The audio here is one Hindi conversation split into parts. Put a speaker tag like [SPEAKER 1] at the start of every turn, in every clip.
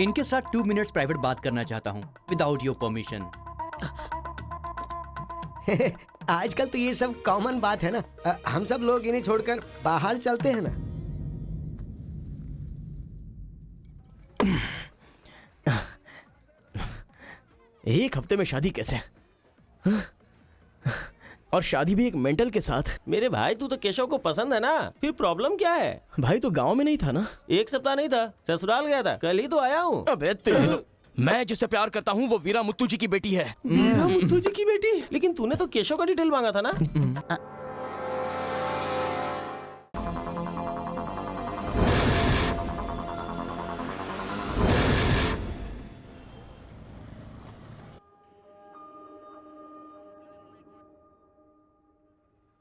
[SPEAKER 1] इनके साथ 2 मिनट्स प्राइवेट बात करना चाहता हूँ विदाउट योर परमिशन।
[SPEAKER 2] आजकल तो ये सब कॉमन बात है ना। हम सब लोग इन्हें छोड़कर बाहर चलते हैं ना।
[SPEAKER 3] एक हफ्ते में शादी कैसे? और शादी भी एक मेंटल के साथ।
[SPEAKER 4] मेरे भाई तू तो केशव को पसंद है ना, फिर प्रॉब्लम क्या है?
[SPEAKER 3] भाई तो गांव में नहीं था ना,
[SPEAKER 4] 1 सप्ताह नहीं था, ससुराल गया था, कल ही तो आया हूँ।
[SPEAKER 3] अबे तेरे मैं जिससे प्यार करता हूँ वो वीरा मुत्तू जी की बेटी है।
[SPEAKER 4] वीरा मुत्तू जी की बेटी? लेकिन तूने तो केशव का डिटेल मांगा था ना।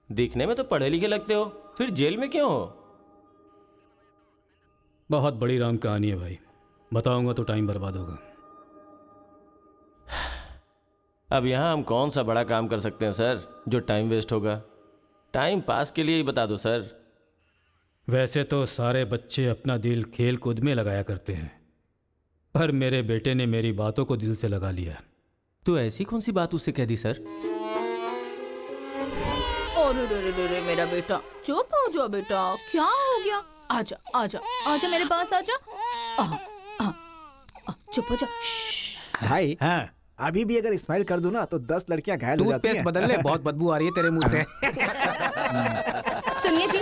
[SPEAKER 4] दिखने में तो पढ़े लिखे लगते हो, फिर जेल में क्यों हो?
[SPEAKER 5] बहुत बड़ी राम कहानी है भाई, बताऊंगा तो टाइम बर्बाद होगा।
[SPEAKER 4] अब यहाँ हम कौन सा बड़ा काम कर सकते हैं सर जो टाइम वेस्ट होगा? टाइम पास के लिए ही बता दो सर।
[SPEAKER 5] वैसे तो सारे बच्चे अपना दिल खेल कूद में लगाया करते हैं, पर मेरे बेटे ने मेरी बातों को दिल से लगा लिया।
[SPEAKER 4] तो ऐसी कौन सी बात उससे कह दी सर?
[SPEAKER 6] अरे मेरा बेटा, चुप हो जाओ बेटा, क्या हो गया? आजा आजा आजा मेरे पास आजा। चुप हो जा।
[SPEAKER 2] भाई
[SPEAKER 5] हाँ,
[SPEAKER 7] अभी भी अगर स्माइल कर दूं ना तो 10 लड़कियां घायल हो जाती हैं।
[SPEAKER 5] बदल ले, बहुत बदबू आ रही है तेरे मुंह से।
[SPEAKER 6] सुनिए जी,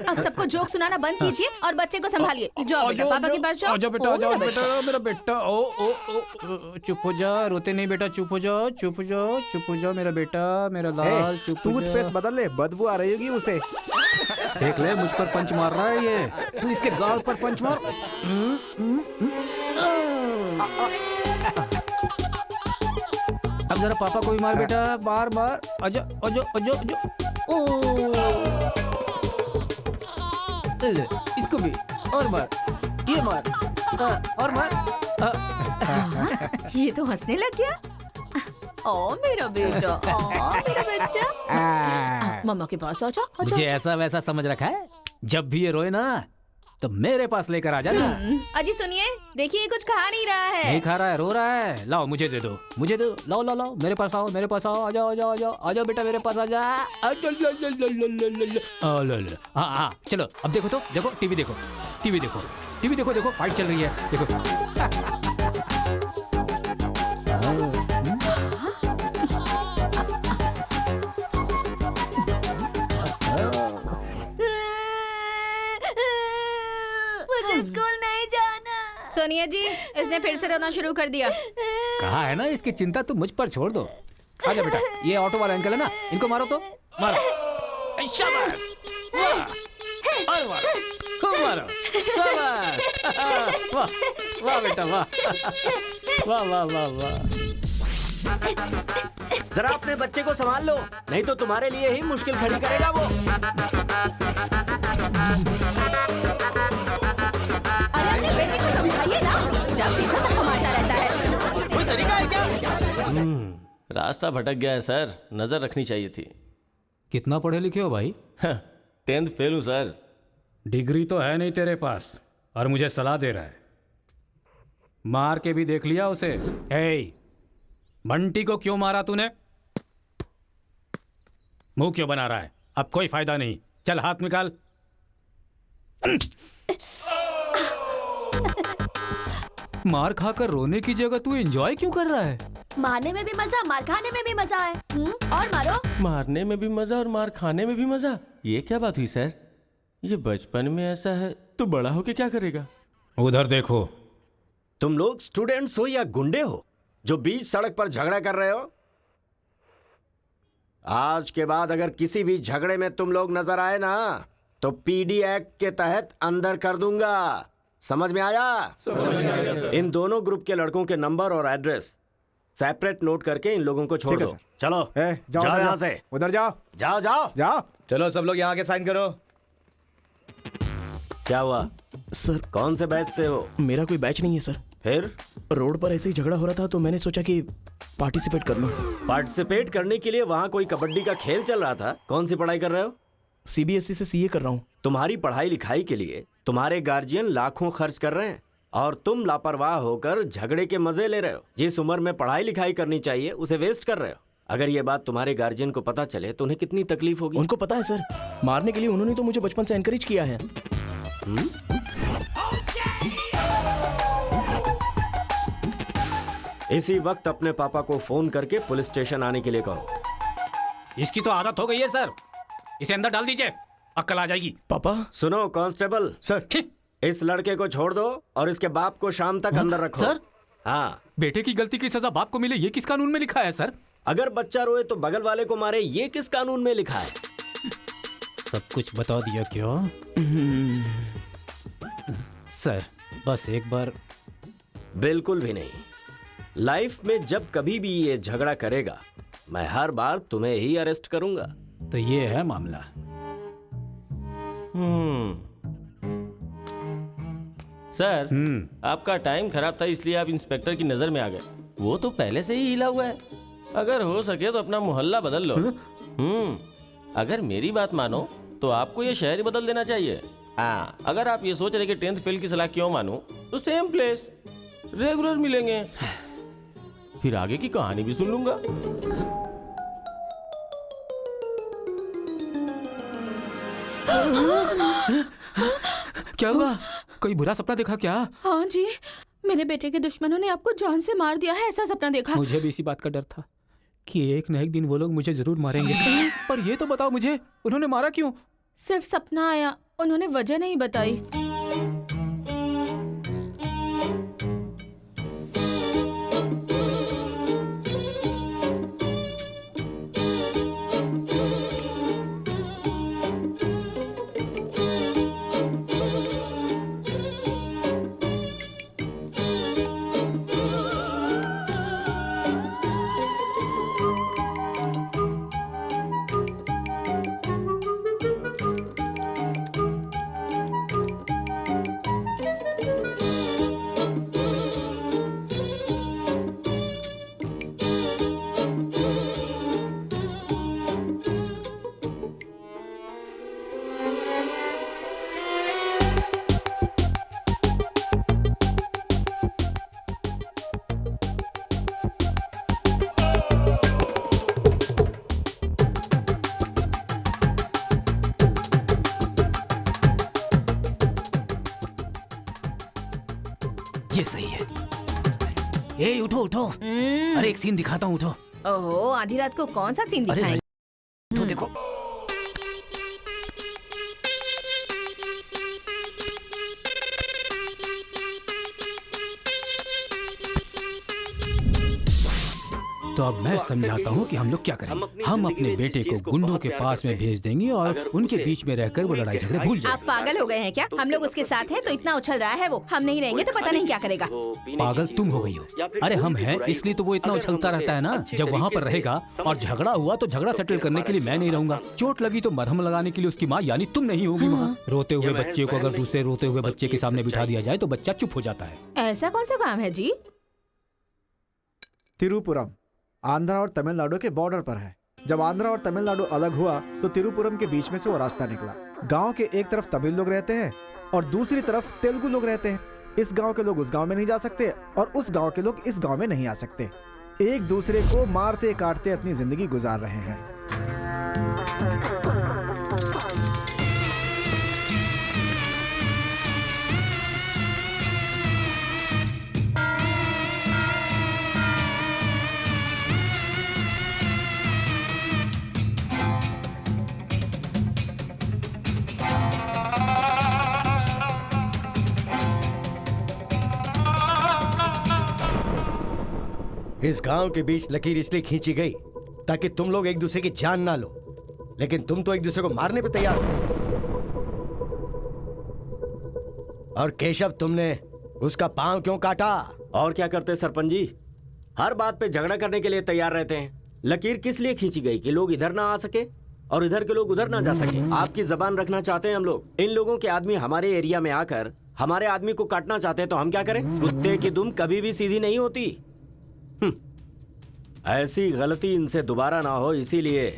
[SPEAKER 6] अब सबको जोक सुनाना बंद कीजिए और बच्चे को संभालिए। जाओ बेटा, पापा के पास जाओ।
[SPEAKER 5] आजा बेटा, आजा बेटा, मेरा बेटा। ओ ओ ओ, चुप हो जा, रोते नहीं बेटा, चुप हो जाओ, चुप हो जाओ, चुप हो जाओ मेरा बेटा, मेरा लाल, चुप हो जा।
[SPEAKER 7] टूथपेस्ट बदल ले, बदबू आ रही होगी उसे।
[SPEAKER 5] देख ले, मुझ पर पंच मार रहा है ये, तू इसके गाल पर पंच मार। अब जरा पापा को भी मार बेटा, बार बार। आजा आजा आजा आजा। ले, इसको भी और मार, ये मार, और मार।
[SPEAKER 6] ये तो हंसने लग गया। ओ मेरा बेटा, ओ मेरा बच्चा, मम्मा के पास आजा।
[SPEAKER 5] मुझे ऐसा वैसा समझ रखा है? जब भी ये रोए ना तो मेरे पास लेकर आ जाना।
[SPEAKER 6] अजी सुनिए, देखिए कुछ खा नहीं रहा है।
[SPEAKER 5] नहीं खा रहा है, रो रहा है। लाओ मुझे दे दो, मुझे दो, लाओ लाओ लाओ, मेरे पास आओ, मेरे पास आओ, आ जाओ आ जाओ आ जाओ आ जाओ बेटा, मेरे पास आ जा। हाँ हाँ, चलो अब देखो, तो देखो, टीवी देखो, टीवी देखो, टीवी देखो, देखो फाइट चल रही है, देखो।
[SPEAKER 6] स्कूल नहीं जाना। सोनिया जी, इसने फिर से रोना शुरू कर दिया।
[SPEAKER 5] कहा है ना, इसकी चिंता तुम मुझ पर छोड़ दो। आजा बेटा, ये ऑटो वाला अंकल है ना, इनको मारो तो मारो। शाबाश, वाह, और मारो, खूब मारो, शाबाश। वाह वाह बेटा, वाह वाह वाह वाह वाह।
[SPEAKER 2] जरा अपने बच्चे को संभाल लो, नहीं तो तुम्हारे लिए ही मुश्किल खड़ी करेगा वो।
[SPEAKER 6] अरे अपने बेटे को समझाइए ना, जब देखो सबको मारता रहता है।
[SPEAKER 4] कोई तरीका है क्या? रास्ता भटक गया है सर, नजर रखनी चाहिए थी।
[SPEAKER 5] कितना पढ़े लिखे हो भाई?
[SPEAKER 4] 10th फेल हूँ सर।
[SPEAKER 5] डिग्री तो है नहीं तेरे पास और मुझे सलाह दे रहा है। मार के भी देख लिया उसे। हे, बंटी को क्यों मारा तूने? मुंह क्यों बना रहा है? अब कोई फायदा नहीं, चल हाथ निकाल। मार खाकर रोने की जगह तू एंजॉय क्यों कर रहा है?
[SPEAKER 6] मारने में भी मजा, मार खाने में भी मजा है। और मारो।
[SPEAKER 4] मारने में भी मजा और मार खाने में भी मजा, ये क्या बात हुई सर? ये बचपन में ऐसा है तो बड़ा होके क्या करेगा?
[SPEAKER 5] उधर देखो।
[SPEAKER 2] तुम लोग स्टूडेंट्स हो या गुंडे हो जो बीच सड़क पर झगड़ा कर रहे हो? आज के बाद अगर किसी भी झगड़े में तुम लोग नजर आए ना तो पीडी एक्ट के तहत अंदर कर दूंगा। समझ में आया? इन दोनों ग्रुप के लड़कों के नंबर और एड्रेस सेपरेट नोट करके इन लोगों को छोड़ दो। चलो
[SPEAKER 7] जाओ
[SPEAKER 2] जाओ यहाँ से,
[SPEAKER 7] उधर जाओ
[SPEAKER 2] जाओ जाओ
[SPEAKER 7] जाओ।
[SPEAKER 1] चलो सब लोग यहाँ के साइन करो।
[SPEAKER 2] क्या हुआ
[SPEAKER 3] सर,
[SPEAKER 2] कौन से बैच से हो?
[SPEAKER 3] मेरा कोई बैच नहीं है सर।
[SPEAKER 2] फिर
[SPEAKER 3] रोड पर ऐसे ही झगड़ा हो रहा था तो मैंने सोचा कि पार्टिसिपेट कर लूं।
[SPEAKER 2] पार्टिसिपेट करने के लिए वहां कोई कबड्डी का खेल चल रहा था? कौन सी पढ़ाई कर रहे हो?
[SPEAKER 3] सीबीएसई से सीए कर रहा हूं।
[SPEAKER 2] तुम्हारी पढ़ाई लिखाई के लिए तुम्हारे गार्जियन लाखों खर्च कर रहे हैं, और तुम लापरवाह होकर झगड़े के मजे ले रहे हो। जिस उम्र में पढ़ाई लिखाई करनी चाहिए उसे वेस्ट कर रहे हो। अगर ये बात तुम्हारे गार्जियन को पता चले तो उन्हें कितनी तकलीफ होगी।
[SPEAKER 3] उनको पता है सर, मारने के लिए उन्होंने तो मुझे बचपन से एनकरेज किया है।
[SPEAKER 2] इसी वक्त अपने पापा को फोन करके पुलिस स्टेशन आने के लिए कहो।
[SPEAKER 5] इसकी तो आदत हो गई है सर, इसे अंदर डाल दीजिए, अक्ल आ जाएगी।
[SPEAKER 3] पापा।
[SPEAKER 2] सुनो कांस्टेबल
[SPEAKER 7] सर।
[SPEAKER 2] इस लड़के को छोड़ दो और इसके बाप को शाम तक अंदर रखो।
[SPEAKER 5] सर?
[SPEAKER 2] हाँ।
[SPEAKER 5] बेटे की गलती की सजा बाप को मिले, ये किस कानून में लिखा है सर?
[SPEAKER 2] अगर बच्चा रोए तो बगल वाले को मारे, ये किस कानून में लिखा है?
[SPEAKER 5] सब कुछ बता दिया क्या? सर बस एक बार।
[SPEAKER 2] बिल्कुल भी नहीं। लाइफ में जब कभी भी ये झगड़ा करेगा मैं हर बार तुम्हें ही अरेस्ट करूंगा।
[SPEAKER 5] तो ये है मामला।
[SPEAKER 4] सर, आपका टाइम खराब था इसलिए आप इंस्पेक्टर की नजर में आ गए। वो तो पहले से ही हिला हुआ है। अगर हो सके तो अपना मोहल्ला बदल लो। अगर मेरी बात मानो तो आपको ये शहर ही बदल देना चाहिए। हाँ, अगर आप ये सोच रहे कि 10th फेल की सलाह क्यों मानूं, तो सेम प्लेस रेगुलर मिलेंगे। फिर आगे की कहानी भी सुन लूंगा।
[SPEAKER 5] क्या हुआ? कोई बुरा सपना देखा क्या?
[SPEAKER 6] हाँ जी, मेरे बेटे के दुश्मनों ने आपको जान से मार दिया है, ऐसा सपना देखा।
[SPEAKER 5] मुझे भी इसी बात का डर था कि एक न एक दिन वो लोग मुझे जरूर मारेंगे। पर ये तो बताओ मुझे, उन्होंने मारा क्यों?
[SPEAKER 6] सिर्फ सपना आया, उन्होंने वजह नहीं बताई।
[SPEAKER 5] ये सही है। ए उठो उठो, अरे एक सीन दिखाता हूँ, उठो।
[SPEAKER 6] ओहो, आधी रात को कौन सा सीन
[SPEAKER 5] अरे
[SPEAKER 6] दिखाएं?
[SPEAKER 5] तो देखो। तो अब मैं समझाता हूँ कि हम लोग क्या करेंगे। हम अपने बेटे को गुंडों के पास में भेज देंगे और उनके बीच में रहकर वो लड़ाई झगड़े भूल
[SPEAKER 6] आप
[SPEAKER 5] जाएंगे।
[SPEAKER 6] पागल हो गए हैं क्या? हम लोग उसके साथ हैं तो इतना उछल रहा है वो, हम नहीं रहेंगे तो पता नहीं क्या करेगा।
[SPEAKER 5] पागल तुम हो गई हो। अरे हम हैं इसलिए तो वो इतना उछलता रहता है ना। जब वहाँ पर रहेगा और झगड़ा हुआ तो झगड़ा सेटल करने के लिए मैं नहीं रहूंगा। चोट लगी तो मरहम लगाने के लिए उसकी माँ यानी तुम नहीं होगी वहाँ। रोते हुए बच्चे को अगर दूसरे रोते हुए बच्चे के सामने बिठा दिया जाए तो बच्चा चुप हो जाता है।
[SPEAKER 6] ऐसा कौन सा काम है जी?
[SPEAKER 7] तिरुपुरम आंध्रा और तमिलनाडु के बॉर्डर पर है। जब आंध्रा और तमिलनाडु अलग हुआ तो तिरुपुरम के बीच में से वो रास्ता निकला। गांव के एक तरफ तमिल लोग रहते हैं और दूसरी तरफ तेलुगु लोग रहते हैं। इस गांव के लोग उस गांव में नहीं जा सकते और उस गांव के लोग इस गांव में नहीं आ सकते। एक दूसरे को मारते काटते अपनी जिंदगी गुजार रहे हैं।
[SPEAKER 8] इस गांव के बीच लकीर इसलिए खींची गई ताकि तुम लोग एक दूसरे की जान ना लो, लेकिन तुम तो एक दूसरे को मारने पे तैयार हो। और केशव, तुमने उसका पांव क्यों काटा?
[SPEAKER 2] और क्या करते सरपंच जी, हर बात पे झगड़ा करने के लिए तैयार रहते हैं। लकीर किस लिए खींची गई कि लोग इधर ना आ सके और इधर के लोग उधर ना जा सके। आपकी जबान रखना चाहते हैं हम लोग। इन लोगों के आदमी हमारे एरिया में आकर हमारे आदमी को काटना चाहते हैं तो हम क्या करें? कुत्ते की दुम कभी भी सीधी नहीं होती। ऐसी गलती इनसे दोबारा ना हो इसीलिए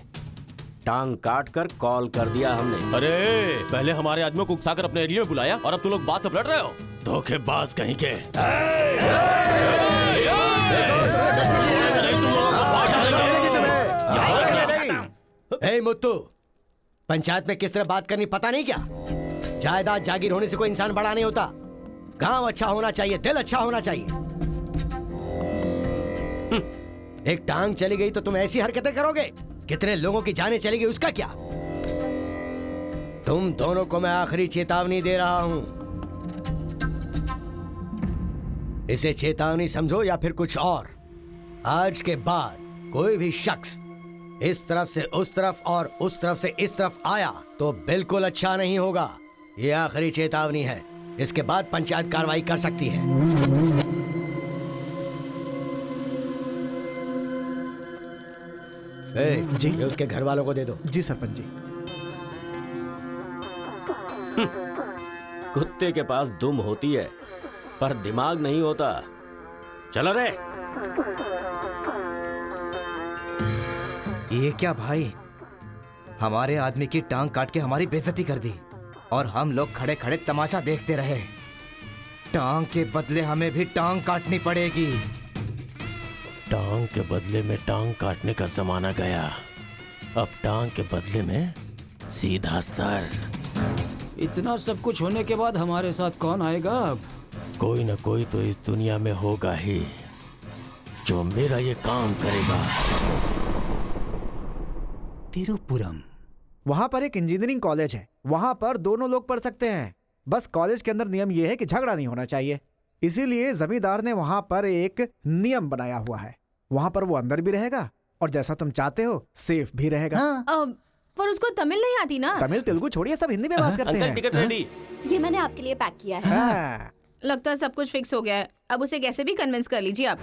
[SPEAKER 2] टांग काट कर कॉल कर दिया हमने।
[SPEAKER 4] अरे पहले हमारे आदमियों को उकसाकर अपने एरिया में बुलाया और अब तुम लोग बात से पलट रहे हो। धोखेबाज कहीं के।
[SPEAKER 8] ए मुत्तू, पंचायत में किस तरह बात करनी पता नहीं क्या? जायदाद जागीर होने से कोई इंसान बड़ा नहीं होता। गांव अच्छा होना चाहिए, दिल अच्छा होना चाहिए। एक टांग चली गई तो तुम ऐसी हरकतें करोगे? कितने लोगों की जानें चली गई उसका क्या? तुम दोनों को मैं आखिरी चेतावनी दे रहा हूं। इसे चेतावनी समझो या फिर कुछ और। आज के बाद कोई भी शख्स इस तरफ से उस तरफ और उस तरफ से इस तरफ आया तो बिल्कुल अच्छा नहीं होगा। ये आखिरी चेतावनी है। इसके बाद पंचायत कार्रवाई कर सकती है।
[SPEAKER 7] जी।
[SPEAKER 8] ये उसके घर वालों को दे दो।
[SPEAKER 7] जी सरपंच जी।
[SPEAKER 2] कुत्ते के पास दुम होती है पर दिमाग नहीं होता। चलो रे।
[SPEAKER 9] ये क्या भाई, हमारे आदमी की टांग काट के हमारी बेइज्जती कर दी और हम लोग खड़े खड़े तमाशा देखते रहे। टांग के बदले हमें भी टांग काटनी पड़ेगी।
[SPEAKER 4] टांग के बदले में टांग काटने का जमाना गया। अब टांग के बदले में सीधा सर।
[SPEAKER 5] इतना सब कुछ होने के बाद हमारे साथ कौन आएगा अब?
[SPEAKER 4] कोई न कोई तो इस दुनिया में होगा ही जो मेरा ये काम करेगा।
[SPEAKER 5] तिरुपुरम।
[SPEAKER 7] वहां पर एक इंजीनियरिंग कॉलेज है, वहां पर दोनों लोग पढ़ सकते हैं। बस कॉलेज के अंदर नियम यह है कि झगड़ा नहीं होना चाहिए। इसीलिए जमींदार ने वहां पर एक नियम बनाया हुआ है। वहां पर वो अंदर भी रहेगा और जैसा तुम चाहते हो सेफ भी रहेगा।
[SPEAKER 6] पर उसको तमिल नहीं आती ना।
[SPEAKER 7] तमिल तेलुगु छोड़िए, सब हिंदी में बात करते
[SPEAKER 4] अंकल
[SPEAKER 7] हैं।
[SPEAKER 4] Ticket ready.
[SPEAKER 10] ये मैंने आपके लिए पैक किया है।
[SPEAKER 7] हाँ।
[SPEAKER 6] लगता है सब कुछ फिक्स हो गया है। अब उसे कैसे भी कन्विंस कर लीजिए आप।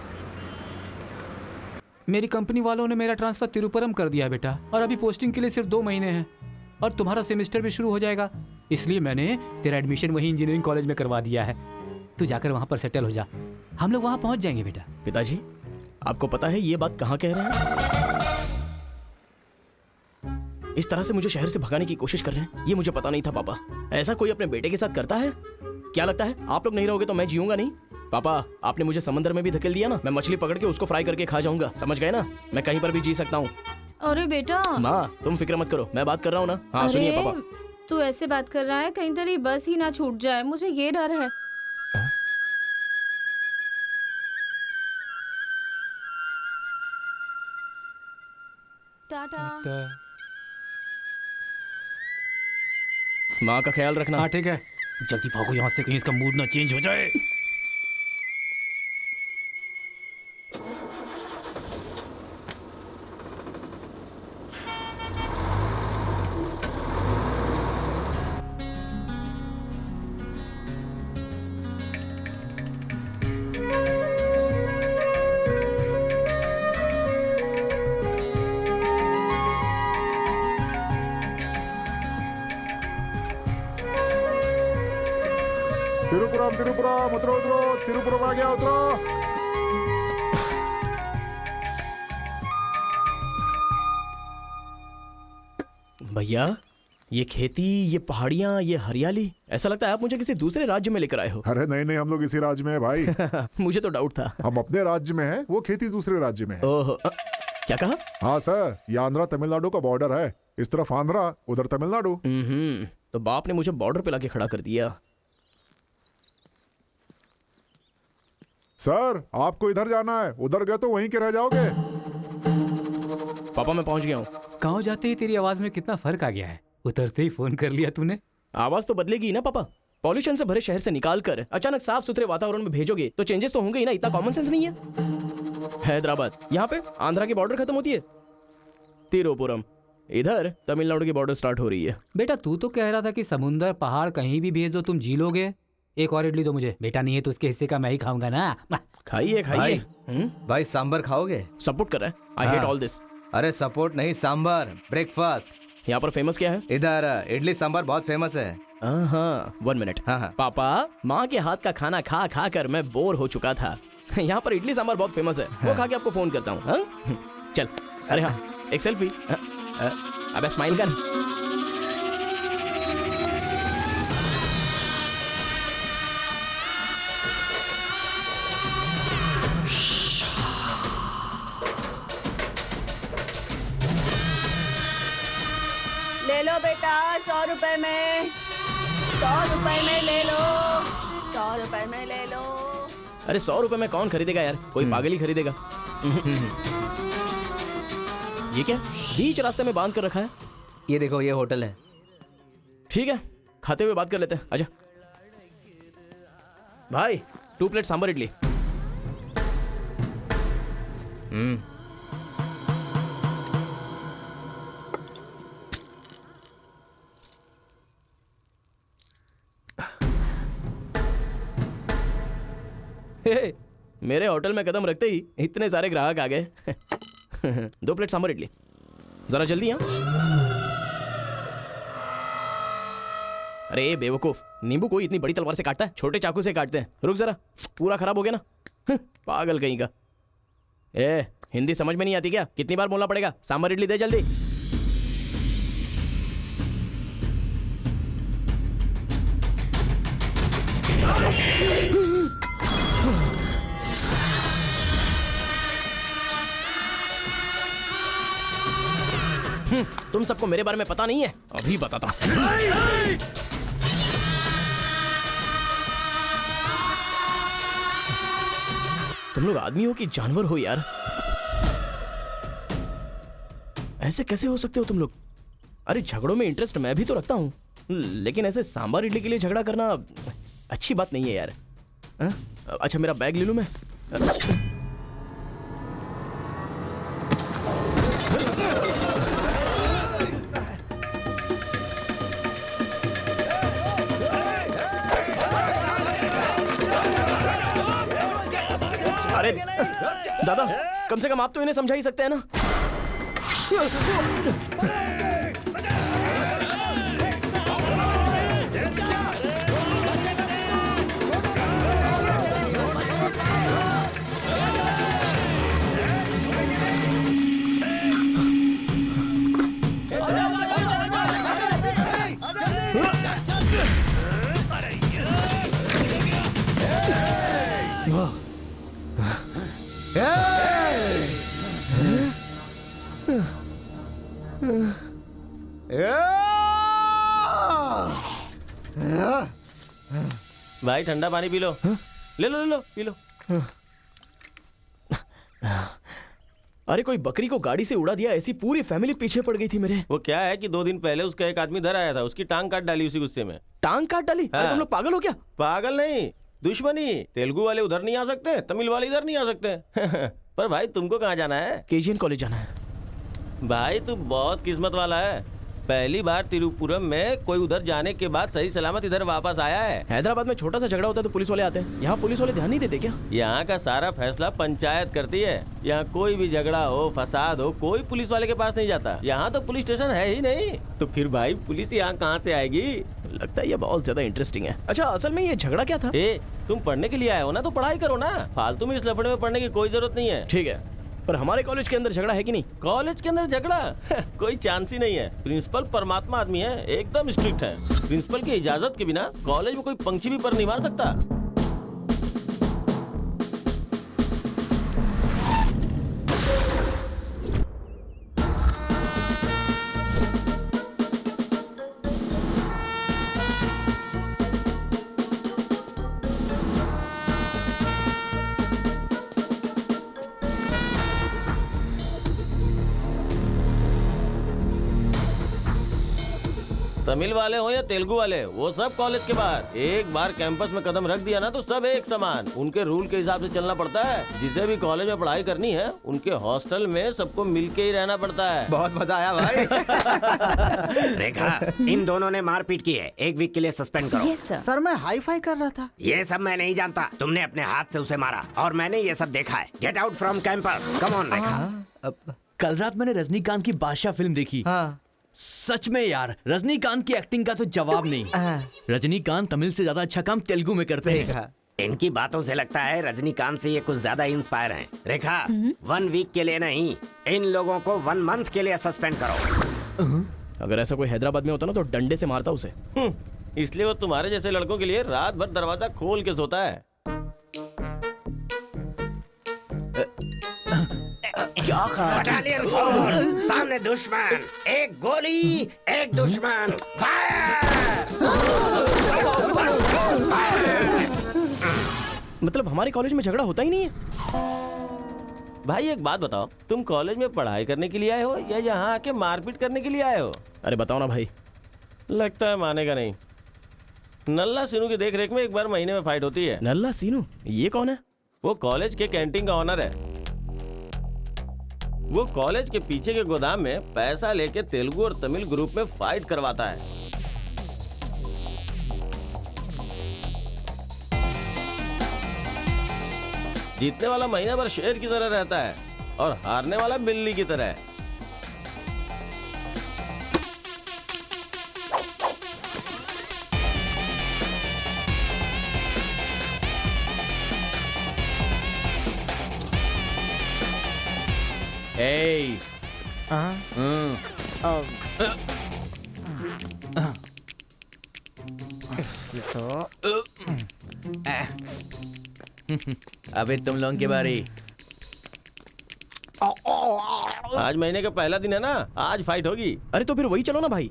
[SPEAKER 5] मेरी कंपनी वालों ने मेरा ट्रांसफर तिरुपुरम कर दिया है बेटा, और अभी पोस्टिंग के लिए सिर्फ 2 महीने हैं और तुम्हारा सेमेस्टर भी शुरू हो जाएगा। इसलिए मैंने तेरा एडमिशन वही इंजीनियरिंग कॉलेज में करवा दिया है। तू जाकर वहां पर सेटल हो जा, हम लोग वहां पहुंच जाएंगे बेटा।
[SPEAKER 3] पिताजी, आपको पता है ये बात कहाँ कह रहे हैं? इस तरह से मुझे शहर से भगाने की कोशिश कर रहे हैं, ये मुझे पता नहीं था पापा। ऐसा कोई अपने बेटे के साथ करता है? क्या लगता है आप लोग नहीं रहोगे तो मैं जीऊंगा नहीं? पापा, आपने मुझे समंदर में भी धकेल दिया ना, मैं मछली पकड़ के उसको फ्राई करके खा जाऊंगा, समझ गए ना? मैं कहीं पर भी जी सकता हूँ।
[SPEAKER 6] अरे बेटा।
[SPEAKER 3] माँ, तुम फिक्र मत करो, मैं बात कर रहा हूँ ना। हाँ सुनिए पापा।
[SPEAKER 6] तू ऐसे बात कर रहा है, कहीं तेरी बस ही ना छूट जाए, मुझे ये डर है। टाटा।
[SPEAKER 3] माँ का ख्याल रखना।
[SPEAKER 5] हाँ ठीक है, जल्दी भागो यहाँ से, कहीं इसका मूड ना चेंज हो जाए।
[SPEAKER 11] तिरुपुरम तिरुपुरम, उतरो उतरो, तिरुपुरम आ गया, उतरो।
[SPEAKER 3] भैया, ये खेती, ये पहाड़ियाँ, ये हरियाली, ऐसा लगता है आप मुझे किसी दूसरे राज्य में लेकर आए हो।
[SPEAKER 11] अरे नहीं नहीं, हम लोग इसी राज्य में है भाई।
[SPEAKER 3] मुझे तो डाउट था।
[SPEAKER 11] हम अपने राज्य में है, वो खेती दूसरे राज्य में है।
[SPEAKER 3] ओहो, क्या कहा?
[SPEAKER 11] हाँ सर, ये आंध्रा तमिलनाडु का बॉर्डर है। इस तरफ आंध्रा, उधर तमिलनाडु।
[SPEAKER 3] तो बाप ने मुझे बॉर्डर पे लाके खड़ा कर दिया।
[SPEAKER 11] सर, आपको इधर जाना है, उधर गए तो वहीं के रह जाओगे।
[SPEAKER 3] पापा मैं पहुंच गया हूँ।
[SPEAKER 5] गाँव जाते ही तेरी आवाज में कितना फर्क आ गया है। उतरते ही फोन कर लिया तूने।
[SPEAKER 3] आवाज तो बदलेगी ना पापा। पॉल्यूशन से भरे शहर से निकाल कर अचानक साफ सुथरे वातावरण में भेजोगे तो चेंजेस तो होंगे ही ना। इतना कॉमन सेंस नहीं है? हैदराबाद, यहाँ पे आंध्रा की बॉर्डर खत्म होती है। तिरुपुरम, इधर तमिलनाडु की बॉर्डर स्टार्ट हो रही है।
[SPEAKER 5] बेटा तू तो कह रहा था कि समुंदर पहाड़ कहीं भी भेज दो तुम जी लोगे। एक और इडली दो मुझे। बेटा नहीं है तो उसके हिस्से का मैं ही खाऊंगा ना।
[SPEAKER 3] खाइए खाइए।
[SPEAKER 9] भाई सांबर खाओगे?
[SPEAKER 3] सपोर्ट कर रहा है। I hate all this.
[SPEAKER 9] अरे सपोर्ट नहीं, सांबर, ब्रेकफास्ट।
[SPEAKER 3] यहाँ पर फेमस क्या है?
[SPEAKER 9] इधर इडली सांबर बहुत फेमस है।
[SPEAKER 3] हाँ, 1 मिनट।
[SPEAKER 9] हाँ।
[SPEAKER 3] पापा, माँ के हाथ का खाना खा खा कर मैं बोर हो चुका था। यहाँ पर इडली सांबर बहुत फेमस है, वो खा के आपको फोन करता हूँ। हाँ? चल। अरे हाँ, एक सेल्फी। अबे स्माइल कर।
[SPEAKER 6] 100 रुपए में, 100 रुपए में ले लो, 100 रुपए में ले लो।
[SPEAKER 3] अरे 100 रुपए में कौन खरीदेगा यार, कोई पागल ही खरीदेगा। ये क्या बीच रास्ते में बांध कर रखा है?
[SPEAKER 9] ये देखो, ये होटल है।
[SPEAKER 3] ठीक है, खाते हुए बात कर लेते हैं। आजा भाई, 2 प्लेट सांभर इडली। हे, मेरे होटल में कदम रखते ही इतने सारे ग्राहक आ गए। 2 प्लेट सांभर इडली, जरा जल्दी। हाँ, अरे बेवकूफ, नींबू कोई इतनी बड़ी तलवार से काटता है? छोटे चाकू से काटते हैं। रुक जरा, पूरा खराब हो गया ना। पागल कहीं का। ए, हिंदी समझ में नहीं आती क्या? कितनी बार बोलना पड़ेगा? सांभर इडली दे जल्दी। तुम सबको मेरे बारे में पता नहीं है? अभी बताता हूं। तुम लोग आदमी हो कि जानवर हो यार? ऐसे कैसे हो सकते हो तुम लोग? अरे झगड़ों में इंटरेस्ट मैं भी तो रखता हूं, लेकिन ऐसे सांभर इडली के लिए झगड़ा करना अच्छी बात नहीं है यार। अच्छा, मेरा बैग ले लूं मैं? अरे दादा, कम से कम आप तो इन्हें समझा ही सकते हैं ना।
[SPEAKER 4] भाई ठंडा पानी पी लो। ले लो ले लो, पी लो।
[SPEAKER 3] अरे कोई बकरी को गाड़ी से उड़ा दिया, ऐसी पूरी फैमिली पीछे पड़ गई थी मेरे।
[SPEAKER 4] वो क्या है कि 2 दिन पहले उसका एक आदमी इधर आया था, उसकी टांग काट डाली उसी गुस्से में।
[SPEAKER 3] टांग काट डाली?
[SPEAKER 4] हाँ।
[SPEAKER 3] अरे तुम लोग पागल हो क्या?
[SPEAKER 4] पागल नहीं, दुश्मनी। तेलुगु वाले उधर नहीं आ सकते, तमिल वाले इधर नहीं आ सकते। पर भाई तुमको कहाँ जाना है?
[SPEAKER 3] केजीएन कॉलेज जाना है।
[SPEAKER 4] भाई तू बहुत किस्मत वाला है, पहली बार तिरुपुरम में कोई उधर जाने के बाद सही सलामत इधर वापस आया है।
[SPEAKER 3] हैदराबाद में छोटा सा झगड़ा होता है तो पुलिस वाले आते हैं, यहाँ पुलिस वाले ध्यान नहीं देते क्या?
[SPEAKER 4] यहाँ का सारा फैसला पंचायत करती है। यहाँ कोई भी झगड़ा हो, फसाद हो, कोई पुलिस वाले के पास नहीं जाता। यहाँ तो पुलिस स्टेशन है ही नहीं, तो फिर भाई पुलिस यहाँ कहाँ से आएगी?
[SPEAKER 3] लगता है ये बहुत ज्यादा इंटरेस्टिंग है। अच्छा, असल में ये झगड़ा क्या था?
[SPEAKER 4] तुम पढ़ने के लिए आए हो ना, तो पढ़ाई करो ना। फालतू में इस लफड़े में पढ़ने की कोई जरूरत नहीं है।
[SPEAKER 3] ठीक है, पर हमारे कॉलेज के अंदर झगड़ा है कि नहीं?
[SPEAKER 4] कॉलेज के अंदर झगड़ा? कोई चांस ही नहीं है। प्रिंसिपल परमात्मा आदमी है, एकदम स्ट्रिक्ट है। प्रिंसिपल की इजाजत के बिना कॉलेज में कोई पंछी भी पर नहीं मार सकता। तमिल वाले हो या तेलुगु वाले, वो सब कॉलेज के बाहर। एक बार कैंपस में कदम रख दिया ना तो सब एक समान। उनके रूल के हिसाब से चलना पड़ता है। जिसे भी कॉलेज में पढ़ाई करनी है, उनके हॉस्टल में सबको मिलके ही रहना पड़ता है।
[SPEAKER 9] बहुत मजा आया भाई।
[SPEAKER 2] रेखा, इन दोनों ने मारपीट की है, 1 वीक के लिए सस्पेंड करो।
[SPEAKER 6] Yes, sir.
[SPEAKER 12] सर मैं हाई फाई कर रहा था।
[SPEAKER 2] ये सब मैं नहीं जानता, तुमने अपने हाथ से उसे मारा और मैंने ये सब देखा है। Get out from campus, come on Rekha.
[SPEAKER 1] कल रात मैंने रजनीकांत की बादशाह फिल्म देखी।
[SPEAKER 9] हाँ।
[SPEAKER 1] सच में यार, रजनीकांत की एक्टिंग का तो जवाब नहीं। रजनीकांत तमिल से ज्यादा अच्छा काम तेलुगु में करते हैं।
[SPEAKER 2] इनकी बातों से लगता है रजनीकांत से ये कुछ ज्यादा इंस्पायर हैं। रेखा, 1 वीक के लिए नहीं, इन लोगों को 1 मंथ के लिए सस्पेंड करो।
[SPEAKER 3] अगर ऐसा कोई हैदराबाद में होता ना तो डंडे से मारता उसे।
[SPEAKER 4] इसलिए वो तुम्हारे जैसे लड़कों के लिए रात भर दरवाजा खोल के सोता है।
[SPEAKER 3] क्या कहा?
[SPEAKER 2] बटालियन फॉरवर्ड, सामने दुश्मन, एक गोली, एक दुश्मन,
[SPEAKER 3] मतलब हमारे कॉलेज में झगड़ा होता ही नहीं है?
[SPEAKER 4] भाई एक बात बताओ, तुम कॉलेज में पढ़ाई करने के लिए आए हो या यहाँ आके मारपीट करने के लिए आए हो?
[SPEAKER 3] अरे बताओ ना भाई।
[SPEAKER 4] लगता है मानेगा नहीं। नल्ला सीनू की देख रेख में एक बार महीने में फाइट होती है।
[SPEAKER 3] नल्ला सीनू? ये कौन है?
[SPEAKER 4] वो कॉलेज के कैंटीन का ऑनर है। वो कॉलेज के पीछे के गोदाम में पैसा लेके तेलुगु और तमिल ग्रुप में फाइट करवाता है। जीतने वाला महीना भर शेर की तरह रहता है और हारने वाला बिल्ली की तरह।
[SPEAKER 1] Hey.
[SPEAKER 7] इसकी तो
[SPEAKER 1] अबे तुम लोगों की बारी।
[SPEAKER 4] आज महीने का पहला दिन है ना, आज फाइट होगी।
[SPEAKER 3] अरे तो फिर वही चलो ना भाई।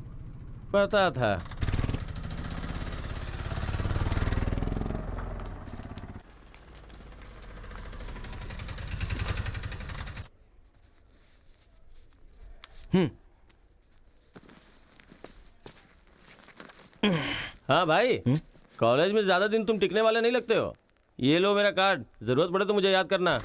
[SPEAKER 4] पता था। हाँ भाई, कॉलेज में ज्यादा दिन तुम टिकने वाले नहीं लगते हो। ये लो मेरा कार्ड, जरूरत पड़े तो मुझे याद करना।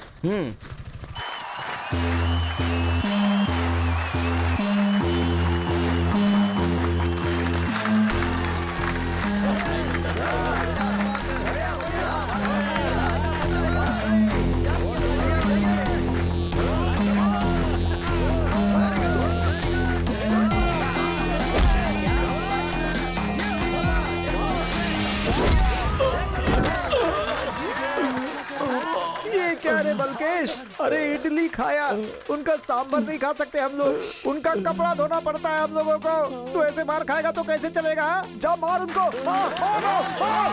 [SPEAKER 7] क्या रे बलकेश, अरे इडली खाया, उनका सांभर नहीं खा सकते हम लोग, उनका कपड़ा धोना पड़ता है हम लोगों को। तू ऐसे मार खाएगा तो कैसे चलेगा? जा मार उनको, मार, मार, मार,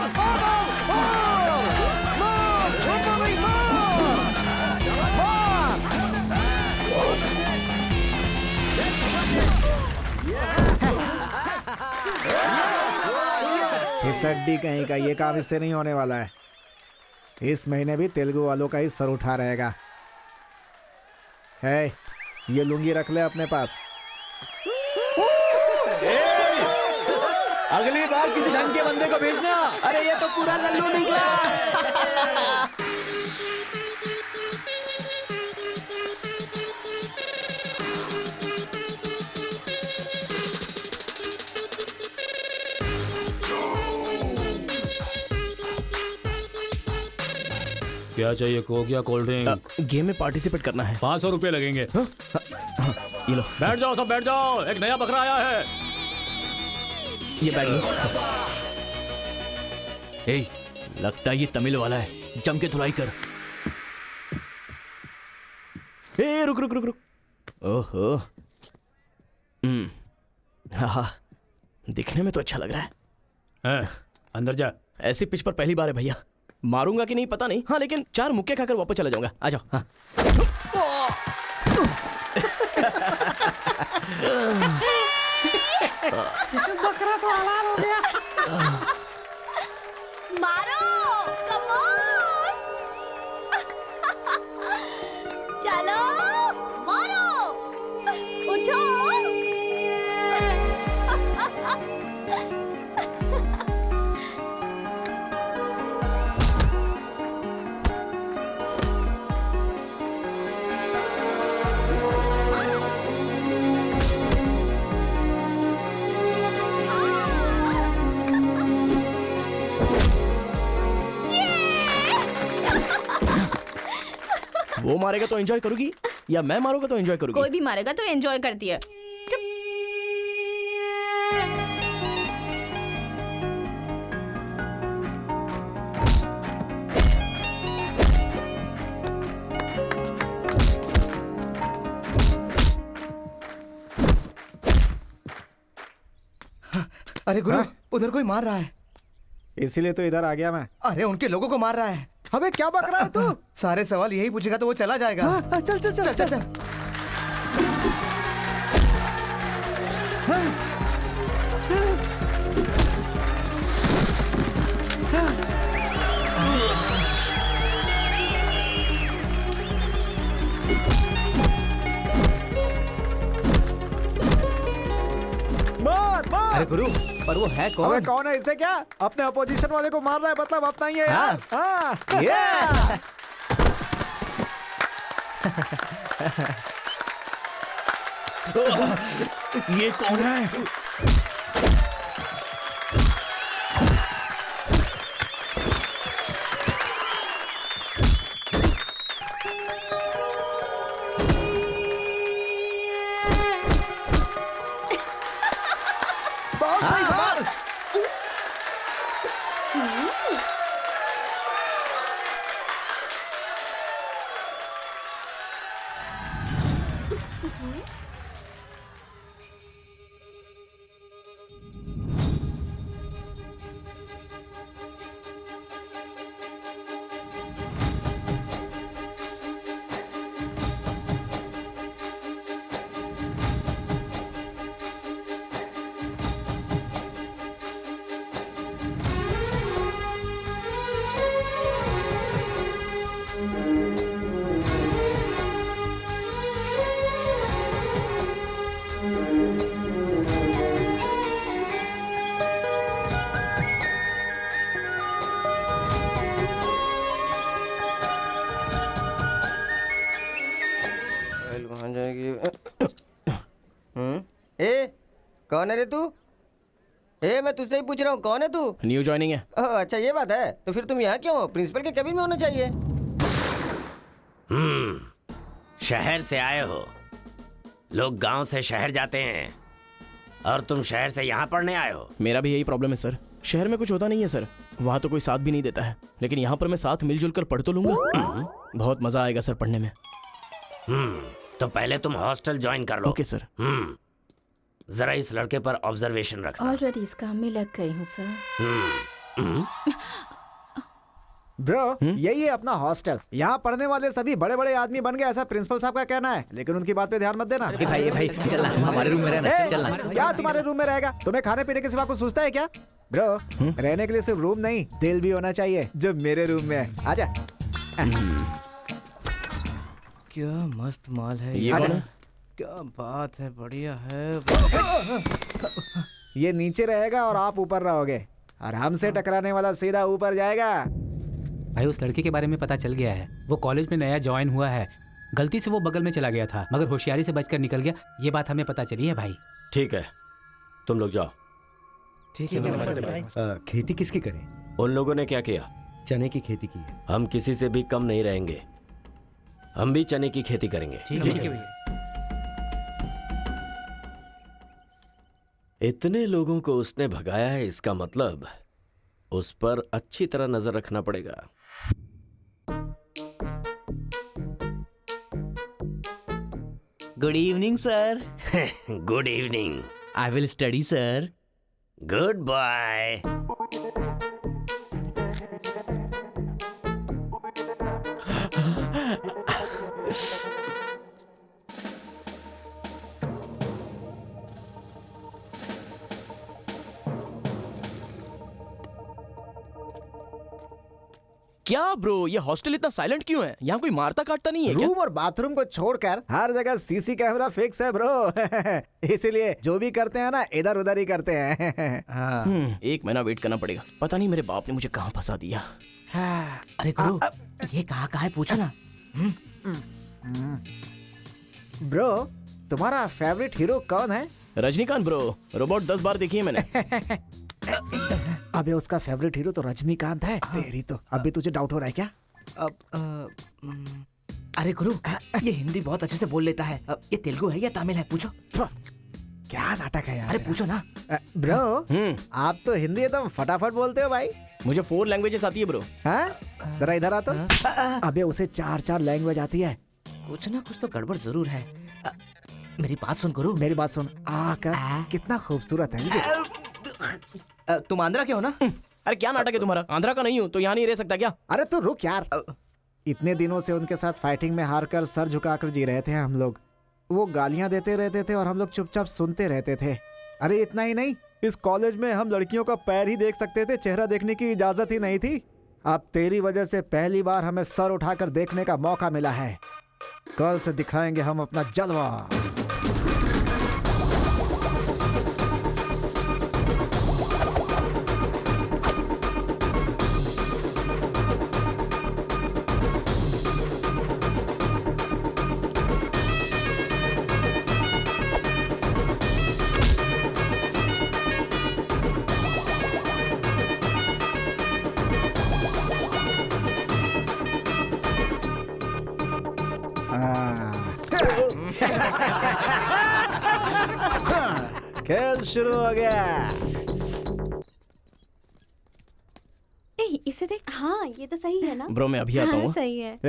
[SPEAKER 7] मार, इस हड्डी कहीं का ये काम इससे नहीं होने वाला है। इस महीने भी तेलुगु वालों का ही सर उठा रहेगा। है, ये लुंगी रख ले अपने पास।
[SPEAKER 1] अगली बार किसी ढंग के बंदे को भेजना। अरे ये तो पूरा लल्लू निकला।
[SPEAKER 5] क्या चाहिए? कोक या कोल्ड ड्रिंक?
[SPEAKER 3] गेम में पार्टिसिपेट करना है।
[SPEAKER 5] 500 रुपए लगेंगे।
[SPEAKER 3] ये लो।
[SPEAKER 5] बैठ जाओ, सब बैठ जाओ, एक नया बकरा आया है।
[SPEAKER 3] ये बैठ लो।
[SPEAKER 1] ए, लगता है ये तमिल वाला है, जम के धुलाई कर।
[SPEAKER 3] ए, रुक रुक रुक रुक। ओहो, हाँ, दिखने में तो अच्छा लग रहा
[SPEAKER 5] है। अंदर जा।
[SPEAKER 3] ऐसी पिच पर पहली बार है भैया। मारूंगा कि नहीं पता नहीं, हाँ लेकिन 4 मुक्के खाकर वापस चला जाऊंगा। आ जाओ। हाँ।
[SPEAKER 6] बकरा तो हलाल हो गया। मारो, कम ऑन। चलो, मारो, उठो।
[SPEAKER 3] वो मारेगा तो एंजॉय करोगी या मैं मारूंगा तो एंजॉय करोगी?
[SPEAKER 6] कोई भी मारेगा तो एंजॉय करती है।
[SPEAKER 9] अरे गुरु, उधर कोई मार रहा है।
[SPEAKER 7] इसीलिए तो इधर आ गया मैं।
[SPEAKER 9] अरे उनके लोगों को मार रहा है।
[SPEAKER 7] अबे क्या बक रहा है तू?
[SPEAKER 9] सारे सवाल यही पूछेगा तो वो चला जाएगा।
[SPEAKER 7] हाँ, चल चल चल चल, चल। मार मार।
[SPEAKER 3] अरे गुरु, पर वो है
[SPEAKER 7] अबे
[SPEAKER 3] कौन?
[SPEAKER 7] कौन है इससे क्या? अपने अपोजिशन वाले को मार रहा है, मतलब अपना ही है यार। हाँ।
[SPEAKER 1] ये कौन है?
[SPEAKER 7] बहुत सही बात।
[SPEAKER 12] वहां जाएगी। ए कौन है रे तू? ए मैं तुझसे ही पूछ रहा हूँ, कौन है तू?
[SPEAKER 3] न्यू ज्वाइनिंग है।
[SPEAKER 12] ओह अच्छा ये बात है, तो फिर तुम यहाँ क्यों हो? प्रिंसिपल के केबिन में होना चाहिए।
[SPEAKER 2] शहर से आए हो। लोग गांव से शहर जाते हैं और तुम शहर से यहाँ पढ़ने आए हो।
[SPEAKER 3] मेरा भी यही प्रॉब्लम है सर। शहर में कुछ होता नहीं है सर, वहाँ तो कोई साथ भी नहीं देता है, लेकिन यहाँ पर मैं साथ मिलजुल कर पढ़ तो लूंगा। बहुत मजा आएगा सर पढ़ने में।
[SPEAKER 2] तो पहले तुम हॉस्टल ज्वाइन कर लो।
[SPEAKER 3] Okay sir.
[SPEAKER 2] जरा इस लड़के पर ऑब्जर्वेशन रखना।
[SPEAKER 6] ऑलरेडी इस काम में लग गई हूँ सर।
[SPEAKER 7] ब्रो यही है अपना हॉस्टल। यहाँ पढ़ने वाले सभी बड़े बड़े आदमी बन गए, ऐसा प्रिंसिपल साहब का कहना है, लेकिन उनकी बात पे ध्यान मत देना।
[SPEAKER 1] भाई चल हमारे रूम में रहना।
[SPEAKER 7] ए,
[SPEAKER 1] चल
[SPEAKER 7] क्या तुम्हारे रूम में रहेगा? तुम्हें खाने पीने के सिवा कुछ सोचता है क्या? ब्रो रहने के लिए सिर्फ रूम नहीं, दिल भी होना चाहिए, जो मेरे रूम में है। आजा।
[SPEAKER 12] क्या मस्त माल है
[SPEAKER 3] ये कौन है?
[SPEAKER 12] क्या बात है, बढ़िया है।
[SPEAKER 7] ये नीचे रहेगा और आप ऊपर रहोगे, और हमसे टकराने वाला सीधा ऊपर जाएगा।
[SPEAKER 5] भाई उस लड़के के बारे में पता चल गया है, वो कॉलेज में नया ज्वाइन हुआ है। गलती से वो बगल में चला गया था, मगर होशियारी से बचकर निकल गया। ये बात हमें पता चली है भाई।
[SPEAKER 2] ठीक है तुम लोग जाओ।
[SPEAKER 8] ठीक है। खेती किसकी करें?
[SPEAKER 2] उन लोगों ने क्या किया?
[SPEAKER 8] चने की खेती की है।
[SPEAKER 2] हम किसी से भी कम नहीं रहेंगे, हम भी चने की खेती करेंगे।
[SPEAKER 5] ठीक है।
[SPEAKER 2] इतने लोगों को उसने भगाया है, इसका मतलब उस पर अच्छी तरह नजर रखना पड़ेगा।
[SPEAKER 1] Good evening sir.
[SPEAKER 2] Good evening.
[SPEAKER 1] I will study sir.
[SPEAKER 2] Good bye.
[SPEAKER 3] क्या ब्रो, ये हॉस्टल इतना साइलेंट क्यों है? यहाँ कोई मारता काटता नहीं है क्या?
[SPEAKER 7] रूम और बाथरूम को छोड़कर हर जगह सीसी कैमरा फिक्स है ब्रो। इसीलिए जो भी करते हैं ना, इधर उधर ही करते हैं।
[SPEAKER 3] एक महीना वेट करना पड़ेगा। पता नहीं मेरे बाप ने मुझे कहाँ फंसा दिया।
[SPEAKER 9] अरे गुरु, ये कहाँ है पूछो ना।
[SPEAKER 7] ब्रो तुम्हारा फेवरेट हीरो कौन है?
[SPEAKER 3] रजनीकांत ब्रो, रोबोट 10 बार देखी है मैंने।
[SPEAKER 7] अबे उसका फेवरेट हीरो तो रजनीकांत है। तेरी तो अभी तुझे डाउट हो रहा है क्या?
[SPEAKER 9] अरे गुरु, ये हिंदी बहुत अच्छे से बोल लेता है। ये तेलुगु है या तमिल है? पूछो।
[SPEAKER 7] क्या नाटक है यार।
[SPEAKER 9] अरे पूछो ना।
[SPEAKER 7] ब्रो आप तो हिंदी एकदम फटाफट बोलते हो भाई।
[SPEAKER 3] मुझे 4 लैंग्वेजेस आती है ब्रो।
[SPEAKER 7] हाँ जरा इधर आ तो। अबे उसे 4 लैंग्वेज आती है।
[SPEAKER 9] कुछ ना कुछ तो गड़बड़ जरूर है। मेरी बात सुन गुरु।
[SPEAKER 7] मेरी बात सुन। कितना खूबसूरत है।
[SPEAKER 9] तुम आंध्रा के हो ना?
[SPEAKER 3] अरे क्या नाटक है तुम्हारा? आंध्रा का नहीं हूँ तो यहाँ नहीं रह सकता क्या?
[SPEAKER 7] अरे तो रुक यार, इतने दिनों से उनके साथ फाइटिंग में हार कर सर झुकाकर जी रहे थे हम लोग। वो गालियां देते रहते थे और हम लोग चुपचाप सुनते रहते थे। अरे इतना ही नहीं, इस कॉलेज में हम लड़कियों का पैर ही देख सकते थे, चेहरा देखने की इजाजत ही नहीं थी। अब तेरी वजह से पहली बार हमें सर उठाकर देखने का मौका मिला है। कल से दिखाएंगे हम अपना जलवा। खेल शुरू हो गया।
[SPEAKER 10] इसे देख। हाँ ये तो सही है ना।
[SPEAKER 3] ब्रो मैं अभी आता हूँ।
[SPEAKER 6] सही है।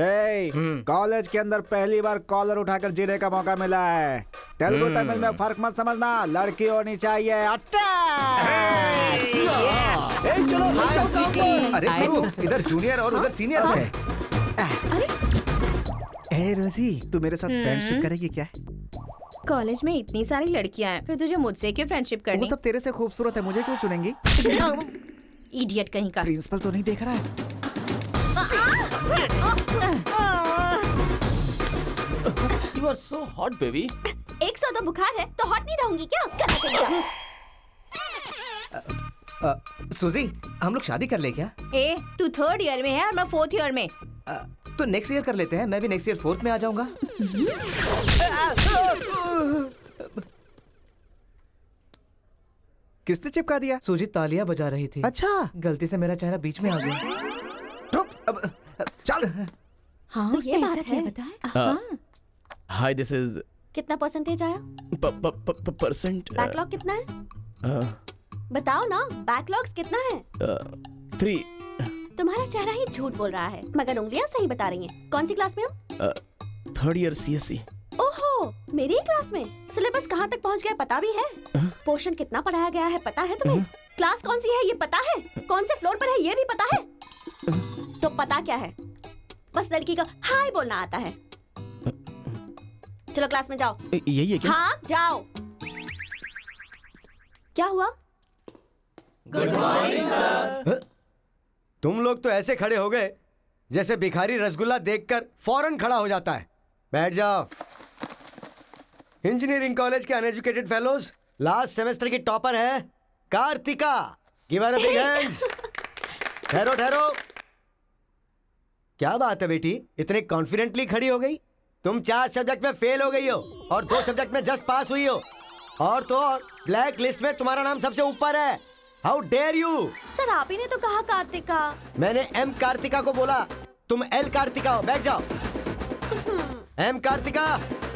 [SPEAKER 7] कॉलेज के अंदर पहली बार कॉलर उठाकर जीने का मौका मिला है। तेलुगु तमिल में फर्क मत समझना, लड़की होनी चाहिए।
[SPEAKER 9] अरे ब्रो, इधर जूनियर और उधर सीनियर है।
[SPEAKER 7] ए रोजी, तू मेरे साथ फ्रेंडशिप करेगी क्या?
[SPEAKER 6] कॉलेज में इतनी सारी लड़कियां हैं, फिर तुझे मुझसे क्यों फ्रेंडशिप
[SPEAKER 7] वो
[SPEAKER 6] करनी?
[SPEAKER 7] सब तेरे से खूबसूरत है, मुझे क्यों चुनेंगी?
[SPEAKER 6] इडियट कहीं का।
[SPEAKER 7] प्रिंसिपल तो नहीं देख रहा है?
[SPEAKER 4] You are so hot, baby.
[SPEAKER 10] 100 तो बुखार है तो हॉट नहीं रहूंगी क्या?
[SPEAKER 9] सुजी, हम लोग शादी कर ले क्या?
[SPEAKER 6] ए, तू 3rd ईयर में है और मैं 4th ईयर में।
[SPEAKER 9] तो नेक्स्ट ईयर कर लेते हैं, मैं भी नेक्स्ट ईयर 4th में आ जाऊंगा।
[SPEAKER 7] किसने चिपका दिया?
[SPEAKER 9] सुजी तालियां बजा रही थी।
[SPEAKER 7] अच्छा,
[SPEAKER 9] गलती से मेरा चेहरा बीच में आ गया।
[SPEAKER 7] चल।
[SPEAKER 6] हाँ
[SPEAKER 10] तो
[SPEAKER 6] उसने
[SPEAKER 10] ये
[SPEAKER 6] ऐसा
[SPEAKER 10] बात
[SPEAKER 6] क्या
[SPEAKER 10] है।
[SPEAKER 6] बताया? हाँ।
[SPEAKER 3] हाय दिस इज
[SPEAKER 10] कितना परसेंटेज आया?
[SPEAKER 3] परसेंट।
[SPEAKER 10] बैकलॉग कितना है? बताओ ना, बैकलॉग्स कितना है?
[SPEAKER 3] 3।
[SPEAKER 10] तुम्हारा चेहरा ही झूठ बोल रहा है, मगर उंगलियां सही बता रही हैं। कौन सी क्लास में हो?
[SPEAKER 3] 3rd year CSC।
[SPEAKER 10] ओहो, मेरी क्लास में। सिलेबस कहाँ तक पहुँच गया पता भी है? पोर्शन कितना पढ़ाया गया है पता है तुम्हें? क्लास कौन सी है ये पता है? कौन से फ्लोर पर है ये भी पता है? तो पता क्या है? बस लड़की का हाय बोलना आता है। चलो क्लास में जाओ।
[SPEAKER 3] यही है क्या?
[SPEAKER 10] हाँ जाओ। क्या हुआ?
[SPEAKER 8] Good morning sir. तुम लोग तो ऐसे खड़े हो गए जैसे भिखारी रसगुल्ला देखकर फौरन खड़ा हो जाता है। बैठ जाओ। इंजीनियरिंग कॉलेज के अनएजुकेटेड फेलोज, लास्ट सेमेस्टर की टॉपर है Kartika. Give her a big hands. ठहरो ठहरो। क्या बात है बेटी, इतने कॉन्फिडेंटली खड़ी हो गई? तुम 4 सब्जेक्ट में फेल हो गई हो और 2 सब्जेक्ट में जस्ट पास हुई हो, और तो और ब्लैक लिस्ट में तुम्हारा नाम सबसे ऊपर है। How dare you?
[SPEAKER 10] सर आप ही ने तो कहा कार्तिका।
[SPEAKER 8] मैंने एम कार्तिका को बोला, तुम एल कार्तिका हो। बैठ जाओ। एम Kartika,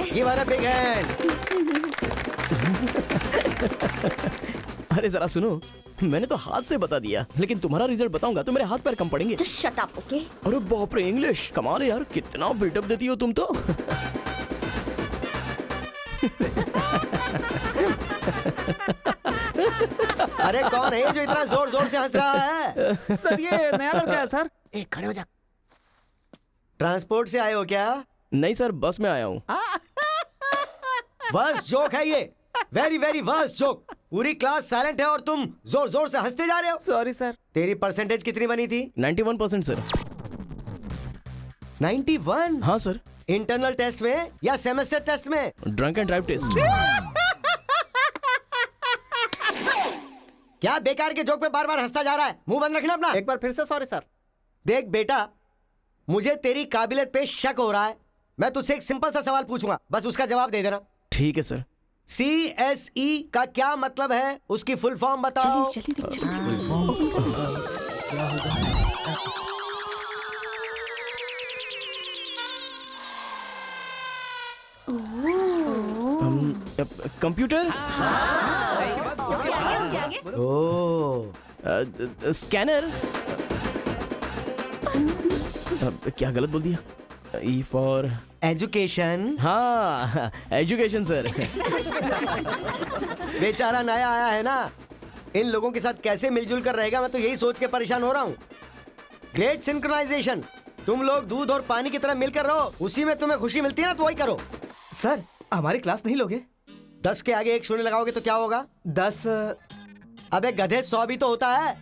[SPEAKER 8] give her a big hand.
[SPEAKER 3] अरे जरा सुनो, मैंने तो हाथ से बता दिया, लेकिन तुम्हारा रिजल्ट बताऊंगा तो मेरे हाथ पैर कम पड़ेंगे।
[SPEAKER 10] Just shut up, okay?
[SPEAKER 3] अरे बाप रे, इंग्लिश कमाल है यार, कितना बिल्डअप देती हो तुम तो।
[SPEAKER 8] अरे कौन है जो इतना जोर जोर से हंस रहा है?
[SPEAKER 7] सर ये नया लड़का है सर। एक खड़े हो जा।
[SPEAKER 8] ट्रांसपोर्ट से आए हो क्या?
[SPEAKER 3] नहीं सर, बस में आया हूँ।
[SPEAKER 8] वर्स्ट जोक है ये, वेरी वेरी वर्स्ट जोक। पूरी क्लास साइलेंट है और तुम जोर जोर से हंसते जा रहे हो।
[SPEAKER 7] Sorry sir.
[SPEAKER 8] तेरी परसेंटेज कितनी बनी थी?
[SPEAKER 3] 91% सर।
[SPEAKER 8] 91?
[SPEAKER 3] हाँ सर।
[SPEAKER 8] इंटरनल टेस्ट में या सेमेस्टर टेस्ट में?
[SPEAKER 3] Drunk and drive test.
[SPEAKER 8] क्या बेकार के जोक पे बार बार हंसता जा रहा है? मुंह बंद रखना अपना।
[SPEAKER 7] एक बार फिर से सॉरी सर।
[SPEAKER 8] देख बेटा, मुझे तेरी काबिलियत पे शक हो रहा है। मैं तुझसे एक सिंपल सा सवाल पूछूंगा, बस उसका जवाब दे देना।
[SPEAKER 3] ठीक है सर।
[SPEAKER 8] CSE का क्या मतलब है? उसकी फुल फॉर्म बताओ।
[SPEAKER 3] Computer, scanner. क्या गलत बोल दिया? E for
[SPEAKER 8] education.
[SPEAKER 3] हाँ, एजुकेशन सर।
[SPEAKER 8] बेचारा नया आया है ना, इन लोगों के साथ कैसे मिलजुल कर रहेगा, मैं तो यही सोच के परेशान हो रहा हूँ। Great synchronisation. तुम लोग दूध और पानी की तरह मिलकर रहो, उसी में तुम्हें खुशी मिलती है ना, तो वही करो।
[SPEAKER 9] सर हमारी क्लास नहीं लोगे?
[SPEAKER 8] 10 के आगे 1 शून्य लगाओगे तो क्या होगा?
[SPEAKER 9] 10।
[SPEAKER 8] अबे गधे 100 भी तो होता है।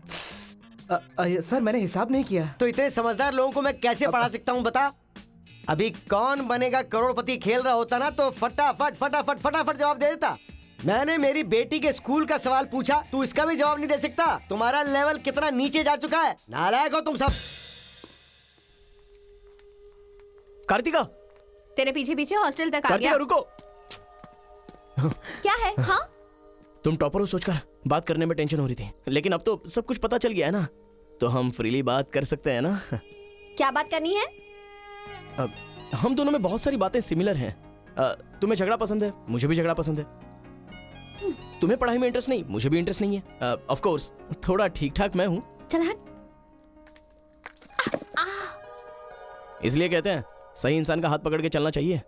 [SPEAKER 9] सर मैंने हिसाब नहीं किया।
[SPEAKER 8] तो इतने समझदार लोगों को मैं कैसे पढ़ा सकता हूँ बता? अभी कौन बनेगा करोड़पति खेल रहा होता ना, तो फटाफट फटाफट फटाफट जवाब दे देता। मैंने मेरी बेटी के स्कूल का सवाल पूछा, तू इसका भी जवाब नहीं दे सकता। तुम्हारा लेवल कितना नीचे जा चुका है, नालायक हो तुम सब।
[SPEAKER 3] कार्तिका,
[SPEAKER 6] तेरे पीछे पीछे हॉस्टल तक आ
[SPEAKER 3] कार्तिका
[SPEAKER 6] गया।
[SPEAKER 3] रुको।
[SPEAKER 10] क्या है? हाँ
[SPEAKER 3] तुम टॉपर हो सोचकर बात करने में टेंशन हो रही थी, लेकिन अब तो सब कुछ पता चल गया है ना, तो हम फ्रीली बात कर सकते हैं ना।
[SPEAKER 10] क्या बात करनी है?
[SPEAKER 3] अब हम दोनों में बहुत सारी बातें सिमिलर हैं। तुम्हें झगड़ा पसंद है, मुझे भी झगड़ा पसंद है। तुम्हें पढ़ाई में इंटरेस्ट नहीं, मुझे भी इंटरेस्ट नहीं है। ऑफ कोर्स थोड़ा ठीक ठाक मैं हूँ,
[SPEAKER 10] चल हट।
[SPEAKER 3] इसलिए कहते हैं सही इंसान का हाथ पकड़ के चलना चाहिए।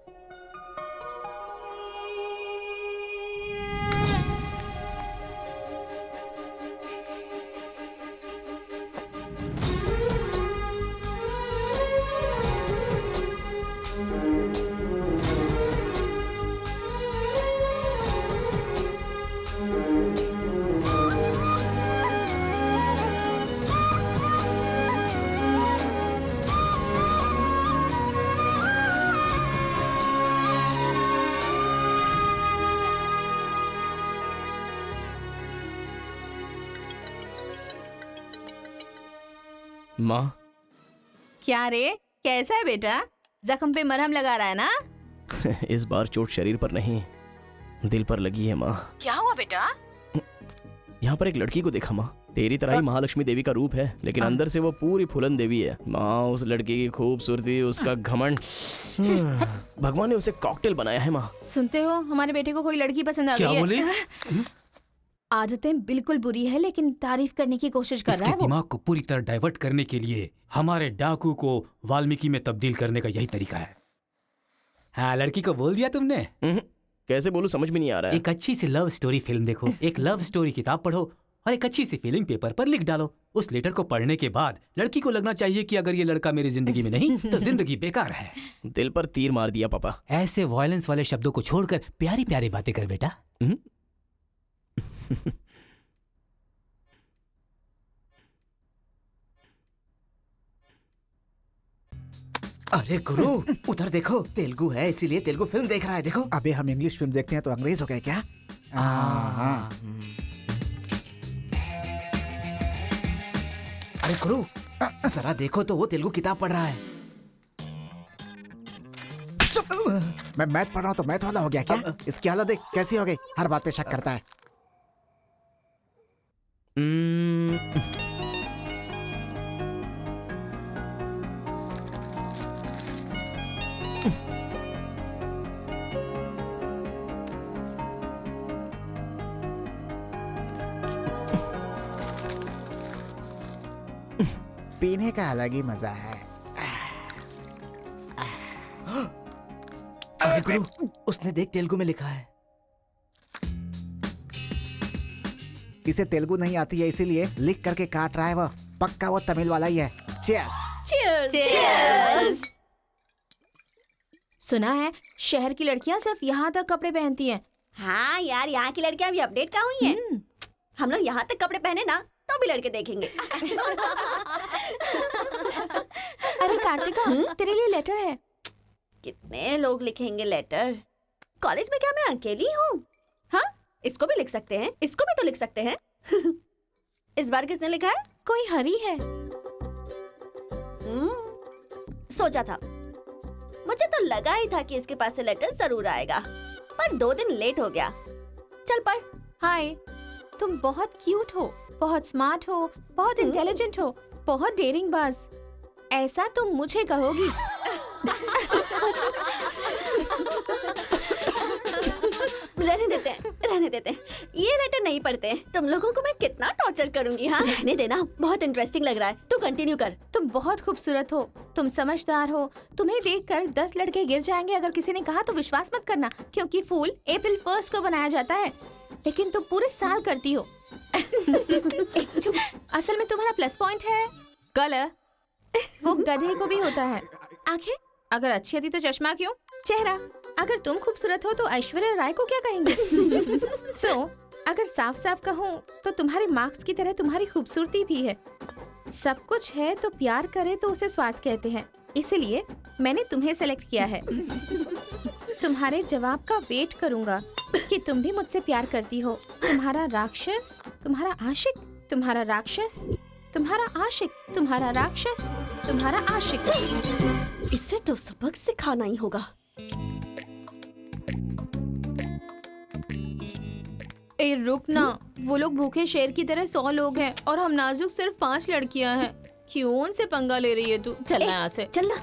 [SPEAKER 3] माँ,
[SPEAKER 6] क्या रे, कैसा है बेटा? जख्म पे मरहम लगा रहा है ना?
[SPEAKER 3] इस बार चोट शरीर पर नहीं दिल पर लगी है माँ।
[SPEAKER 6] क्या हुआ बेटा?
[SPEAKER 3] यहाँ पर एक लड़की को देखा माँ, तेरी तरह ही महालक्ष्मी देवी का रूप है, लेकिन अंदर से वो पूरी फूलन देवी है माँ। उस लड़की की खूबसूरती, उसका घमंड, भगवान ने उसे कॉकटेल बनाया है माँ।
[SPEAKER 6] सुनते हो, हमारे बेटे को कोई लड़की पसंद आ गई है।
[SPEAKER 5] क्या बोली?
[SPEAKER 6] आदतें बिल्कुल बुरी है, लेकिन तारीफ करने की कोशिश कर रहा है
[SPEAKER 5] इसके
[SPEAKER 6] वो।
[SPEAKER 5] दिमाग को पूरी तरह डाइवर्ट करने के लिए हमारे डाकू को वाल्मीकि में तब्दील करने का यही तरीका है। हाँ, लड़की को बोल दिया तुमने?
[SPEAKER 3] कैसे बोलूं, समझ में नहीं आ रहा है।
[SPEAKER 5] एक अच्छी सी लव स्टोरी फिल्म देखो, एक लव स्टोरी किताब पढ़ो और एक अच्छी सी फीलिंग पेपर पर लिख डालो। उस लेटर को पढ़ने के बाद लड़की को लगना चाहिए कि अगर ये लड़का मेरी जिंदगी में नहीं तो जिंदगी बेकार है।
[SPEAKER 3] दिल पर तीर मार दिया पापा।
[SPEAKER 5] ऐसे वायलेंस वाले शब्दों को छोड़कर प्यारी प्यारी बातें कर बेटा।
[SPEAKER 9] अरे गुरु, उधर देखो, तेलुगु है इसीलिए तेलुगु फिल्म देख रहा है। देखो।
[SPEAKER 7] अबे हम इंग्लिश फिल्म देखते हैं तो अंग्रेज हो गए क्या? हाँ।
[SPEAKER 9] अरे गुरु, जरा देखो तो वो तेलुगु किताब पढ़ रहा है।
[SPEAKER 7] मैं मैथ पढ़ रहा हूँ तो मैथ वाला हो गया क्या? इसकी हालत देख कैसी हो गई, हर बात पे शक करता है। पीने का अलग ही मजा है।
[SPEAKER 9] अरे गुरु, उसने देख तेलुगु में लिखा है।
[SPEAKER 7] इसे तेलुगु नहीं आती है इसीलिए लिख करके काट रहा है वो। पक्का वो तमिल वाला ही है। चीयर्स।
[SPEAKER 10] चीयर्स।
[SPEAKER 6] Cheers! सुना है शहर की लड़कियां सिर्फ यहाँ तक कपड़े पहनती हैं।
[SPEAKER 10] हाँ यार, यहाँ की लड़कियां भी अपडेट कहाँ हुई हैं? हम लोग यहाँ तक कपड़े पहने ना तो भी लड़के देखेंगे।
[SPEAKER 6] अरे कार्तिका, तेरे लिए लेटर है।
[SPEAKER 10] कितने लोग लिखेंगे लेटर? कॉलेज में क्या मैं अकेली हूँ? हाँ, इसको भी लिख सकते हैं, इसको भी तो लिख सकते हैं। इस बार किसने लिखा है?
[SPEAKER 6] कोई हरी है।
[SPEAKER 10] सोचा था, मुझे तो लगा ही था कि इसके पास से लेटर जरूर आएगा, पर 2 दिन लेट हो गया। चल पढ़।
[SPEAKER 6] हाय, तुम बहुत क्यूट हो, बहुत स्मार्ट हो, बहुत इंटेलिजेंट हो, बहुत डेयरिंग बाज। ऐसा तुम मुझे कहोगी?
[SPEAKER 10] रहने देते हैं, रहने देते हैं। ये लेटर नहीं पढ़ते। तुम लोगों को मैं कितना टॉर्चर करूंगी। हाँ, रहने देना, बहुत इंटरेस्टिंग लग रहा है। तू कंटिन्यू कर।
[SPEAKER 6] तुम बहुत खूबसूरत हो, तुम समझदार हो। तुम्हें देखकर 10 लड़के गिर जाएंगे अगर किसी ने कहा तो विश्वास मत करना, क्योंकि फूल अप्रैल 1 को बनाया जाता है, लेकिन तुम पूरे साल करती हो। असल में तुम्हारा प्लस पॉइंट है कलर, वो गधे को भी होता है। आंखें अगर अच्छी होती तो चश्मा क्यों? चेहरा अगर तुम खूबसूरत हो तो ऐश्वर्या राय को क्या कहेंगे? अगर साफ साफ कहूँ तो तुम्हारे मार्क्स की तरह तुम्हारी खूबसूरती भी है। सब कुछ है तो प्यार करे तो उसे स्वार्थ कहते हैं, इसलिए मैंने तुम्हें सेलेक्ट किया है। तुम्हारे जवाब का वेट करूंगा कि तुम भी मुझसे प्यार करती हो। तुम्हारा राक्षस, तुम्हारा आशिक, तुम्हारा राक्षस, तुम्हारा आशिक, तुम्हारा राक्षस, तुम्हारा आशिक।
[SPEAKER 10] इसे तो सबक सिखाना ही होगा।
[SPEAKER 6] ए रुक ना, वो लोग भूखे शेर की तरह 100 लोग हैं और हम नाजुक सिर्फ 5 लड़कियां हैं। क्यों उनसे पंगा ले रही है तू? चलना यहाँ से।
[SPEAKER 10] चलना।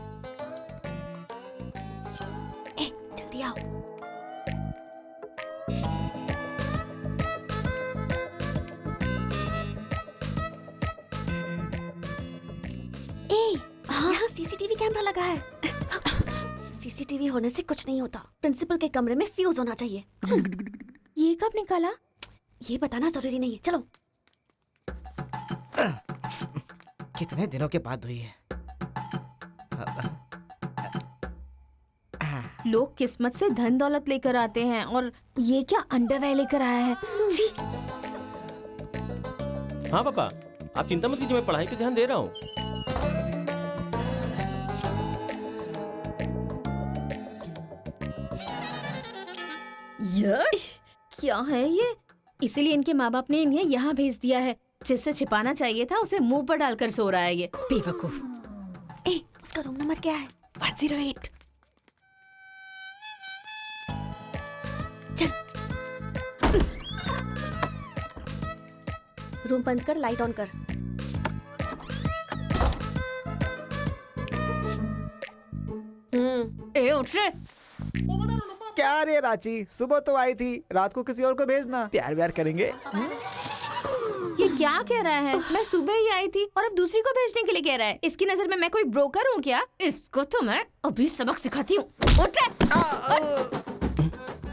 [SPEAKER 10] ए, जल्दी आओ। यहाँ सीसीटीवी कैमरा लगा है। सीसीटीवी होने से कुछ नहीं होता। प्रिंसिपल के कमरे में फ्यूज होना चाहिए।
[SPEAKER 6] ये कब निकाला?
[SPEAKER 10] ये बताना जरूरी नहीं है। चलो।
[SPEAKER 9] कितने दिनों के बाद हुई है।
[SPEAKER 6] लोग किस्मत से धन दौलत लेकर आते हैं और ये क्या अंडरवेयर लेकर आया है? छी।
[SPEAKER 4] हाँ पापा, आप चिंता मत कीजिए, मैं पढ़ाई पे ध्यान दे रहा हूँ।
[SPEAKER 6] क्या है ये? इसीलिए इनके माँ बाप ने इन्हें यहाँ भेज दिया है। जिससे छिपाना चाहिए था उसे मुंह पर डालकर सो रहा है ये बेवकूफ।
[SPEAKER 10] ए, उसका रूम नंबर क्या है?
[SPEAKER 6] 108।
[SPEAKER 10] चल। रूम बंद कर, लाइट ऑन कर।
[SPEAKER 6] ए उठ रे।
[SPEAKER 7] क्या रे रांची, सुबह तो आई थी, रात को किसी और को भेजना। प्यार व्यार करेंगे।
[SPEAKER 6] ये क्या कह रहा है? मैं सुबह ही आई थी और अब दूसरी को भेजने के लिए कह रहा है। इसकी नजर में मैं कोई ब्रोकर हूँ क्या? इसको तो मैं अभी सबक सिखाती हूँ। उठ रे।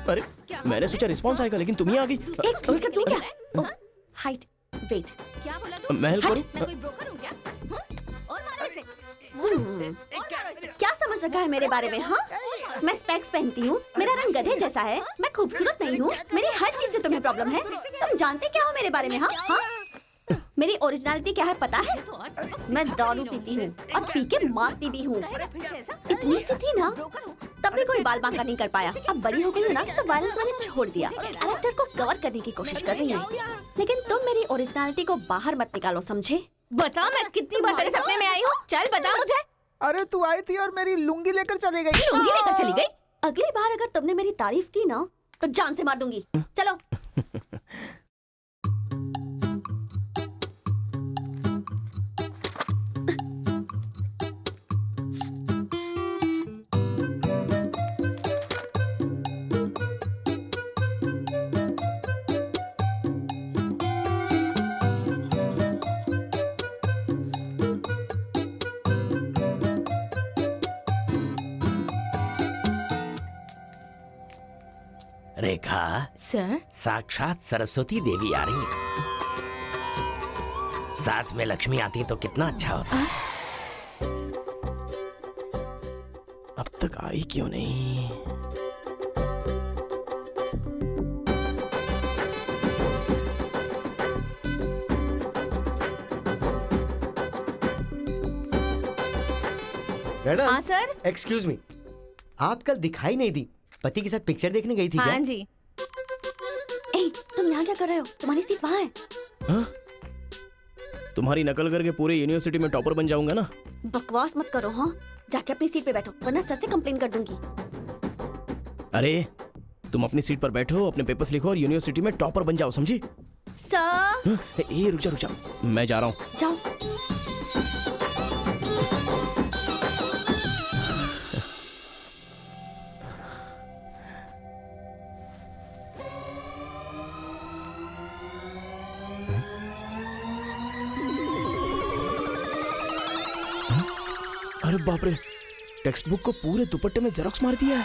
[SPEAKER 3] अरे मैंने सोचा रिस्पॉन्स आएगा लेकिन तुम ही आ गई।
[SPEAKER 10] एक मिनट, तू क्या? Height, weight.
[SPEAKER 6] क्या बोला तू?
[SPEAKER 3] मैं हेल्प करूं?
[SPEAKER 6] मैं कोई ब्रोकर हूँ क्या? और मारो इसे।
[SPEAKER 10] क्या समझ रखा है मेरे बारे में? हाँ, मैं स्पेक्स पहनती हूँ, मेरा रंग गधे जैसा है, मैं खूबसूरत नहीं हूँ, मेरी हर चीज से तुम्हें प्रॉब्लम है। तुम जानते क्या हो मेरे बारे में? हाँ हाँ, मेरी ओरिजिनलिटी क्या है पता है? मैं दारू पीती हूँ और पी के मारती भी हूँ। इतनी सी थी ना, तब भी कोई बाल बांका नहीं कर पाया। अब बड़ी हो गई है ना, तो वायलेंस मैंने छोड़ दिया। कैरेक्टर को कवर करने की कोशिश कर रही हूँ, लेकिन तुम मेरी ओरिजिनलिटी को बाहर मत निकालो, समझे?
[SPEAKER 6] बता मैं कितनी बार तेरे सपने में आई हूँ? चल बता मुझे।
[SPEAKER 7] अरे तू आई थी और मेरी लुंगी लेकर चली गई।
[SPEAKER 6] लुंगी लेकर चली गई?
[SPEAKER 10] अगली बार अगर तुमने मेरी तारीफ की ना तो जान से मार दूंगी। चलो।
[SPEAKER 2] रेखा
[SPEAKER 6] सर,
[SPEAKER 2] साक्षात सरस्वती देवी आ रही है। साथ में लक्ष्मी आती तो कितना अच्छा होता।
[SPEAKER 3] अब तक आई क्यों नहीं?
[SPEAKER 8] मैडम।
[SPEAKER 6] हाँ सर।
[SPEAKER 8] एक्सक्यूज मी, आप कल दिखाई नहीं दी। पति के साथ पिक्चर देखने गई थी क्या?
[SPEAKER 6] हाँ जी।
[SPEAKER 10] ए, तुम यहाँ क्या कर रहे हो? तुम्हारी सीट वहाँ है।
[SPEAKER 3] हाँ? तुम्हारी नकल करके पूरे यूनिवर्सिटी में टॉपर बन जाऊंगा ना।
[SPEAKER 10] बकवास मत करो। हाँ, जाके अपनी सीट पे बैठो वरना सर से कंप्लेन कर दूंगी।
[SPEAKER 3] अरे तुम अपनी सीट पर बैठो, अपने पेपर्स लिखो और यूनिवर्सिटी में टॉपर बन जाओ, समझी?
[SPEAKER 10] सर।
[SPEAKER 3] ए रुक जा, मैं जा रहा हूँ।
[SPEAKER 10] जाओ।
[SPEAKER 3] अरे बाप रे, टेक्स्ट बुक को पूरे दुपट्टे में जेरोक्स मार दिया है।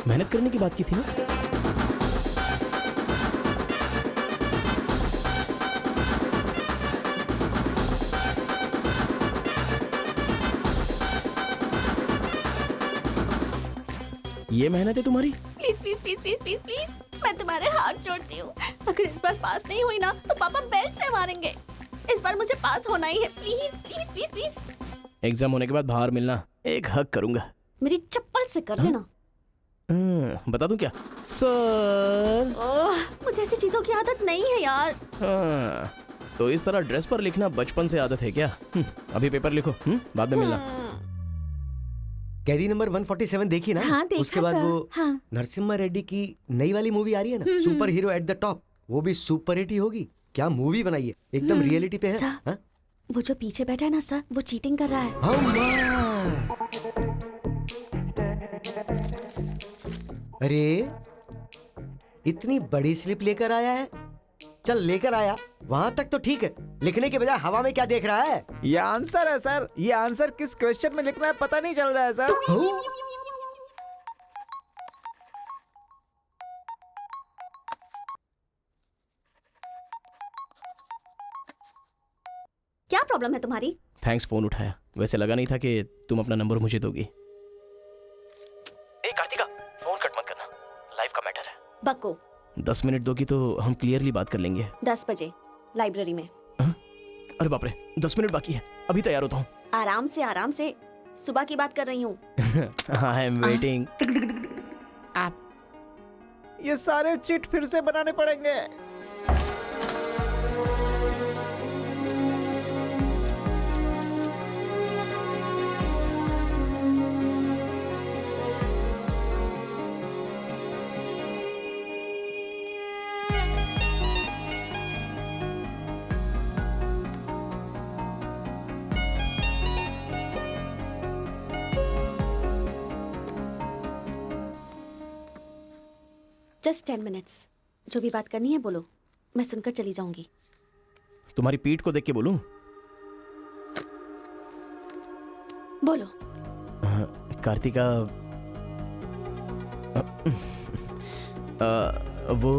[SPEAKER 3] मेहनत करने की बात की थी ना। ये मेहनत है तुम्हारी?
[SPEAKER 10] Please please please please please please मैं तुम्हारे हाथ जोड़ती हूँ। अगर इस बार पास नहीं हुई ना तो पापा बेल्ट से मारेंगे। इस बार मुझे पास होना ही है। Please please please please.
[SPEAKER 3] Exam होने के बाद बाहर मिलना, एक हक करूंगा।
[SPEAKER 10] मेरी चप्पल से कर लेना।
[SPEAKER 3] बता दूं क्या सर?
[SPEAKER 10] मुझे ऐसी चीजों की आदत नहीं है यार।
[SPEAKER 3] तो इस तरह ड्रेस पर लिखना बचपन से आदत है क्या? अभी पेपर लिखो, बाद में मिलना।
[SPEAKER 8] कैदी नंबर 147 देखी ना?
[SPEAKER 6] हाँ, देखा
[SPEAKER 8] उसके बाद
[SPEAKER 6] सर,
[SPEAKER 8] वो
[SPEAKER 6] हाँ।
[SPEAKER 8] नरसिम्हा रेड्डी की नई वाली मूवी आ रही है ना, super hero at the top, वो भी सुपर हिट ही होगी। क्या मूवी बनाई है, एकदम रियलिटी पे है।
[SPEAKER 10] सर,
[SPEAKER 8] हाँ?
[SPEAKER 10] वो जो पीछे बैठा है ना सर, वो चीटिंग कर रहा है।
[SPEAKER 8] अरे इतनी बड़ी स्लिप लेकर आया है। चल लेकर आया, वहां तक तो ठीक है, लिखने के बजाय हवा में क्या देख रहा है?
[SPEAKER 7] ये आंसर है सर। ये आंसर किस क्वेश्चन में लिखना है पता नहीं चल रहा है सर।
[SPEAKER 10] क्या प्रॉब्लम है तुम्हारी?
[SPEAKER 3] थैंक्स फोन उठाया, वैसे लगा नहीं था कि तुम अपना नंबर मुझे दोगी। ए कार्तिका, फोन कट मत करना, लाइफ का मैटर है।
[SPEAKER 10] बक्को
[SPEAKER 3] 10 मिनट दोगी तो हम क्लियरली बात कर लेंगे।
[SPEAKER 10] 10 बजे लाइब्रेरी में।
[SPEAKER 3] अरे बाप रे, 10 मिनट बाकी है, अभी तैयार होता हूँ।
[SPEAKER 10] आराम से सुबह की बात कर रही हूँ।
[SPEAKER 3] I am waiting.
[SPEAKER 7] ये सारे चिट फिर से बनाने पड़ेंगे।
[SPEAKER 10] Just 10 minutes. जो भी बात करनी है बोलो, मैं सुनकर चली जाऊंगी।
[SPEAKER 3] तुम्हारी पीठ को देख के बोलूं?
[SPEAKER 10] बोलो।
[SPEAKER 3] कार्तिका, वो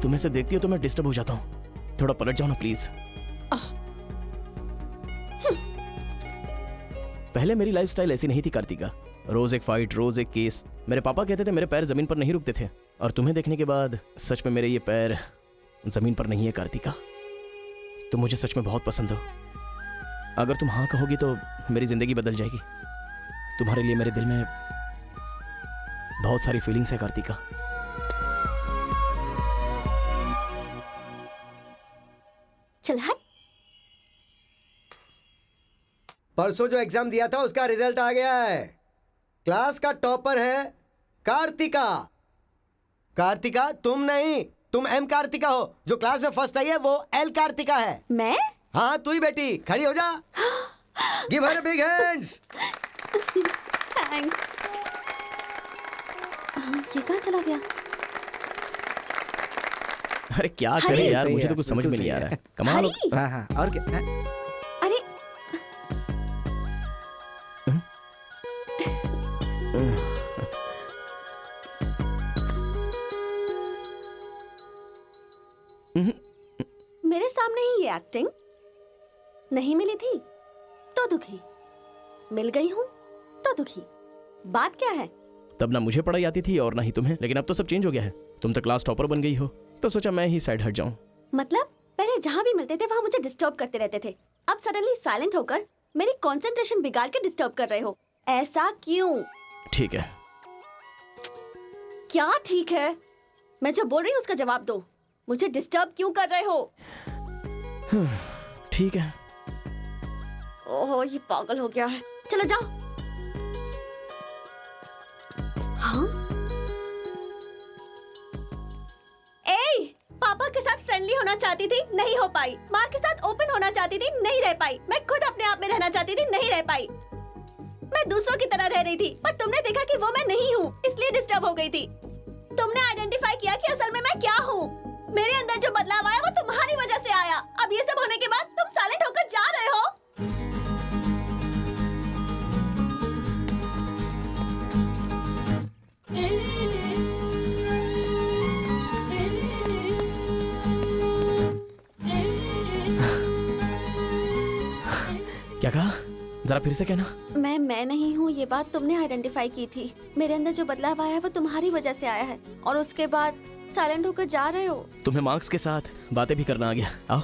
[SPEAKER 3] तुम्हें से देखती हो तो मैं डिस्टर्ब हो जाता हूँ, थोड़ा पलट जाओ ना प्लीज। पहले मेरी लाइफस्टाइल ऐसी नहीं थी कार्तिका, रोज एक फाइट, रोज एक केस। मेरे पापा कहते थे मेरे पैर जमीन पर नहीं रुकते थे, और तुम्हें देखने के बाद सच में मेरे ये पैर जमीन पर नहीं है कार्तिका। तुम मुझे सच में बहुत पसंद हो। अगर तुम हाँ कहोगी तो मेरी जिंदगी बदल जाएगी। तुम्हारे लिए मेरे दिल में बहुत सारी फीलिंग्स है कार्तिका।
[SPEAKER 10] चल हट।
[SPEAKER 8] परसों जो एग्जाम दिया था उसका रिजल्ट आ गया है। क्लास का टॉपर है कार्तिका। कार्तिका तुम नहीं, तुम एम कार्तिका हो। जो क्लास में फर्स्ट आई है वो एल कार्तिका है।
[SPEAKER 10] मैं?
[SPEAKER 8] हाँ तू ही बेटी, खड़ी हो जा। Give her big hands.
[SPEAKER 10] Thanks. ये कहाँ चला गया?
[SPEAKER 3] अरे क्या करें यार, मुझे तो कुछ समझ में नहीं आ रहा है। कमाल हो।
[SPEAKER 7] हाँ हाँ, और क्या?
[SPEAKER 10] अरे मेरे सामने ही ये एक्टिंग। नहीं मिली थी तो दुखी, मिल गई हूँ तो दुखी। बात क्या है?
[SPEAKER 3] तब ना मुझे पढ़ाई आती थी और ना ही तुम्हें, लेकिन अब तो सब चेंज हो गया है। तुम तो क्लास टॉपर बन गई हो, तो सोचा मैं ही साइड हट जाऊं।
[SPEAKER 10] मतलब पहले जहाँ भी मिलते थे वहाँ मुझे डिस्टर्ब करते रहते थे, अब सडनली साइलेंट होकर मेरी कंसंट्रेशन बिगाड़ के डिस्टर्ब कर रहे हो। ऐसा क्यों?
[SPEAKER 3] ठीक है।
[SPEAKER 10] क्या ठीक है? मैं जो बोल रही हूँ उसका जवाब दो। मुझे डिस्टर्ब क्यों कर रहे हो?
[SPEAKER 3] ठीक है।
[SPEAKER 10] ओहो ये पागल हो गया है। चलो जाओ। हाँ? ए, पापा के साथ फ्रेंडली होना चाहती थी, नहीं हो पाई। माँ के साथ ओपन होना चाहती थी, नहीं रह पाई। मैं खुद अपने आप में रहना चाहती थी, नहीं रह पाई। मैं दूसरों की तरह रह रही थी, पर तुमने देखा कि वो मैं नहीं हूँ, इसलिए डिस्टर्ब हो गई थी। तुमने आइडेंटिफाई किया कि असल में मैं क्या हूँ। मेरे अंदर जो बदलाव आया वो तुम्हारी वजह से आया। अब ये सब होने के बाद तुम साइलेंट होकर जा रहे हो।
[SPEAKER 3] क्या कहा? जरा फिर से कहना।
[SPEAKER 10] मैं नहीं हूँ, ये बात तुमने आइडेंटिफाई की थी। मेरे अंदर जो बदलाव आया है वो तुम्हारी वजह से आया है, और उसके बाद साइलेंट होकर जा रहे हो।
[SPEAKER 3] तुम्हें मार्क्स के साथ बातें भी करना आ गया। आओ।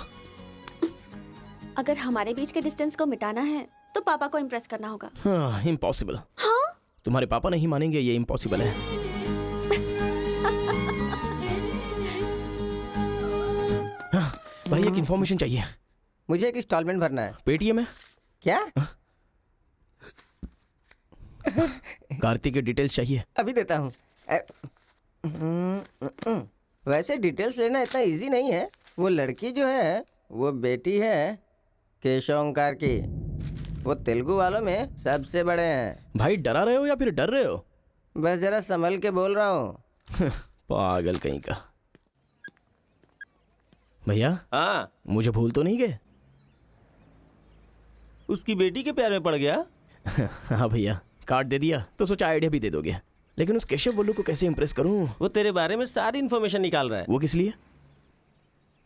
[SPEAKER 10] अगर हमारे बीच के डिस्टेंस को मिटाना है तो पापा को इम्प्रेस करना होगा।
[SPEAKER 3] हाँ, इम्पॉसिबल।
[SPEAKER 10] हाँ?
[SPEAKER 3] तुम्हारे पापा नहीं मानेंगे, ये इम्पॉसिबल है। हाँ, भाई एक इन्फॉर्मेशन चाहिए।
[SPEAKER 12] मुझे एक इंस्टॉलमेंट भरना है।
[SPEAKER 3] पेटीएम है
[SPEAKER 12] क्या?
[SPEAKER 3] कार्तिक की डिटेल्स चाहिए।
[SPEAKER 12] अभी देता हूँ। वैसे डिटेल्स लेना इतना इजी नहीं है। वो लड़की जो है वो बेटी है केशव ओंकार की। वो तेलुगु वालों में सबसे बड़े हैं।
[SPEAKER 3] भाई डरा रहे हो या फिर डर रहे हो?
[SPEAKER 12] बस जरा संभल के बोल रहा हूँ।
[SPEAKER 3] पागल कहीं का। भैया
[SPEAKER 4] हाँ,
[SPEAKER 3] मुझे भूल तो नहीं गए?
[SPEAKER 4] उसकी बेटी के प्यार में पड़ गया।
[SPEAKER 3] हाँ भैया, कार्ड दे दिया तो सोचा आइडिया भी दे दोगे। लेकिन उस केशव बोलू को कैसे इंप्रेस करूं?
[SPEAKER 4] वो तेरे बारे में सारी इन्फॉर्मेशन निकाल रहा है।
[SPEAKER 3] वो किस लिए?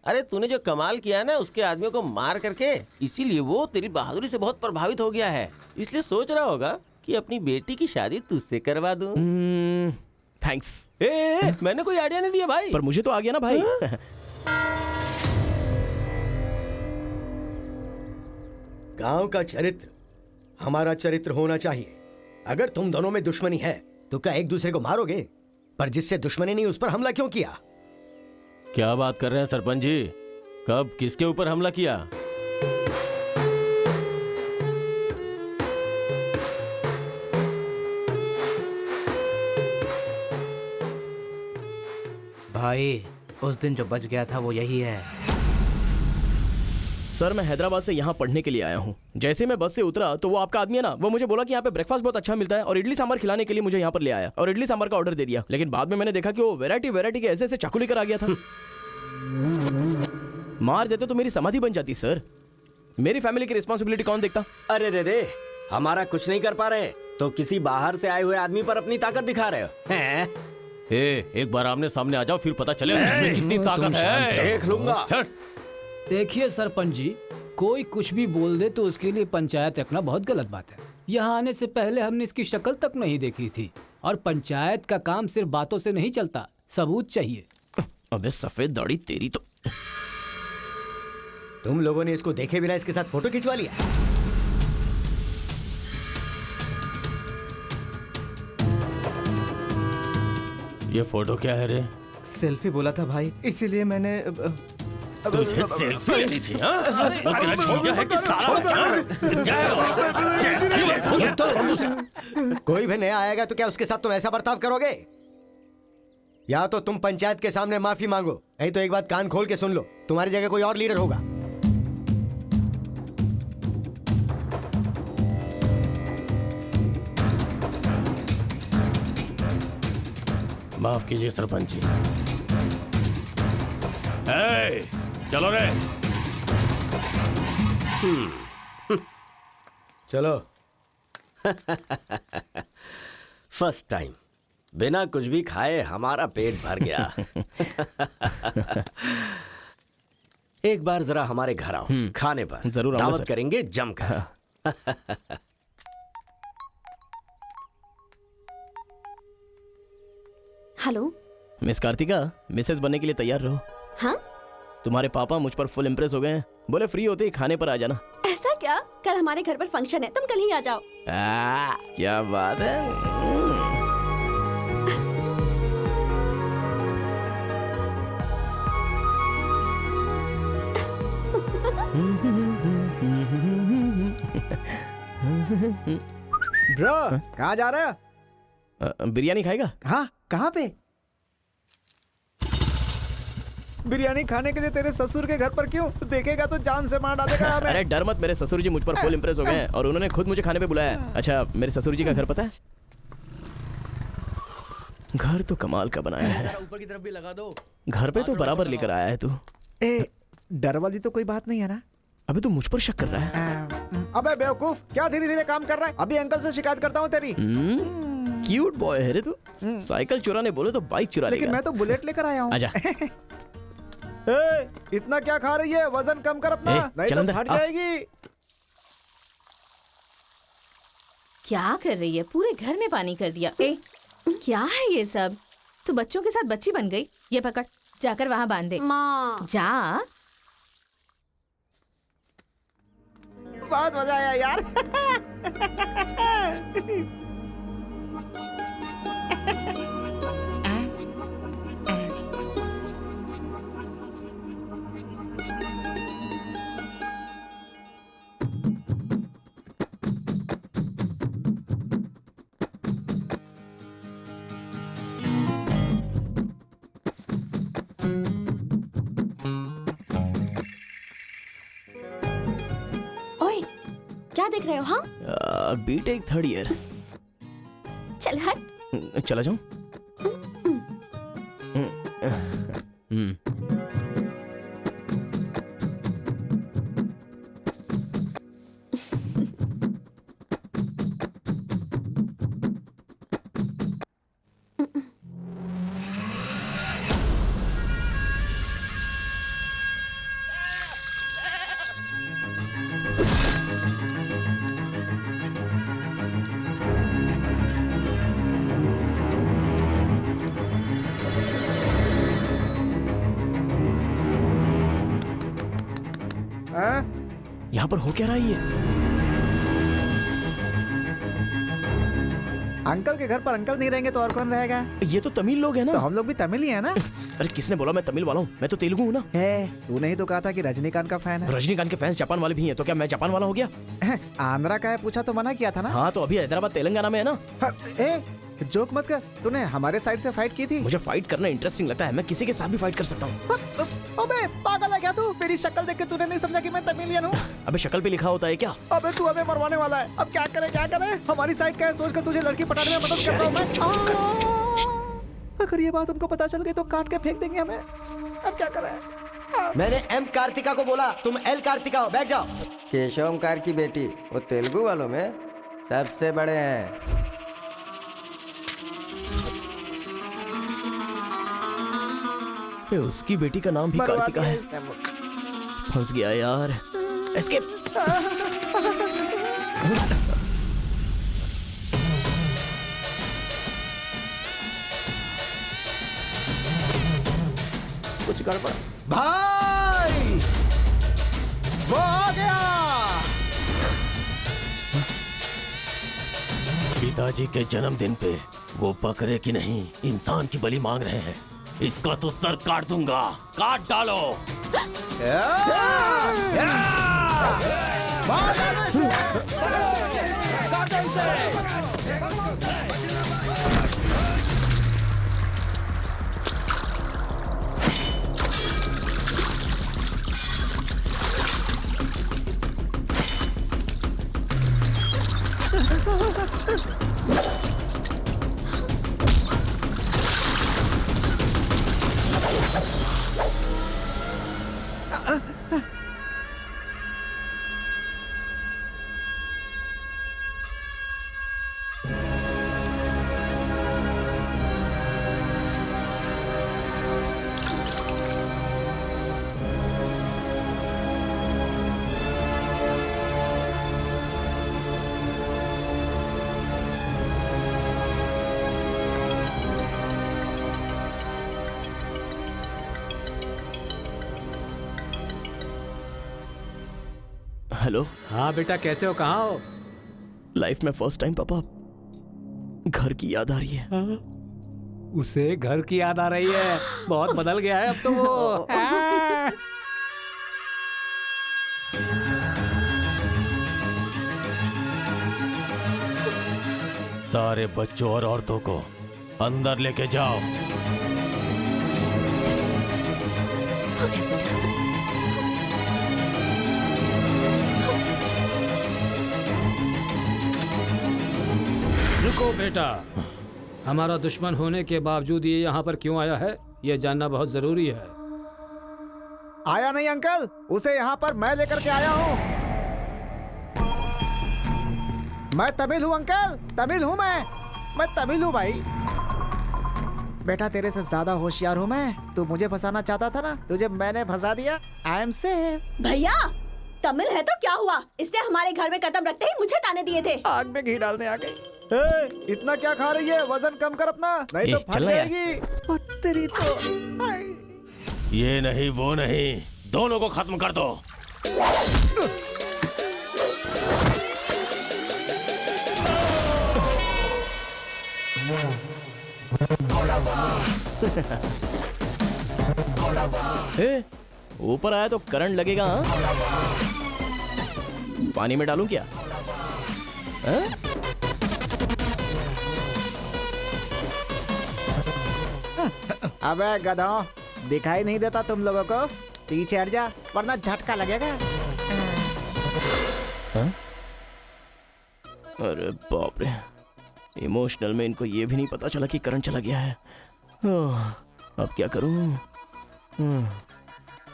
[SPEAKER 4] अरे तूने जो कमाल किया ना उसके आदमियों को मार करके, इसीलिए वो तेरी बहादुरी से बहुत प्रभावित हो गया है। इसलिए सोच रहा होगा कि अपनी बेटी की शादी तुझसे करवा दूं।
[SPEAKER 3] थैंक्स।
[SPEAKER 4] मैंने कोई आइडिया नहीं दिया भाई।
[SPEAKER 3] पर मुझे तो आ गया ना भाई।
[SPEAKER 8] गांव का चरित्र हमारा चरित्र होना चाहिए। अगर तुम दोनों में दुश्मनी है तो क्या एक दूसरे को मारोगे? पर जिससे दुश्मनी नहीं उस पर हमला क्यों किया?
[SPEAKER 4] क्या बात कर रहे हैं सरपंच जी? कब किसके ऊपर हमला किया?
[SPEAKER 9] भाई उस दिन जो बच गया था वो यही है।
[SPEAKER 3] सर मैं हैदराबाद से यहाँ पढ़ने के लिए आया हूँ। जैसे मैं बस से उतरा तो वो आपका आदमी है ना, वो मुझे बोला कि यहाँ पे ब्रेकफास्ट बहुत अच्छा मिलता है और इडली सांभर खिलाने के लिए मुझे यहाँ पर ले आया और इडली सांभर का ऑर्डर दे दिया। लेकिन बाद में मैंने देखा कि वो वैरायटी के ऐसे चाकू लेकर आ गया था। मार देते तो मेरी समाधि बन जाती सर। मेरी फैमिली की रिस्पॉन्सिबिलिटी कौन देखता?
[SPEAKER 2] अरे रे हमारा कुछ नहीं कर पा रहे तो किसी बाहर से आए हुए आदमी पर अपनी ताकत दिखा रहे हो हैं?
[SPEAKER 4] एक बार आमने सामने आ जाओ फिर पता चले इसमें कितनी ताकत है।
[SPEAKER 2] देख लूंगा।
[SPEAKER 5] देखिए सरपंच जी, कोई कुछ भी बोल दे तो उसके लिए पंचायत रखना बहुत गलत बात है। यहाँ आने से पहले हमने इसकी शक्ल तक नहीं देखी थी, और पंचायत का काम सिर्फ बातों से नहीं चलता, सबूत चाहिए।
[SPEAKER 3] अबे सफेद दाढ़ी तेरी तो।
[SPEAKER 8] तुम लोगों ने इसको देखे बिना इसके साथ फोटो खिंचवा लिया।
[SPEAKER 4] ये फोटो क्या है रे?
[SPEAKER 9] सेल्फी बोला था भाई, इसीलिए मैंने
[SPEAKER 4] तुझे सेल्फी लेनी थी हाँ? वो तेरा जीजा है कि साला
[SPEAKER 8] कोई भी नया आएगा तो क्या उसके साथ तुम ऐसा बर्ताव करोगे? या तो तुम पंचायत के सामने माफी मांगो, नहीं तो एक बात कान खोल के सुन लो, तुम्हारी जगह कोई और लीडर होगा।
[SPEAKER 4] माफ कीजिए सरपंच जी। चलो रे।
[SPEAKER 8] चलो।
[SPEAKER 2] फर्स्ट टाइम बिना कुछ भी खाए हमारा पेट भर गया। एक बार जरा हमारे घर आओ, खाने पर
[SPEAKER 3] जरूर
[SPEAKER 2] दावत करेंगे जमकर।
[SPEAKER 10] हेलो
[SPEAKER 3] मिस कार्तिका, मिसेस बनने के लिए तैयार रहो।
[SPEAKER 10] हाँ?
[SPEAKER 3] तुम्हारे पापा मुझ पर फुल इम्प्रेस हो गए हैं, बोले फ्री होते ही खाने पर आ जाना।
[SPEAKER 10] ऐसा क्या? कल हमारे घर पर फंक्शन है, तुम कल ही आ जाओ।
[SPEAKER 3] क्या बात है।
[SPEAKER 7] ब्रो कहाँ जा रहा है?
[SPEAKER 3] बिरयानी खाएगा?
[SPEAKER 7] हाँ, कहाँ पे? बिरयानी खाने के लिए तेरे ससुर के घर पर क्यों? देखेगा तो जान से मार डालेगा हमें।
[SPEAKER 3] अरे डर मत, मेरे ससुर जी मुझ पर फुल इम्प्रेस हो गए हैं और उन्होंने खुद मुझे खाने पे बुलाया है। अच्छा, मेरे ससुर जी का घर पता है? घर तो कमाल का बनाया है।
[SPEAKER 1] ऊपर की तरफ भी लगा दो।
[SPEAKER 3] घर पे तो बराबर लेकर आया है तू।
[SPEAKER 7] डर वाली तो कोई बात नहीं है ना?
[SPEAKER 3] अबे तू मुझ पर शक कर रहा है?
[SPEAKER 7] अबे बेवकूफ, क्या धीरे धीरे काम कर रहा है? अभी अंकल से शिकायत करता हूँ तेरी।
[SPEAKER 3] क्यूट बॉय है रे तू। साइकिल चुराने बोले तो बाइक चुरा लेगा।
[SPEAKER 7] लेकिन मैं तो बुलेट लेकर आया हूँ।
[SPEAKER 3] आजा।
[SPEAKER 7] इतना क्या खा रही है? वजन कम कर अपना, नहीं
[SPEAKER 3] चल
[SPEAKER 7] तो
[SPEAKER 3] अंदर,
[SPEAKER 7] फट
[SPEAKER 3] आ।
[SPEAKER 7] जाएगी।
[SPEAKER 6] क्या कर रही है? पूरे घर में पानी कर दिया। ए, क्या है ये सब? तू बच्चों के साथ बच्ची बन गई। ये पकड़, जाकर वहाँ बांध दे।
[SPEAKER 10] माँ
[SPEAKER 6] जा।
[SPEAKER 7] बहुत मजा आया यार।
[SPEAKER 10] ओए, क्या देख रहे हो? हाँ,
[SPEAKER 3] बीटेक 3rd ईयर।
[SPEAKER 10] चल हट।
[SPEAKER 3] चला जाऊं? यहाँ पर हो क्या रहा है ये?
[SPEAKER 7] अंकल के घर पर अंकल नहीं रहेंगे तो और कौन रहेगा?
[SPEAKER 3] ये तो तमिल लोग हैं ना।
[SPEAKER 7] तो हम लोग भी तमिल ही है ना।
[SPEAKER 3] अरे किसने बोला मैं तमिल वाला हूँ? मैं तो तेलुगु हूँ ना।
[SPEAKER 7] तूने ही तो कहा था कि रजनीकांत का फैन है।
[SPEAKER 3] रजनीकांत के फैंस जापान वाले भी हैं, तो क्या मैं जापान वाला हो गया?
[SPEAKER 7] आंध्रा का है पूछा तो मना किया था ना।
[SPEAKER 3] हाँ, तो अभी हैदराबाद तेलंगाना में है ना।
[SPEAKER 7] जोक मत कर। तूने हमारे साइड से फाइट की थी।
[SPEAKER 3] मुझे फाइट करना इंटरेस्टिंग लगता है, मैं किसी के साथ भी फाइट कर सकता हूँ।
[SPEAKER 7] अबे पागल है क्या तू? मेरी शक्ल देख के तूने नहीं समझा कि मैं तमिलियन हूँ?
[SPEAKER 3] अबे शक्ल पे लिखा होता है क्या?
[SPEAKER 7] अबे तू हमें मरवाने वाला है। अब क्या करे क्या करे? हमारी साइड का है, सोच कर तुझे लड़की पटाने में मदद कर रहा हूँ मैं। अगर ये बात उनको पता चल गई तो काट के फेंक देंगे हमें। अब क्या करें?
[SPEAKER 8] मैंने एम कार्तिका को बोला, तुम एल कार्तिका हो, बैठ जाओ।
[SPEAKER 12] केशव ओमकार की बेटी, वो तेलुगु वालों में सबसे बड़े हैं।
[SPEAKER 3] उसकी बेटी का नाम भी कार्तिका है। फंस गया यार। एस्केप। कुछ गड़बड़।
[SPEAKER 7] भाई वो आ गया।
[SPEAKER 4] पिताजी के जन्मदिन पे वो बकरे की नहीं इंसान की बलि मांग रहे हैं। इसका तो सर काट दूंगा। काट डालो।
[SPEAKER 3] हेलो।
[SPEAKER 5] हाँ बेटा, कैसे हो? कहाँ हो?
[SPEAKER 3] लाइफ में फर्स्ट टाइम पापा घर की याद आ रही है।
[SPEAKER 5] उसे घर की याद आ रही है? बहुत बदल गया है अब तो वो।
[SPEAKER 4] सारे बच्चों और औरतों को अंदर लेके जाओ।
[SPEAKER 5] रुको बेटा, हमारा दुश्मन होने के बावजूद ये यहाँ पर क्यों आया है, ये जानना बहुत जरूरी है।
[SPEAKER 7] आया नहीं अंकल, उसे यहाँ पर मैं लेकर के आया हूँ। मैं तमिल हूँ अंकल, तमिल हूँ मैं तमिल हूँ भाई। बेटा तेरे से ज्यादा होशियार हूँ मैं। तू मुझे फंसाना चाहता था ना, तुझे मैंने फंसा दिया। I am safe.
[SPEAKER 10] भैया तमिल है तो क्या हुआ? इसने हमारे घर में कदम रखते ही मुझे ताने दिए थे।
[SPEAKER 7] आग में घी डालने आ गई। इतना क्या खा रही है? वजन कम कर अपना, नहीं तो फट
[SPEAKER 3] चलना यार।
[SPEAKER 7] जाएगी। ओ, तेरी तो
[SPEAKER 4] ये नहीं वो नहीं, दोनों को खत्म कर दो।
[SPEAKER 3] ऊपर आया तो करंट लगेगा। हाँ? पानी में डालूं क्या? हाँ?
[SPEAKER 7] अबे गधों, दिखाई नहीं देता तुम लोगों को? पीछे हट जा वरना झटका लगेगा।
[SPEAKER 3] हाँ? अरे बाप रे, इमोशनल में इनको ये भी नहीं पता चला कि करंट चला गया है। अब क्या करूं?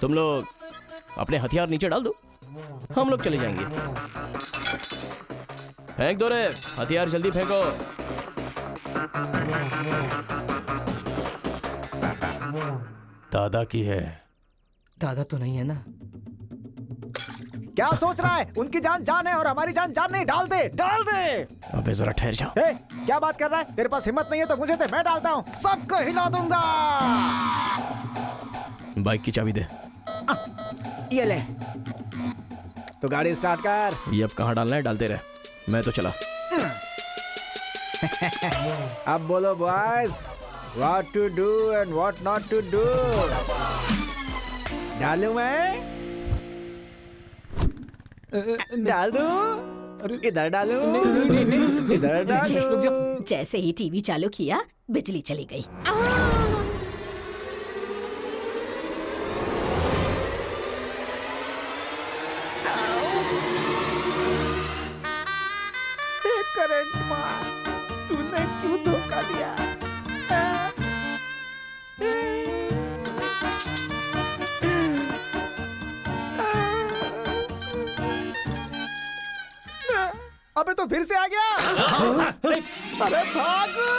[SPEAKER 3] तुम लोग अपने हथियार नीचे डाल दो, हम लोग चले जाएंगे। फेंक दो रे हथियार, जल्दी फेंको।
[SPEAKER 4] दादा की है।
[SPEAKER 9] दादा तो नहीं है ना?
[SPEAKER 7] क्या सोच रहा है? उनकी जान जान है और हमारी जान जान नहीं। डाल दे, डाल दे।
[SPEAKER 3] अबे जरा ठहर जाओ।
[SPEAKER 7] क्या बात कर रहा है? तेरे पास हिम्मत नहीं है तो मुझे दे, मैं डालता हूँ, सबको हिला दूंगा।
[SPEAKER 3] बाइक की चाबी दे।
[SPEAKER 7] ये ले, तो गाड़ी स्टार्ट कर।
[SPEAKER 3] ये अब कहाँ डालना है? डालते रहे, मैं तो चला।
[SPEAKER 7] अब बोलो boys, what to do and what not to do. डालूं मैं? डाल दूं? इधर डालूं? इधर डालूं?
[SPEAKER 6] जैसे ही टीवी चालू किया बिजली चली गई।
[SPEAKER 7] करंट मार, तूने क्यों धोखा दिया? अबे तो फिर से आ गया। अरे भागो!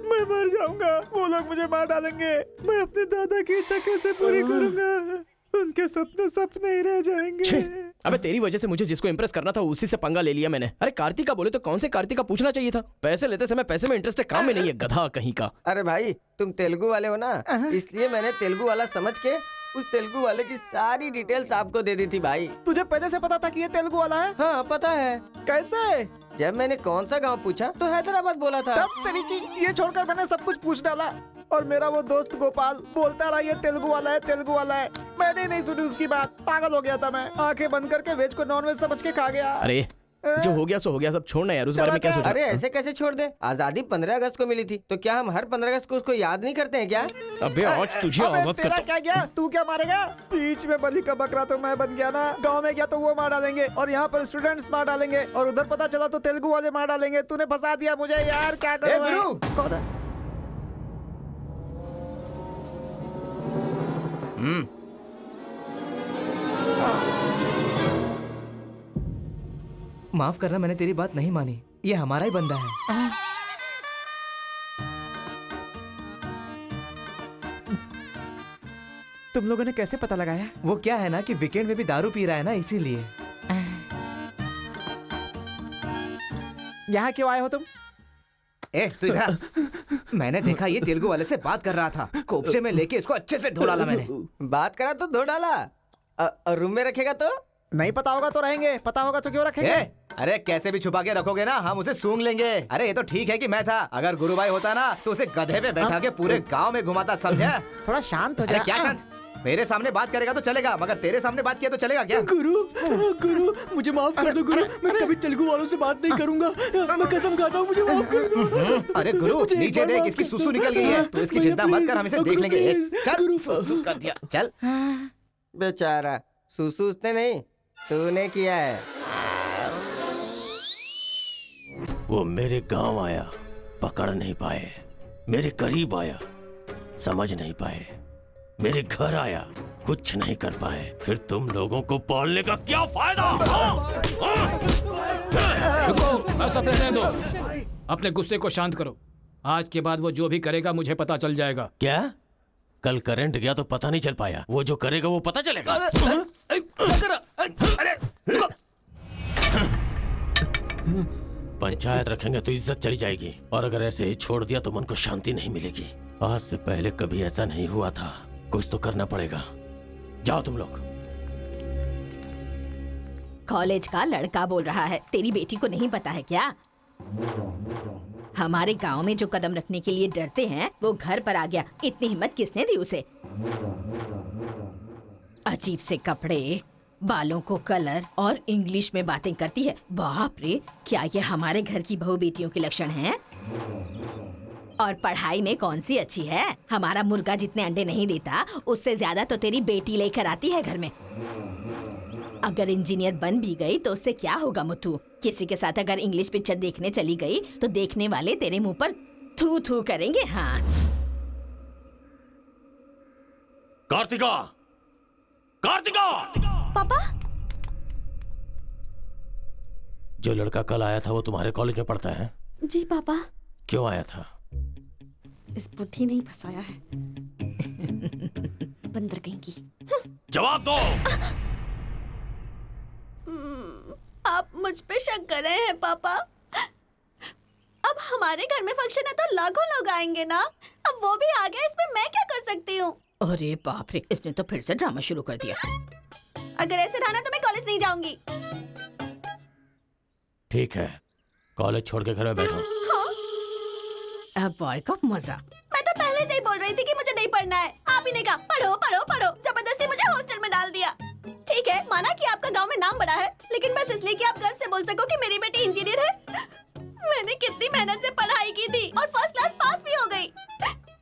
[SPEAKER 7] मैं मर जाऊंगा, वो लोग मुझे मार डालेंगे। मैं अपने दादा की इच्छा कैसे पूरी करूंगा? उनके सपने सपने ही रह जाएंगे।
[SPEAKER 3] अबे तेरी वजह से मुझे जिसको इम्प्रेस करना था उसी से पंगा ले लिया मैंने। अरे कार्तिका बोले तो कौन से कार्तिका पूछना चाहिए था? पैसे लेते समय पैसे में इंटरेस्ट है, काम में नहीं है, गधा कहीं का।
[SPEAKER 12] अरे भाई तुम तेलुगु वाले हो ना, इसलिए मैंने तेलुगु वाला समझ के उस तेलुगु वाले की सारी डिटेल्स आपको दे दी थी भाई।
[SPEAKER 7] तुझे पहले से पता था कि ये तेलुगु वाला है?
[SPEAKER 12] हाँ पता है।
[SPEAKER 7] कैसे?
[SPEAKER 12] जब मैंने कौन सा गांव पूछा तो हैदराबाद बोला था।
[SPEAKER 7] तब तरीकी ये छोड़कर मैंने सब कुछ पूछ डाला और मेरा वो दोस्त गोपाल बोलता रहा ये तेलुगु वाला है, तेलुगु वाला है। मैंने नहीं सुनी उसकी बात, पागल हो गया था मैं। आंखें बंद करके वेज को नॉन वेज समझ के खा गया।
[SPEAKER 3] अरे जो हो गया सो हो गया, सब छोड़ना यार, उस बारे में क्या सोचा?
[SPEAKER 12] अरे ऐसे कैसे छोड़ दे? आजादी 15 अगस्त को मिली थी, तो क्या हम हर 15 अगस्त को उसको याद नहीं करते हैं क्या?
[SPEAKER 3] अबे आज तुझे आजाद
[SPEAKER 7] तेरा क्या गया? तू क्या मारेगा? बीच में बलि का बकरा तो मैं बन गया ना। गांव में गया तो वो मार डालेंगे और यहाँ पर स्टूडेंट्स मार डालेंगे और उधर पता चला तो तेलुगु वाले मार डालेंगे। तूने फंसा दिया मुझे यार, क्या करूं मैं? कौन है?
[SPEAKER 9] माफ करना, मैंने तेरी बात नहीं मानी। ये हमारा ही बंदा है।
[SPEAKER 7] तुम लोगों ने कैसे पता लगाया?
[SPEAKER 9] वो क्या है ना कि वीकेंड में भी दारू पी रहा है ना, इसीलिए।
[SPEAKER 7] यहाँ क्यों आए हो तुम?
[SPEAKER 9] ए तू इधर आ। मैंने देखा ये तेलुगु वाले से बात कर रहा था, कोपचे में लेके इसको अच्छे से धो डाला मैंने।
[SPEAKER 12] बात करा तो धो डाला, और रूम में रखेगा तो?
[SPEAKER 7] नहीं पता होगा तो रहेंगे, पता होगा तो क्यों रखेंगे?
[SPEAKER 9] अरे कैसे भी छुपा के रखोगे ना, हम उसे सूंघ लेंगे। अरे ये तो ठीक है कि मैं था, अगर गुरु भाई होता ना तो उसे गधे पे बैठा के पूरे गांव में घुमाता, समझा?
[SPEAKER 7] थोड़ा शांत हो जा।
[SPEAKER 9] अरे क्या शांत? मेरे सामने बात करेगा तो चलेगा, मगर तेरे सामने बात किया तो चलेगा क्या?
[SPEAKER 3] गुरु मुझे माफ कर दो गुरु, मैं कभी तेलुगु वालों से बात नहीं करूंगा, मैं कसम खाता हूँ, मुझे माफ कर दो।
[SPEAKER 9] अरे गुरु नीचे देख, इसकी सुसु निकल गई है, तो इसकी चिंता मत कर, हम इसे देख लेंगे। चल सुसु कर दिया, चल।
[SPEAKER 12] बेचारा सुसु उसने नहीं, तूने किया है।
[SPEAKER 4] वो मेरे गांव आया, पकड़ नहीं पाए, मेरे करीब आया, समझ नहीं पाए, मेरे घर आया, कुछ नहीं कर पाए, फिर तुम लोगों को पालने का क्या फायदा?
[SPEAKER 5] रुको, ऐसा सब रहने दो। अपने गुस्से को शांत करो। आज के बाद वो जो भी करेगा मुझे पता चल जाएगा।
[SPEAKER 4] क्या? कल करंट गया तो पता नहीं चल पाया, वो जो करेगा वो पता चलेगा। पंचायत रखेंगे तो इज्जत चली जाएगी, और अगर ऐसे ही छोड़ दिया तो मन को शांति नहीं मिलेगी। आज से पहले कभी ऐसा नहीं हुआ था, कुछ तो करना पड़ेगा। जाओ तुम लोग।
[SPEAKER 6] कॉलेज का लड़का बोल रहा है, तेरी बेटी को नहीं पता है क्या? हमारे गांव में जो कदम रखने के लिए डरते हैं वो घर पर आ गया। इतनी हिम्मत किसने दी उसे? अजीब से कपड़े, बालों को कलर और इंग्लिश में बातें करती है। बाप रे, क्या ये हमारे घर की बहू बेटियों के लक्षण हैं? और पढ़ाई में कौन सी अच्छी है? हमारा मुर्गा जितने अंडे नहीं देता उससे ज्यादा तो तेरी बेटी लेकर आती है घर में। अगर इंजीनियर बन भी गई तो उससे क्या होगा मुथु? किसी के साथ अगर इंग्लिश पिक्चर देखने चली गई तो देखने वाले तेरे मुंह पर थू थू करेंगे। हाँ।
[SPEAKER 4] कार्तिका! कार्तिका!
[SPEAKER 10] पापा,
[SPEAKER 4] जो लड़का कल आया था वो तुम्हारे कॉलेज में पढ़ता है?
[SPEAKER 10] जी पापा।
[SPEAKER 4] क्यों आया था?
[SPEAKER 10] इस बुद्धि नहीं फंसाया है। बंदर कहीं की।
[SPEAKER 4] जवाब दो।
[SPEAKER 10] आप मुझ पे शक कर रहे हैं पापा? अब हमारे घर में फंक्शन है तो लाखों लोग आएंगे ना। अब वो भी आ गया, इसमें मैं क्या कर सकती हूँ?
[SPEAKER 6] अरे बाप रे, इसने तो फिर से ड्रामा शुरू कर दिया।
[SPEAKER 10] अगर ऐसे रहा ना तो मैं कॉलेज नहीं जाऊंगी।
[SPEAKER 4] ठीक है, कॉलेज छोड़ के घर में बैठो।
[SPEAKER 10] हाँ?
[SPEAKER 6] अब बॉय का मजा।
[SPEAKER 10] मैं तो पहले से ही बोल रही थी कि मुझे नहीं पढ़ना है। आप ही ने कहा पढ़ो पढ़ो पढ़ो, जबरदस्ती मुझे हॉस्टल में डाल दिया। ठीक है, माना कि आपका गांव में नाम बड़ा है, लेकिन बस इसलिए कि आप गर्व से बोल सको कि मेरी बेटी इंजीनियर है। मैंने कितनी मेहनत से पढ़ाई की थी और फर्स्ट क्लास पास भी हो गई।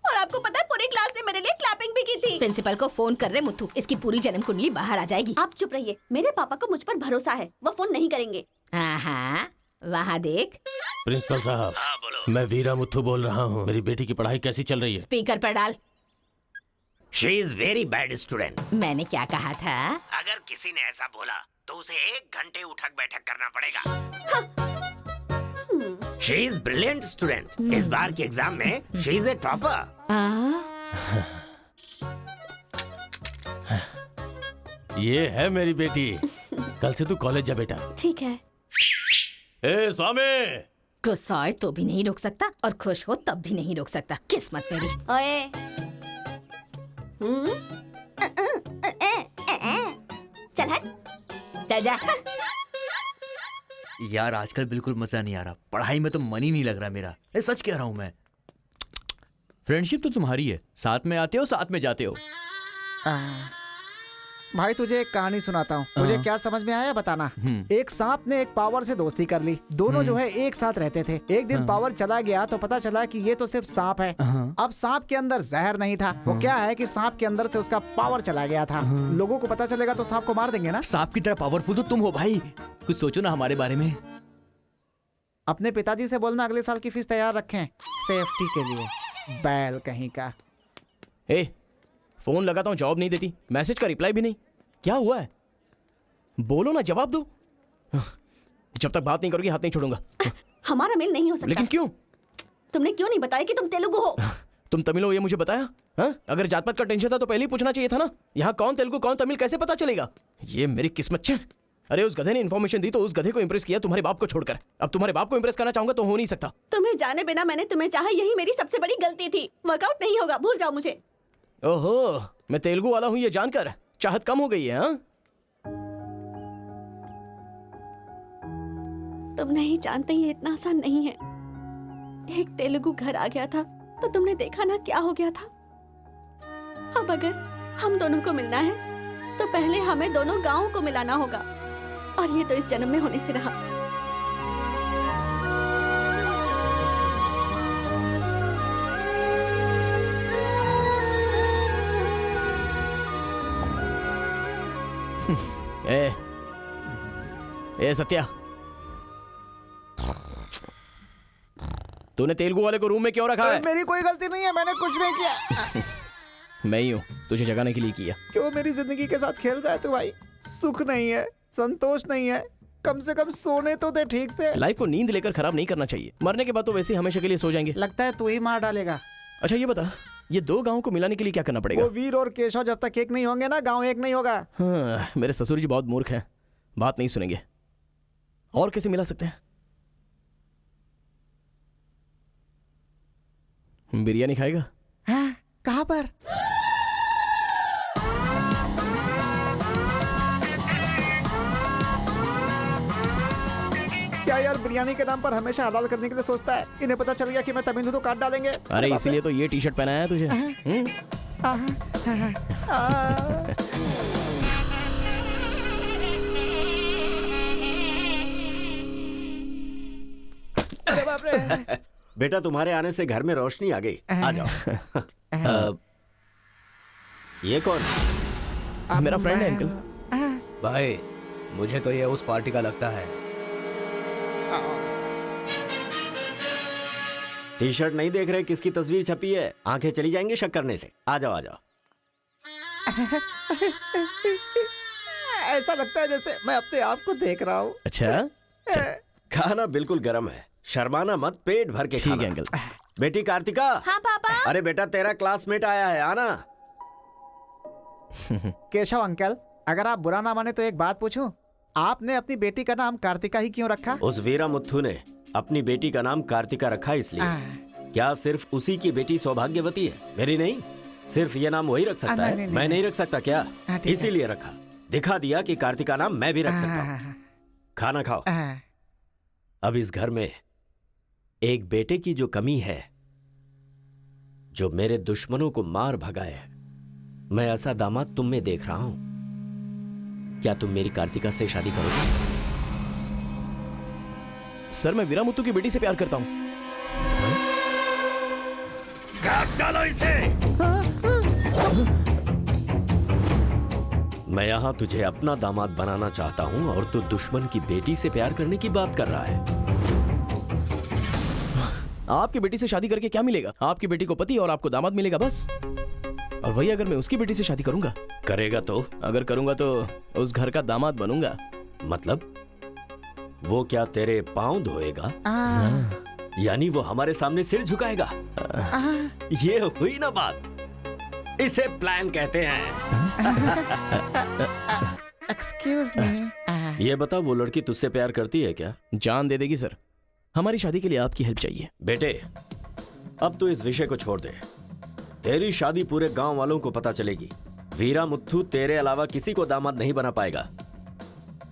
[SPEAKER 10] और आपको पता है पूरी क्लास ने मेरे लिए क्लैपिंग भी की थी।
[SPEAKER 6] प्रिंसिपल को फोन कर रहे मुथु, इसकी पूरी जन्म कुंडली बाहर आ जाएगी।
[SPEAKER 10] आप चुप रहिए, मेरे पापा को मुझ पर भरोसा है, वो फोन नहीं करेंगे।
[SPEAKER 6] हाँ, वहाँ देख।
[SPEAKER 4] प्रिंसिपल साहब, मैं वीरा मुथु बोल रहा हूँ। मेरी बेटी की पढ़ाई कैसी चल रही है?
[SPEAKER 6] स्पीकर पर डाल।
[SPEAKER 2] She is very bad student.
[SPEAKER 6] मैंने क्या कहा था?
[SPEAKER 2] अगर किसी ने ऐसा बोला तो उसे 1 घंटे उठक बैठक करना पड़ेगा। She is brilliant student. इस बार के एग्जाम में शी इज ए टॉपर।
[SPEAKER 4] ये है मेरी बेटी। कल से तू कॉलेज जा बेटा।
[SPEAKER 10] ठीक है।
[SPEAKER 4] ए स्वामी!
[SPEAKER 6] गुस्सा आए तो भी नहीं रोक सकता और खुश हो तब भी नहीं रोक सकता। किस्मत मेरी।
[SPEAKER 10] ओए। चल हट।
[SPEAKER 6] चल जा।
[SPEAKER 1] यार आजकल बिल्कुल मजा नहीं आ रहा, पढ़ाई में तो मन ही नहीं लग रहा मेरा। सच कह रहा हूँ मैं। फ्रेंडशिप तो तुम्हारी है, साथ में आते हो साथ में जाते हो।
[SPEAKER 7] भाई तुझे एक कहानी सुनाता हूँ, मुझे क्या समझ में आया बताना। एक सांप ने एक पावर से दोस्ती कर ली। दोनों जो है एक साथ रहते थे। एक दिन पावर चला गया तो पता चला कि ये तो सिर्फ सांप है। अब सांप के अंदर जहर नहीं था। वो क्या है कि सांप के अंदर से उसका पावर चला गया था। लोगों को पता चलेगा तो सांप को मार देंगे ना।
[SPEAKER 1] सांप की तरह पावरफुल तो तुम हो भाई, कुछ सोचो ना हमारे बारे में।
[SPEAKER 7] अपने पिताजी से बोलना अगले साल की फीस तैयार रखें, सेफ्टी के लिए। बैल कहीं का।
[SPEAKER 3] फोन लगाता हूँ, जवाब नहीं देती। मैसेज का रिप्लाई भी नहीं। क्या हुआ है? बोलो ना, जवाब दो। जब तक बात नहीं करोगी हाथ नहीं छोड़ूंगा।
[SPEAKER 10] हमारा मेल नहीं हो सकता।
[SPEAKER 3] लेकिन क्यों?
[SPEAKER 10] तुमने क्यों नहीं बताया कि तुम तेलुगु हो?
[SPEAKER 3] तुम तमिल हो ये मुझे बताया? हाँ? अगर जात पात का टेंशन था तो पहले ही पूछना चाहिए था ना। यहाँ कौन तेलुगु कौन तमिल कैसे पता चलेगा? ये मेरी किस्मत छे। अरे उस गधे ने इन्फॉर्मेशन दी तो उस गधे को इंप्रेस किया, तुम्हारे बाप को छोड़कर। अब तुम्हारे बाप को इंप्रेस करना चाहूंगा तो हो नहीं सकता।
[SPEAKER 10] तुम्हें जाने बिना मैंने तुम्हें चाहा, यही मेरी सबसे बड़ी गलती थी। वर्कआउट नहीं होगा, भूल जाओ मुझे।
[SPEAKER 3] ओहो, मैं तेलुगु वाला हूँ ये जानकर चाहत कम हो गई है। हाँ?
[SPEAKER 10] तुम नहीं जानते ये इतना आसान नहीं है। एक तेलुगु घर आ गया था तो तुमने देखा ना क्या हो गया था। अब अगर हम दोनों को मिलना है तो पहले हमें दोनों गांवों को मिलाना होगा, और ये तो इस जन्म में होने से रहा।
[SPEAKER 3] ए सत्या, तूने तेलुगु वाले को रूम में क्यों रखा है?
[SPEAKER 7] मेरी कोई गलती नहीं है, मैंने कुछ नहीं किया।
[SPEAKER 3] मैं ही हूँ तुझे जगाने के लिए किया।
[SPEAKER 7] क्यों मेरी जिंदगी के साथ खेल रहा है तू भाई? सुख नहीं है, संतोष नहीं है, कम से कम सोने तो दे ठीक से।
[SPEAKER 3] लाइफ को नींद लेकर खराब नहीं करना चाहिए। मरने के बाद तो वैसे ही हमेशा के लिए सो जाएंगे।
[SPEAKER 7] लगता है तू ही मार डालेगा।
[SPEAKER 3] अच्छा ये बता, ये दो गांवों को मिलाने के लिए क्या करना पड़ेगा?
[SPEAKER 7] वो वीर और केशव जब तक एक नहीं होंगे ना, गांव एक नहीं होगा।
[SPEAKER 3] हाँ, मेरे ससुर जी बहुत मूर्ख हैं, बात नहीं सुनेंगे। और कैसे मिला सकते हैं? बिरयानी खाएगा?
[SPEAKER 7] हाँ, कहाँ पर? क्या यार, बिरयानी के नाम पर हमेशा हलाल करने के लिए सोचता है। इन्हें पता चल गया कि मैं तमिल हूं तो काट डालेंगे।
[SPEAKER 3] अरे इसीलिए तो ये टी शर्ट पहनाया है तुझे।
[SPEAKER 7] अरे बाप रे।
[SPEAKER 2] बेटा तुम्हारे आने से घर में रोशनी आ गई। आ जाओ। ये कौन?
[SPEAKER 3] मेरा फ्रेंड है अंकल।
[SPEAKER 9] भाई मुझे तो ये उस पार्टी का लगता है।
[SPEAKER 2] टी शर्ट नहीं देख रहे किसकी तस्वीर छपी है? आंखें चली जाएंगी शक करने से। आ जाओ आ जाओ।
[SPEAKER 7] ऐसा लगता है जैसे मैं अपने आप को देख रहा हूँ।
[SPEAKER 3] अच्छा
[SPEAKER 2] खाना बिल्कुल गर्म है, शर्माना मत, पेट भर के
[SPEAKER 3] ठीक
[SPEAKER 2] खाना।
[SPEAKER 3] है अंकल।
[SPEAKER 2] बेटी कार्तिका।
[SPEAKER 6] हाँ पापा।
[SPEAKER 2] अरे बेटा तेरा क्लासमेट आया है, आना।
[SPEAKER 7] केशव अंकल, अगर आप बुरा ना माने तो एक बात पूछूं? आपने अपनी बेटी का नाम कार्तिका ही क्यों रखा?
[SPEAKER 2] उस वीरा मुत्थु ने अपनी बेटी का नाम कार्तिका रखा इसलिए। क्या सिर्फ उसी की बेटी सौभाग्यवती है? मेरी नहीं, सिर्फ ये नाम वही रख सकता है। मैं नहीं रख सकता क्या? इसीलिए रखा, दिखा दिया कि कार्तिका नाम मैं भी रख सकता हूँ। खाना खाओ। अब इस घर में एक बेटे की जो कमी है, जो मेरे दुश्मनों को मार भगाए, मैं ऐसा दामाद तुम में देख रहा हूं। क्या तुम मेरी कार्तिका से शादी करोगे?
[SPEAKER 3] सर मैं वीरामुत्तु की बेटी से प्यार करता हूँ।
[SPEAKER 2] काट डालो इसे। मैं यहां तुझे अपना दामाद बनाना चाहता हूं और तू दुश्मन की बेटी से प्यार करने की बात कर रहा है।
[SPEAKER 3] आपकी बेटी से शादी करके क्या मिलेगा? आपकी बेटी को पति और आपको दामाद मिलेगा बस। और वही अगर मैं उसकी बेटी से शादी करूंगा?
[SPEAKER 2] करेगा तो?
[SPEAKER 3] अगर करूंगा तो उस घर का दामाद बनूंगा।
[SPEAKER 2] मतलब वो क्या तेरे पांव धोएगा? यानी वो हमारे सामने सिर झुकाएगा? ये हुई ना बात। इसे प्लान कहते हैं।
[SPEAKER 7] Excuse me.
[SPEAKER 2] ये बता, वो लड़की तुझसे प्यार करती है क्या?
[SPEAKER 3] जान दे देगी सर। हमारी शादी के लिए आपकी हेल्प चाहिए।
[SPEAKER 2] बेटे अब तो इस विषय को छोड़ दे। तेरी शादी पूरे गांव वालों को पता चलेगी। वीरा मुत्थु तेरे अलावा किसी को दामाद नहीं बना पाएगा।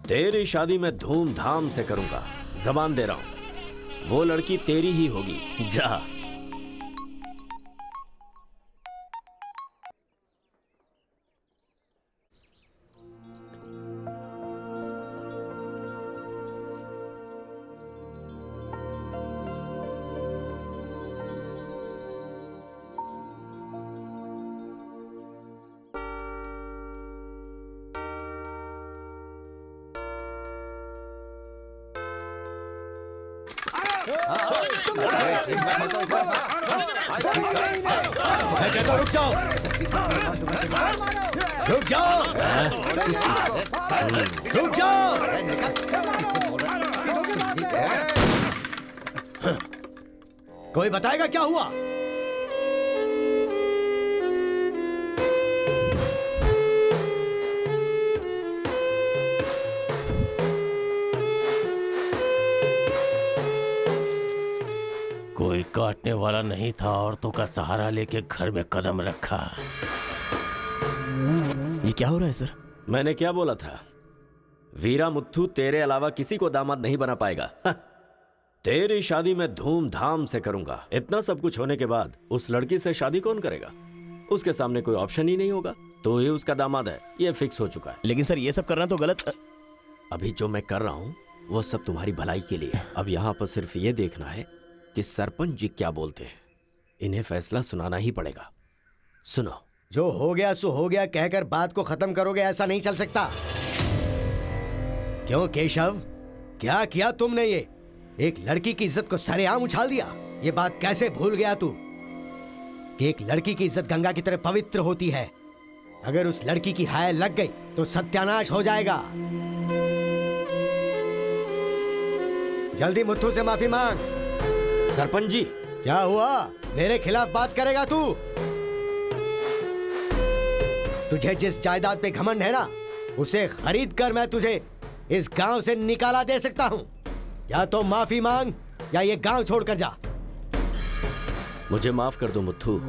[SPEAKER 2] तेरी शादी मैं धूमधाम से करूंगा, जबान दे रहा हूं। वो लड़की तेरी ही होगी। जा।
[SPEAKER 8] रुक जाओ, रुक जाओ, रुक जाओ। कोई बताएगा क्या हुआ?
[SPEAKER 4] कोई काटने वाला नहीं था, औरतों का सहारा लेके घर में कदम रखा।
[SPEAKER 3] ये क्या हो रहा है सर?
[SPEAKER 2] मैंने क्या बोला था? वीरा मुत्थु तेरे अलावा किसी को दामाद नहीं बना पाएगा। तेरी शादी मैं धूमधाम से करूंगा। इतना सब कुछ होने के बाद उस लड़की से शादी कौन करेगा? उसके सामने कोई ऑप्शन ही नहीं होगा। तो ये उसका दामाद है, ये फिक्स हो चुका है।
[SPEAKER 3] लेकिन सर ये सब करना तो गलत।
[SPEAKER 2] अभी जो मैं कर रहा हूं वो सब तुम्हारी भलाई के लिए। अब यहाँ पर सिर्फ ये देखना है कि सरपंच जी क्या बोलते हैं। इन्हें फैसला सुनाना ही पड़ेगा। सुनो।
[SPEAKER 8] जो हो गया सो हो गया कहकर बात को खत्म करोगे, ऐसा नहीं चल सकता। क्यों केशव, क्या किया तुमने? ये एक लड़की की इज्जत को सरेआम उछाल दिया। ये बात कैसे भूल गया तू कि एक लड़की की इज्जत गंगा की तरह पवित्र होती है। अगर उस लड़की की हाय लग गई तो सत्यानाश हो जाएगा। जल्दी मुत्थू से माफी मांग।
[SPEAKER 2] सरपंच जी,
[SPEAKER 8] क्या हुआ? मेरे खिलाफ बात करेगा तू? तुझे जिस जायदाद पे घमंड है ना, उसे खरीद कर मैं तुझे इस गांव से निकाला दे सकता हूं। या तो माफी मांग या ये गांव छोड़कर जा।
[SPEAKER 2] मुझे माफ कर दो मुत्थू।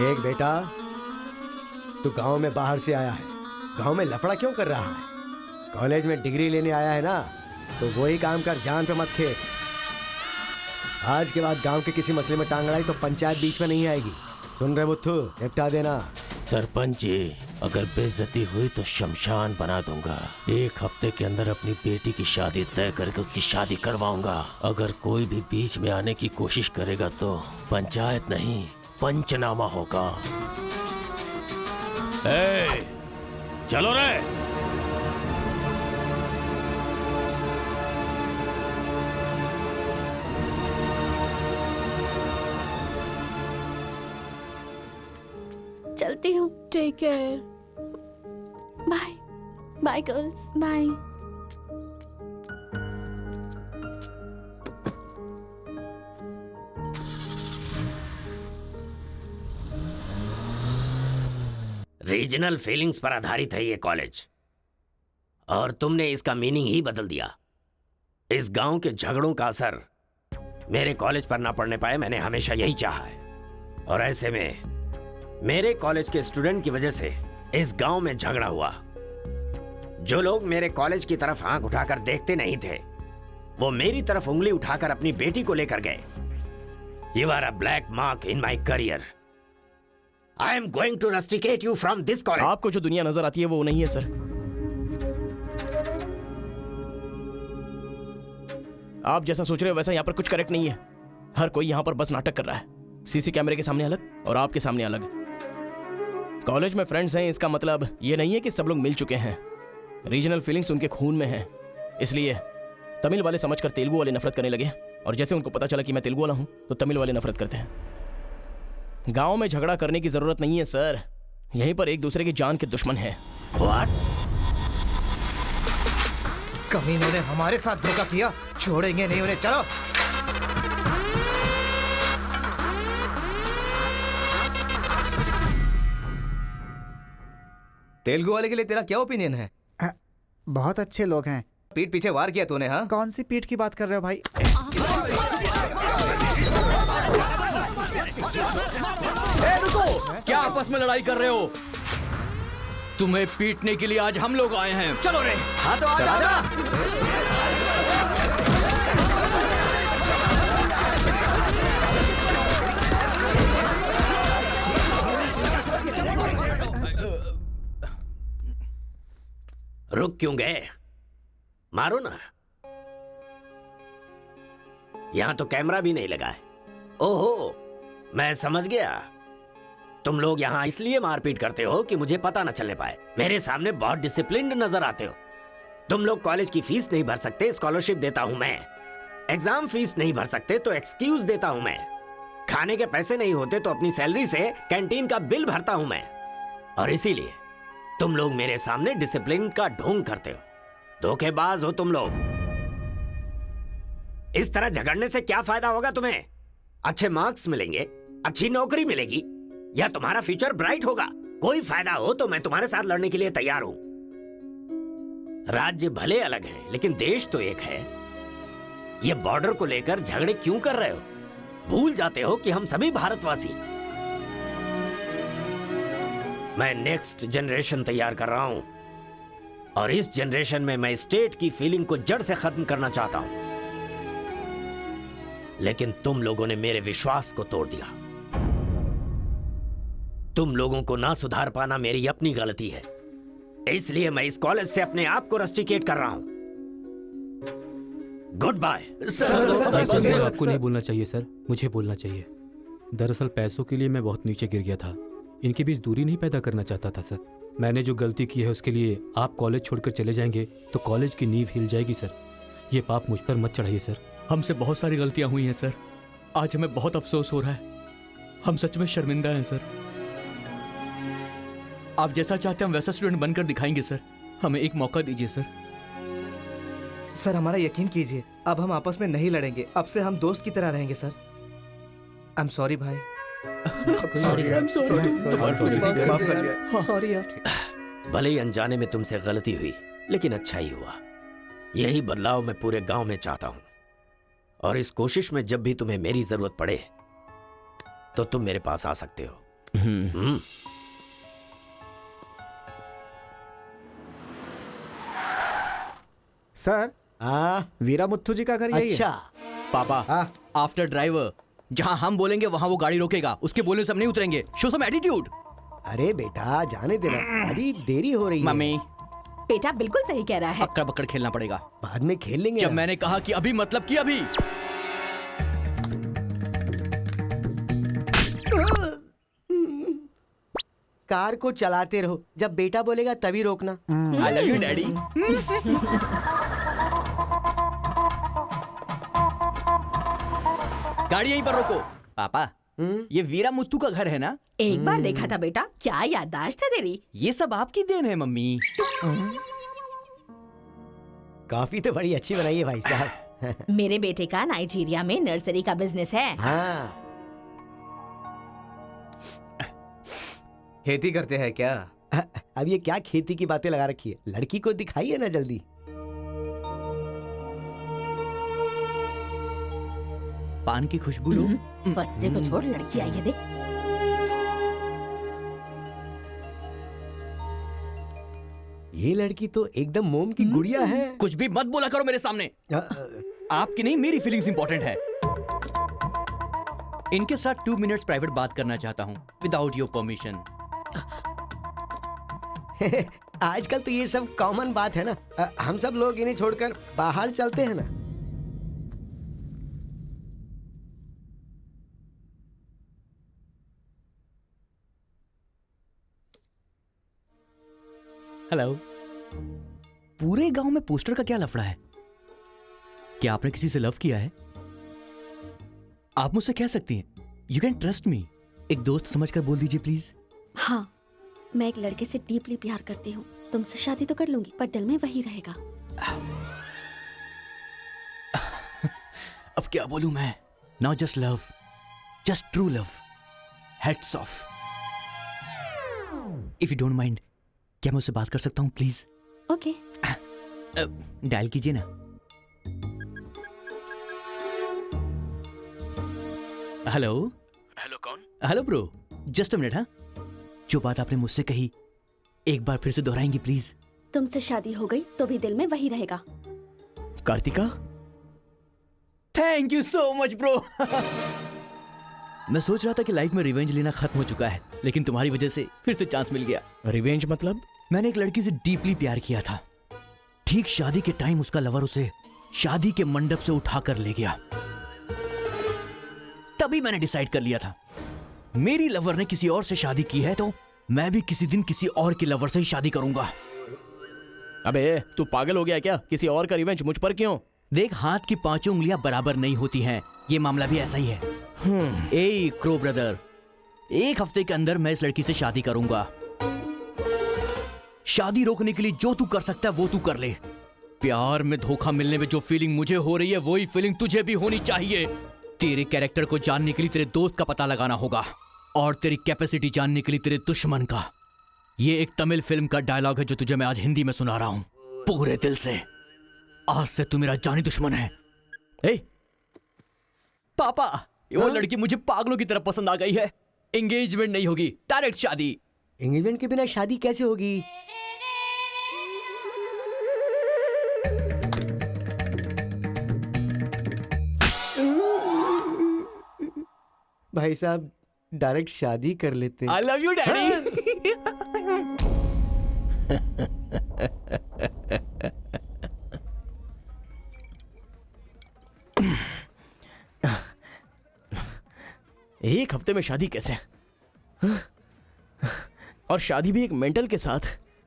[SPEAKER 8] एक बेटा, तू गांव में बाहर से आया है, गांव में लफड़ा क्यों कर रहा है? कॉलेज में डिग्री लेने आया है ना, तो वही काम कर, जान पे मत खेल। आज के बाद गांव के किसी मसले में टांग अड़ाई तो पंचायत बीच में नहीं आएगी। सुन रहे मुत्थू? निपटा देना।
[SPEAKER 4] सरपंच जी, अगर बेइज्जती हुई तो शमशान बना दूंगा। 1 हफ्ते के अंदर अपनी बेटी की शादी तय करके उसकी शादी करवाऊंगा। अगर कोई भी बीच में आने की कोशिश करेगा तो पंचायत नहीं, पंचनामा होगा। चलो रे।
[SPEAKER 10] चलती हूँ।
[SPEAKER 6] Take care.
[SPEAKER 10] Bye bye girls.
[SPEAKER 6] Bye.
[SPEAKER 2] Regional feelings पर आधारित है ये कॉलेज, और तुमने इसका मीनिंग ही बदल दिया। इस गांव के झगड़ों का असर मेरे कॉलेज पर ना पड़ने पाए, मैंने हमेशा यही चाहा है। और ऐसे में मेरे कॉलेज के स्टूडेंट की वजह से इस गांव में झगड़ा हुआ। जो लोग मेरे कॉलेज की तरफ आंख उठाकर देखते नहीं थे, वो मेरी तरफ उंगली उठाकर अपनी बेटी को लेकर गए। You are a black mark in my career. I am going to rusticate you from this college.
[SPEAKER 3] आपको जो दुनिया नजर आती है वो नहीं है सर। आप जैसा सोच रहे हो वैसा यहाँ पर कुछ करेक्ट नहीं है। हर कोई यहाँ पर बस नाटक कर रहा है। सीसी कैमरे के सामने अलग और आपके सामने अलग। कॉलेज में फ्रेंड्स हैं, इसका मतलब ये नहीं है कि सब लोग मिल चुके हैं। रीजनल फीलिंग्स उनके खून में हैं, इसलिए तमिल वाले समझकर तेलुगु वाले नफरत करने लगे, और जैसे उनको पता चला कि मैं तेलुगु वाला हूं तो तमिल वाले नफरत करते हैं। गांव में झगड़ा करने की जरूरत नहीं है सर, यहीं पर एक दूसरे की जान के दुश्मन हैं।
[SPEAKER 9] कमीनों ने हमारे साथ धोखा किया, छोड़ेंगे नहीं उन्हें। चलो। तेलुगु वाले के लिए तेरा क्या ओपिनियन है?
[SPEAKER 7] बहुत अच्छे लोग हैं।
[SPEAKER 9] पीठ पीछे वार किया तूने? हाँ,
[SPEAKER 7] कौन सी पीठ की बात कर रहे हो भाई?
[SPEAKER 1] रुको, क्या आपस में लड़ाई कर रहे हो? तुम्हें पीटने के लिए आज हम लोग आए हैं। चलो रे।
[SPEAKER 2] हाँ तो आजा। रुक क्यों गए? मारो ना। यहां तो कैमरा भी नहीं लगा है। ओहो, मैं समझ गया। तुम लोग यहाँ इसलिए मारपीट करते हो कि मुझे पता न चलने पाए। मेरे सामने बहुत डिसिप्लिन्ड नजर आते हो। तुम लोग कॉलेज की फीस नहीं भर सकते, स्कॉलरशिप देता हूं मैं। एग्जाम फीस नहीं भर सकते तो एक्सक्यूज देता हूं मैं। खाने के पैसे नहीं होते तो अपनी सैलरी से कैंटीन का बिल भरता हूं मैं। और इसीलिए तुम लोग मेरे सामने डिसिप्लिन का ढोंग करते हो। धोखेबाज हो तुम लोग। इस तरह झगड़ने से क्या फायदा होगा तुम्हें? अच्छे मार्क्स मिलेंगे, अच्छी नौकरी मिलेगी, या तुम्हारा फ्यूचर ब्राइट होगा। कोई फायदा हो तो मैं तुम्हारे साथ लड़ने के लिए तैयार हूं। राज्य भले अलग है लेकिन देश तो एक है। ये बॉर्डर को लेकर झगड़े क्यों कर रहे हो? भूल जाते हो कि हम सभी भारतवासी। मैं नेक्स्ट जनरेशन तैयार कर रहा हूं, और इस जनरेशन में मैं स्टेट की फीलिंग को जड़ से खत्म करना चाहता हूं। लेकिन तुम लोगों ने मेरे विश्वास को तोड़ दिया। तुम लोगों को ना सुधार पाना मेरी अपनी गलती है, इसलिए मैं इस कॉलेज से अपने आप को रस्टिकेट कर रहा हूं। Good bye.
[SPEAKER 5] आपको नहीं बोलना चाहिए सर, मुझे बोलना चाहिए। दरअसल पैसों के लिए मैं बहुत नीचे गिर गया था। इनके बीच दूरी नहीं पैदा करना चाहता था सर। मैंने जो गलती की है उसके लिए आप कॉलेज छोड़कर चले जाएंगे तो कॉलेज की नींव हिल जाएगी सर। ये पाप मुझ पर मत चढ़ाइए सर।
[SPEAKER 1] हमसे बहुत सारी गलतियां हुई हैं सर, आज हमें बहुत अफसोस हो रहा है। हम सच में शर्मिंदा हैं सर। आप जैसा चाहते हैं हम वैसा स्टूडेंट बनकर दिखाएंगे सर। हमें एक मौका दीजिए सर।
[SPEAKER 9] सर हमारा यकीन कीजिए, अब हम आपस में नहीं लड़ेंगे। अब से हम दोस्त की तरह रहेंगे सर। आई एम सॉरी भाई।
[SPEAKER 3] सॉरी यार।
[SPEAKER 2] भले ही अनजाने में तुमसे गलती हुई, लेकिन अच्छा ही हुआ। यही बदलाव मैं पूरे गांव में चाहता हूं, और इस कोशिश में जब भी तुम्हें मेरी जरूरत पड़े तो तुम मेरे पास आ सकते हो।
[SPEAKER 7] सर, वीरा मुत्थु जी का घर यही है।
[SPEAKER 8] अच्छा
[SPEAKER 1] पापा, आफ्टर ड्राइवर, जहां हम बोलेंगे वहां वो गाड़ी रोकेगा। उसके बोलने से हम नहीं उतरेंगे। Show some attitude.
[SPEAKER 8] अरे बेटा जाने देना, अभी देरी हो रही है।
[SPEAKER 1] मम्मी,
[SPEAKER 10] बेटा बिल्कुल सही कह रहा है।
[SPEAKER 1] अक्कड़ बक्कड़ खेलना पड़ेगा।
[SPEAKER 8] बाद में खेल लेंगे।
[SPEAKER 1] जब मैंने कहा कि अभी मतलब कि अभी।
[SPEAKER 8] कार को चलाते रहो, जब बेटा बोलेगा तभी रोकना।
[SPEAKER 1] आई लव यू डैडी। गाड़ी यहीं पर रोको। पापा, ये वीरा मुत्तू का घर है ना?
[SPEAKER 10] एक बार देखा था बेटा, क्या याददाश्त है तेरी।
[SPEAKER 1] ये सब आपकी देन है मम्मी।
[SPEAKER 8] कॉफी तो बड़ी अच्छी बनाई है भाई साहब।
[SPEAKER 10] मेरे बेटे का नाइजीरिया में नर्सरी का बिजनेस है।
[SPEAKER 8] हाँ।
[SPEAKER 9] खेती करते हैं क्या?
[SPEAKER 8] अब ये क्या खेती की बातें लगा रखी है? लड़की को दिखाइए ना जल्दी।
[SPEAKER 1] पान की खुशबू लो।
[SPEAKER 10] बच्चे को छोड़, लड़की आई है देख।
[SPEAKER 8] ये लड़की तो एकदम मोम की गुड़िया है।
[SPEAKER 1] कुछ भी मत बोला करो मेरे सामने। आपकी नहीं, मेरी फीलिंग्स इंपॉर्टेंट है। इनके साथ 2 मिनट्स प्राइवेट बात करना चाहता हूँ, विदाउट योर परमिशन।
[SPEAKER 8] आजकल तो ये सब कॉमन बात है ना। हम सब लोग इन्हें छोड़कर बाहर चलते हैं ना।
[SPEAKER 1] हेलो। पूरे गांव में पोस्टर का क्या लफड़ा है? क्या आपने किसी से लव किया है? आप मुझसे कह सकती हैं, यू कैन ट्रस्ट मी। एक दोस्त समझकर बोल दीजिए प्लीज।
[SPEAKER 10] हाँ, मैं एक लड़के से डीपली प्यार करती हूँ। तुमसे शादी तो कर लूंगी, पर दिल में वही रहेगा।
[SPEAKER 1] अब क्या बोलूं मैं? Not just love, just true love. Heads of. If you don't mind, क्या मैं उससे बात कर सकता हूँ प्लीज?
[SPEAKER 10] ओके।
[SPEAKER 1] डायल कीजिए ना। हेलो। हेलो कौन? Hello bro, just a minute. हाँ, जो बात आपने मुझसे कही एक बार फिर से दोहराएंगी प्लीज?
[SPEAKER 10] तुमसे शादी हो गई तो भी दिल में वही रहेगा।
[SPEAKER 1] Kartika, thank you so much bro. मैं सोच रहा था कि लाइफ में रिवेंज लेना खत्म हो चुका है, लेकिन तुम्हारी वजह से फिर से चांस मिल गया।
[SPEAKER 3] रिवेंज मतलब?
[SPEAKER 1] मैंने एक लड़की से डीपली प्यार किया था। ठीक शादी के टाइम उसका लवर उसे शादी के मंडप से उठाकर ले गया। तभी मैंने डिसाइड कर लिया था, मेरी लवर ने किसी और से शादी की है तो मैं भी किसी दिन किसी और के लवर से ही शादी करूंगा।
[SPEAKER 3] अबे तू पागल हो गया क्या? किसी और का रिवेंज मुझ पर क्यों?
[SPEAKER 1] देख, हाथ की 5 उंगलियां बराबर नहीं होती हैं। ये मामला भी ऐसा ही है। ए क्रो ब्रदर, 1 हफ्ते के अंदर मैं इस लड़की से शादी करूंगा। शादी रोकने के लिए जो तू कर सकता है वो तू कर ले। प्यार में धोखा मिलने में जो फीलिंग मुझे हो रही है वही फीलिंग तुझे भी होनी चाहिए। तेरे कैरेक्टर को जानने के लिए तेरे दोस्त का पता लगाना होगा, और तेरी कैपेसिटी जानने के लिए तेरे दुश्मन का। ये एक तमिल फिल्म का डायलॉग है जो तुझे मैं आज हिंदी में सुना रहा हूं, पूरे दिल से। आज से तू मेरा जानी दुश्मन है। ए पापा, वो लड़की मुझे पागलों की तरह पसंद आ गई है। एंगेजमेंट नहीं होगी, डायरेक्ट शादी।
[SPEAKER 8] एंगेजमेंट के बिना शादी कैसे होगी? भाई साहब, डायरेक्ट शादी कर लेते हैं।
[SPEAKER 1] आई लव यू डैडी।
[SPEAKER 3] एक हफ्ते में शादी कैसे? और शादी भी एक मेंटल के साथ?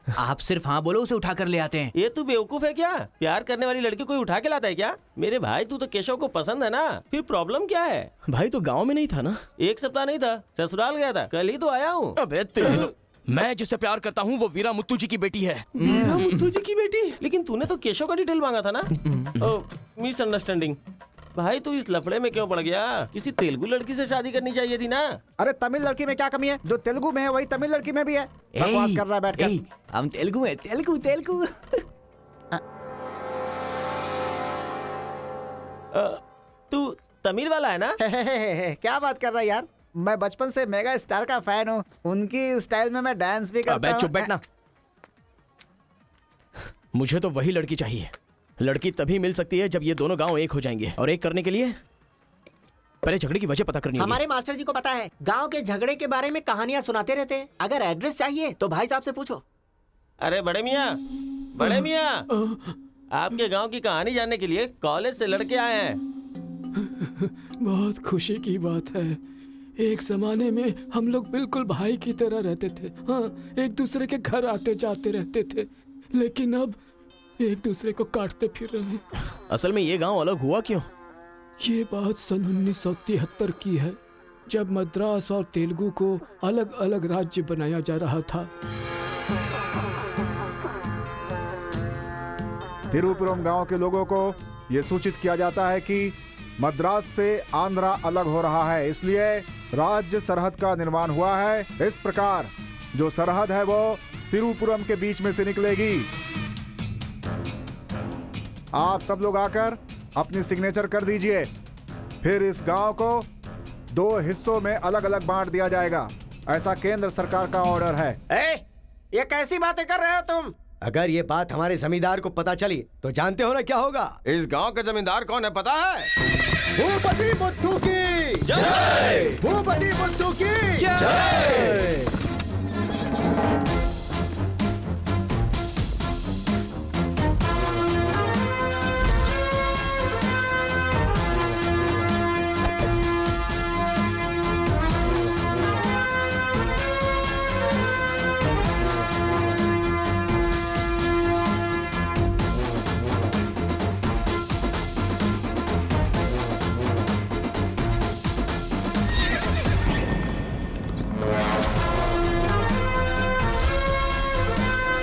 [SPEAKER 1] आप सिर्फ हाँ बोलो, उसे उठा कर ले आते हैं।
[SPEAKER 4] ये तू बेवकूफ है क्या? प्यार करने वाली लड़की कोई उठा के लाता है क्या? मेरे भाई तू तो केशव को पसंद है ना, फिर प्रॉब्लम क्या है?
[SPEAKER 3] भाई तो गांव में नहीं था ना?
[SPEAKER 4] 1 सप्ताह नहीं था, ससुराल गया था, कल ही तो आया हूँ।
[SPEAKER 3] अबे तेरे मैं जिससे प्यार करता हूँ वो वीरा मुत्तू जी की बेटी है।
[SPEAKER 4] वीरा मुत्तू जी की बेटी? लेकिन तूने तो केशव का डिटेल मांगा था ना। मिसअंडरस्टैंडिंग। भाई तू इस लफड़े में क्यों पड़ गया? किसी तेलुगु लड़की से शादी करनी चाहिए थी ना।
[SPEAKER 7] अरे तमिल लड़की में क्या कमी है? जो तेलुगु में है वही तमिल लड़की में भी है। बकवास कर रहा है बैठकर।
[SPEAKER 1] हम तेलुगु है, तेलुगु।
[SPEAKER 4] तू तमिल वाला है ना?
[SPEAKER 7] क्या बात कर रहा है यार? मैं बचपन से मेगा स्टार का फैन हूँ। उनकी स्टाइल में मैं डांस भी करता हूँ।
[SPEAKER 3] चुप बैठना। मुझे तो वही लड़की चाहिए। लड़की तभी मिल सकती है जब ये दोनों गांव एक हो जाएंगे, और एक करने के लिए पहले झगड़े की वजह पता करनी होगी।
[SPEAKER 13] हमारे मास्टर जी को पता है, गांव के झगड़े के बारे में कहानियां सुनाते रहते हैं। अगर एड्रेस चाहिए तो भाई साहब से पूछो।
[SPEAKER 4] अरे बड़े मियाँ, आपके गांव की कहानी जानने के लिए कॉलेज से लड़के आए हैं।
[SPEAKER 14] बहुत खुशी की बात है। एक जमाने में हम लोग बिल्कुल भाई की तरह रहते थे। हाँ, एक दूसरे के घर आते जाते रहते थे, लेकिन अब एक दूसरे को काटते फिर रहे हैं।
[SPEAKER 3] असल में ये गांव अलग हुआ क्यों?
[SPEAKER 14] ये बात सन 1973 की है, जब मद्रास और तेलुगु को अलग अलग राज्य बनाया जा रहा था।
[SPEAKER 11] तिरुपुरम गांव के लोगों को यह सूचित किया जाता है कि मद्रास से आंध्रा अलग हो रहा है, इसलिए राज्य सरहद का निर्माण हुआ है। इस प्रकार जो सरहद है वो तिरुपुरम के बीच में से निकलेगी। आप सब लोग आकर अपनी सिग्नेचर कर दीजिए, फिर इस गांव को 2 हिस्सों में अलग अलग बांट दिया जाएगा। ऐसा केंद्र सरकार का ऑर्डर है।
[SPEAKER 2] ये कैसी बातें कर रहे हो तुम?
[SPEAKER 8] अगर ये बात हमारे जमींदार को पता चली तो जानते हो ना क्या होगा?
[SPEAKER 15] इस गांव के जमींदार कौन है पता है?
[SPEAKER 8] भूपति मुत्तू की जय! भूपति मुत्तू की जय!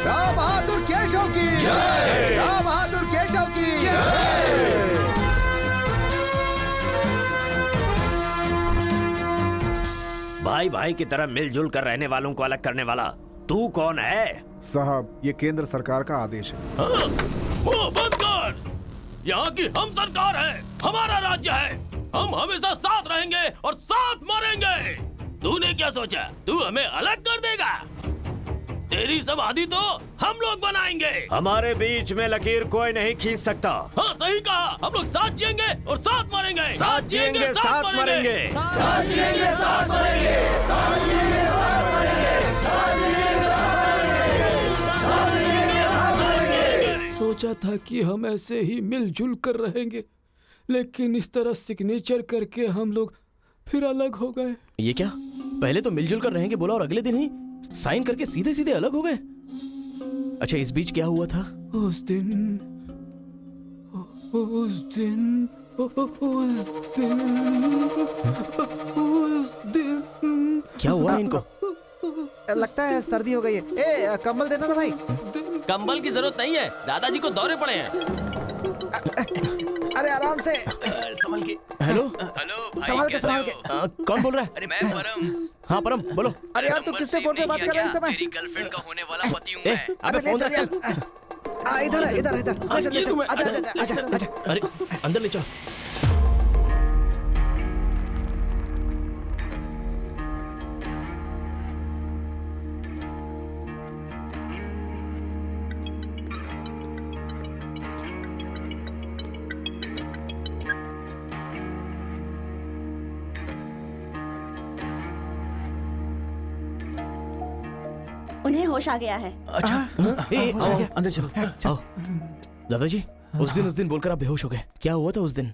[SPEAKER 8] राम बहादुर केशव की जय! राम बहादुर केशव की जय!
[SPEAKER 2] भाई भाई की तरह मिलजुल कर रहने वालों को अलग करने वाला तू कौन है?
[SPEAKER 11] साहब, ये केंद्र सरकार का आदेश है।
[SPEAKER 4] वो बंद कर! यहाँ की हम सरकार है, हमारा राज्य है। हम हमेशा साथ रहेंगे और साथ मरेंगे। तूने क्या सोचा तू हमें अलग कर देगा? तेरी समाधि तो हम लोग बनाएंगे।
[SPEAKER 2] हमारे बीच में लकीर कोई नहीं खींच सकता।
[SPEAKER 4] हाँ सही कहा, हम लोग साथ जिएंगे और साथ मरेंगे।
[SPEAKER 2] साथ जिएंगे, साथ मरेंगे।
[SPEAKER 4] साथ जिएंगे, साथ मरेंगे। साथ जिएंगे, साथ मरेंगे। साथ जिएंगे, साथ मरेंगे। साथ मरेंगे।
[SPEAKER 14] सोचा था कि हम ऐसे ही मिलजुल कर रहेंगे, लेकिन इस तरह सिग्नेचर करके हम लोग फिर अलग हो गए।
[SPEAKER 3] ये क्या? पहले तो मिलजुल कर रहेंगे बोला और अगले दिन ही साइन करके सीधे सीधे अलग हो गए। अच्छा, इस बीच क्या हुआ था?
[SPEAKER 14] उस दिन
[SPEAKER 3] क्या हुआ इनको?
[SPEAKER 7] लगता है सर्दी हो गई है। ए, कंबल देना ना भाई।
[SPEAKER 4] कंबल की जरूरत नहीं है, दादाजी को दौरे पड़े हैं।
[SPEAKER 7] अरे आराम से
[SPEAKER 3] संभल के। हेलो
[SPEAKER 7] संभाल के।
[SPEAKER 3] कौन बोल रहा है?
[SPEAKER 1] अरे मैं परम।
[SPEAKER 3] हाँ परम बोलो।
[SPEAKER 7] अरे यार, तू किससे फोन पे बात कर रहा है इस समय?
[SPEAKER 1] तेरी गर्लफ्रेंड का होने वाला पति हूँ मैं।
[SPEAKER 3] अबे फोन रख चल।
[SPEAKER 7] इधर है, इधर इधर। आजा।
[SPEAKER 3] अरे अंदर ले चलो।
[SPEAKER 10] उन्हें होश आ गया है।
[SPEAKER 3] अच्छा आओ, अंदर चलो। आओ। दादाजी, उस दिन बोलकर आप बेहोश हो गए, क्या हुआ था उस दिन?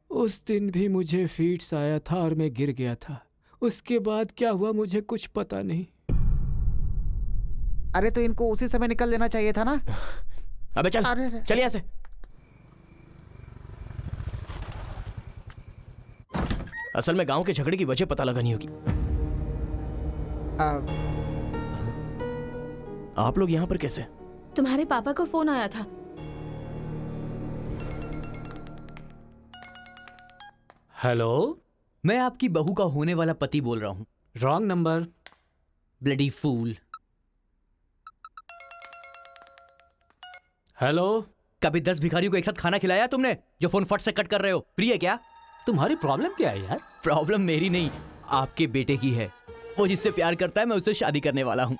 [SPEAKER 14] उस दिन भी मुझे फीट्स आया था और मैं गिर गया था। उसके बाद क्या हुआ मुझे कुछ पता नहीं।
[SPEAKER 7] अरे तो इनको उसी समय निकल लेना चाहिए था ना।
[SPEAKER 3] अबे चल,
[SPEAKER 7] अरे
[SPEAKER 3] चल यहाँ से। असल में गांव के झगड़े की वजह पता लगानी होगी। आप लोग यहाँ पर कैसे?
[SPEAKER 6] तुम्हारे पापा को फोन आया था।
[SPEAKER 5] हेलो,
[SPEAKER 1] मैं आपकी बहू का होने वाला पति बोल रहा हूँ।
[SPEAKER 5] Wrong number.
[SPEAKER 1] Bloody fool.
[SPEAKER 5] Hello,
[SPEAKER 1] कभी 10 भिखारियों को एक साथ खाना खिलाया तुमने जो फोन फट से कट कर रहे हो? प्रिय क्या?
[SPEAKER 5] तुम्हारी प्रॉब्लम क्या है यार?
[SPEAKER 1] प्रॉब्लम मेरी नहीं, आपके बेटे की है। वो जिससे प्यार करता है, मैं उससे शादी करने वाला हूँ।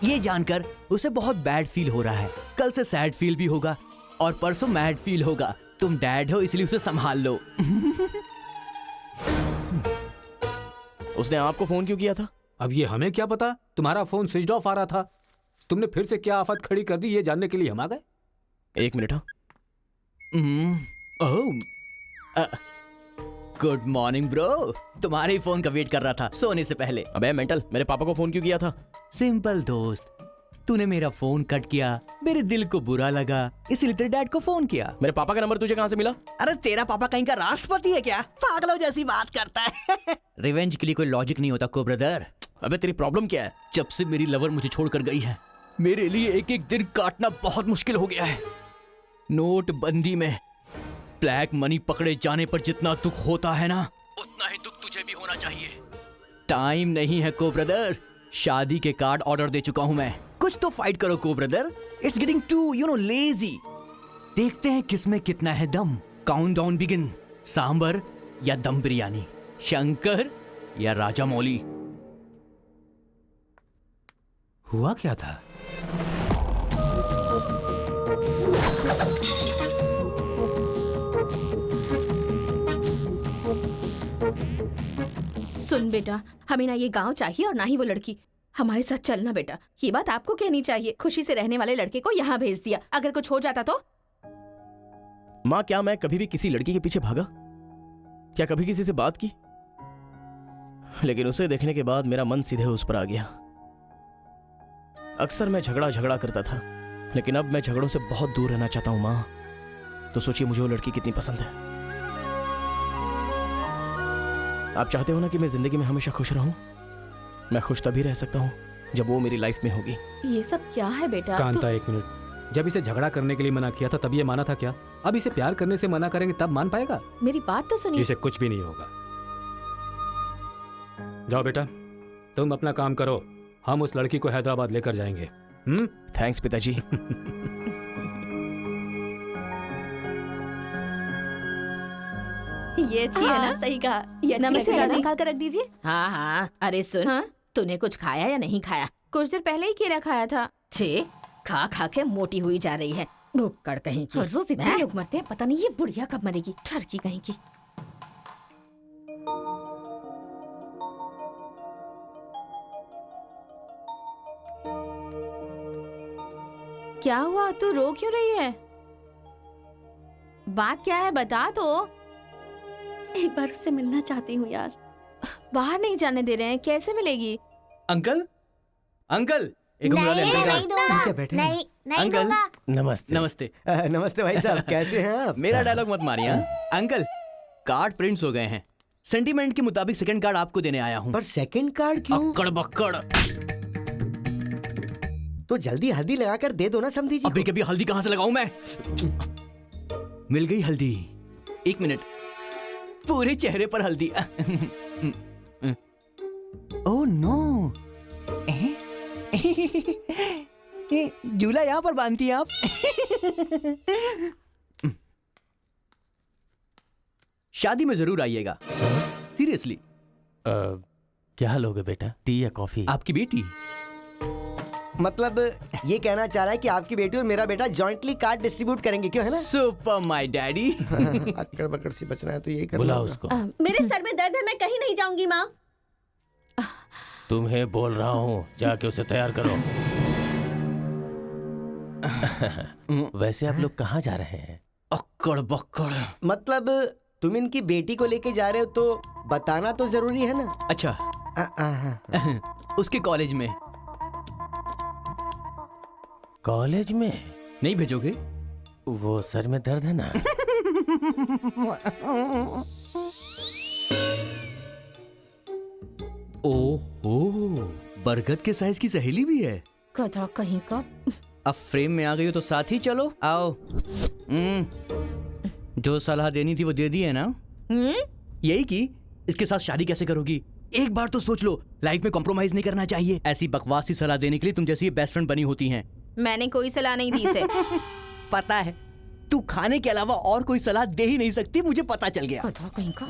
[SPEAKER 1] ये जानकर उसे बहुत बैड फील हो रहा है। कल से सैड फील भी होगा और परसों मैड फील होगा। तुम डैड हो इसलिए उसे संभाल लो।
[SPEAKER 3] उसने आपको फोन क्यों किया था?
[SPEAKER 5] अब ये हमें क्या पता, तुम्हारा फोन स्विच ऑफ आ रहा था। तुमने फिर से क्या आफत खड़ी कर दी ये जानने के लिए हम आ गए।
[SPEAKER 3] एक मिनट। हाँ,
[SPEAKER 1] गुड मॉर्निंग ब्रो। तुम्हारे ही फोन का वेट कर रहा था सोने से पहले।
[SPEAKER 3] अबे मेंटल, मेरे पापा को फोन क्यों किया था?
[SPEAKER 1] सिंपल दोस्त, तूने मेरा फोन कट किया, मेरे दिल को बुरा लगा, इसलिए तेरे डैड को फोन किया।
[SPEAKER 3] मेरे पापा का नंबर तुझे कहाँ से मिला?
[SPEAKER 1] अरे तेरा पापा कहीं का राष्ट्रपति है क्या? पागलों जैसी बात करता है। रिवेंज के लिए कोई लॉजिक नहीं होता को ब्रदर।
[SPEAKER 3] अबे तेरी प्रॉब्लम क्या है?
[SPEAKER 1] जब से मेरी लवर मुझे छोड़कर गई है, मेरे लिए एक एक दिन काटना बहुत मुश्किल हो गया है। नोटबंदी में ब्लैक मनी पकड़े जाने पर जितना दुख होता है ना, उतना ही दुख तुझे भी होना चाहिए। टाइम नहीं है को ब्रदर। शादी के कार्ड ऑर्डर दे चुका हूं मैं। कुछ तो फाइट करो को brother. It's getting too lazy. देखते हैं किसमें कितना है दम। Countdown begin. सांबर या दम बिरयानी, शंकर या राजा मौली।
[SPEAKER 5] हुआ क्या था?
[SPEAKER 6] सुन बेटा, हमें ना ये गांव चाहिए और ना ही वो लड़की। हमारे साथ चलना बेटा। ये बात आपको कहनी चाहिए। खुशी से रहने वाले लड़के को यहाँ भेज दिया, अगर कुछ हो जाता तो?
[SPEAKER 3] माँ, क्या मैं कभी भी किसी लड़की के पीछे भागा? क्या कभी किसी से बात की? लेकिन उसे देखने के बाद मेरा मन सीधे उस पर आ गया। अक्सर मैं झगड़ा करता था, लेकिन अब मैं झगड़ों से बहुत दूर रहना चाहता हूँ माँ। तो सोचिए मुझे वो लड़की कितनी पसंद है। आप चाहते हो ना कि मैं जिंदगी में हमेशा खुश रहूं? मैं खुश तभी रह सकता हूं जब वो मेरी लाइफ में होगी।
[SPEAKER 6] ये सब क्या है बेटा?
[SPEAKER 5] कांता, एक मिनट। जब इसे झगड़ा करने के लिए मना किया था तब ये माना था क्या? अब इसे प्यार करने से मना करेंगे तब मान पाएगा?
[SPEAKER 6] मेरी बात तो सुनिए।
[SPEAKER 5] इसे कुछ भी नहीं होगा। जाओ बेटा, तुम अपना काम करो। हम उस लड़की को हैदराबाद लेकर जाएंगे।
[SPEAKER 3] थैंक्स पिताजी।
[SPEAKER 6] ये अच्छी है ना?
[SPEAKER 10] सही कहा। ये अच्छी
[SPEAKER 6] नमस्ते
[SPEAKER 10] लग रही है।
[SPEAKER 6] निकाल कर रख दीजिए।
[SPEAKER 16] हाँ हाँ, अरे सुन,
[SPEAKER 6] हाँ?
[SPEAKER 16] तूने कुछ खाया या नहीं खाया?
[SPEAKER 6] कुछ देर पहले ही केला खाया था।
[SPEAKER 16] छे, खा खा के मोटी हुई जा रही है, भुक्कड़ कहीं की।
[SPEAKER 6] हर रोज इतने लोग मरते हैं, पता नहीं ये बुढ़िया कब मरेगी। ठरकी कहीं की। क्या हुआ? तू रो क्यों रही है? बात क्या है बता तो।
[SPEAKER 10] एक बार उससे मिलना चाहती हूँ यार।
[SPEAKER 6] बाहर नहीं जाने दे रहे हैं, कैसे मिलेगी?
[SPEAKER 1] अंकल, अंकल, एक उंगली वाले अंकल का।
[SPEAKER 10] नहीं
[SPEAKER 1] अंकल,
[SPEAKER 10] दूंगा।
[SPEAKER 1] नमस्ते। नमस्ते।
[SPEAKER 2] नमस्ते भाई साहब, कैसे हैं आप?
[SPEAKER 1] मेरा डायलॉग मत मारिए। अंकल, कार्ड प्रिंट्स हो गए हैं। सेंटीमेंट के मुताबिक सेकंड कार्ड आपको देने आया हूँ।
[SPEAKER 2] पर सेकंड कार्ड क्यों?
[SPEAKER 1] अक्कड़ बक्कड़।
[SPEAKER 2] तो जल्दी हल्दी लगाकर दे दो ना समधी जी।
[SPEAKER 1] अभी कभी हल्दी कहाँ से लगाऊं मैं? मिल गई हल्दी। एक मिनट, पूरे चेहरे पर हल्दी। ओह नो, झूला यहाँ पर बांधती हैं आप? शादी में जरूर आइएगा, सीरियसली।
[SPEAKER 4] क्या लोगे बेटा, टी या कॉफी?
[SPEAKER 1] आपकी बेटी।
[SPEAKER 2] मतलब ये कहना चाह रहा है कि आपकी बेटी और मेरा बेटा जॉइंटली कार्ड डिस्ट्रीब्यूट करेंगे, क्यों है ना?
[SPEAKER 1] Super my daddy.
[SPEAKER 2] अक्कड़ बक्कड़ से बचना है तो यही करना
[SPEAKER 4] बुला
[SPEAKER 2] होगा।
[SPEAKER 4] उसको।
[SPEAKER 10] मेरे सर में दर्द है, मैं कहीं नहीं जाऊंगी माँ।
[SPEAKER 4] तुम्हें बोल रहा हूँ, जाके उसे तैयार करो। वैसे आप लोग कहाँ जा रहे हैं?
[SPEAKER 1] अक्कड़ बक्कड़।
[SPEAKER 2] मतलब तुम इनकी बेटी को लेके जा रहे हो तो बताना तो जरूरी है ना?
[SPEAKER 1] अच्छा, उसके कॉलेज में।
[SPEAKER 4] कॉलेज में
[SPEAKER 1] नहीं भेजोगे?
[SPEAKER 4] वो सर में दर्द है ना।
[SPEAKER 1] ओहो, बरगद के साइज की सहेली भी है।
[SPEAKER 6] गधा कहीं का।
[SPEAKER 1] अब फ्रेम में आ गई हो तो साथ ही चलो, आओ। जो सलाह देनी थी वो दे दी है ना? यही कि इसके साथ शादी कैसे करोगी? एक बार तो सोच लो, लाइफ में कॉम्प्रोमाइज नहीं करना चाहिए। ऐसी बकवास सी सलाह देने के लिए तुम जैसी बेस्ट फ्रेंड बनी होती हैं।
[SPEAKER 6] मैंने कोई सलाह नहीं दी इसे।
[SPEAKER 1] पता है, तू खाने के अलावा और कोई सलाह दे ही नहीं सकती, मुझे पता चल गया।
[SPEAKER 6] गधा कहीं का।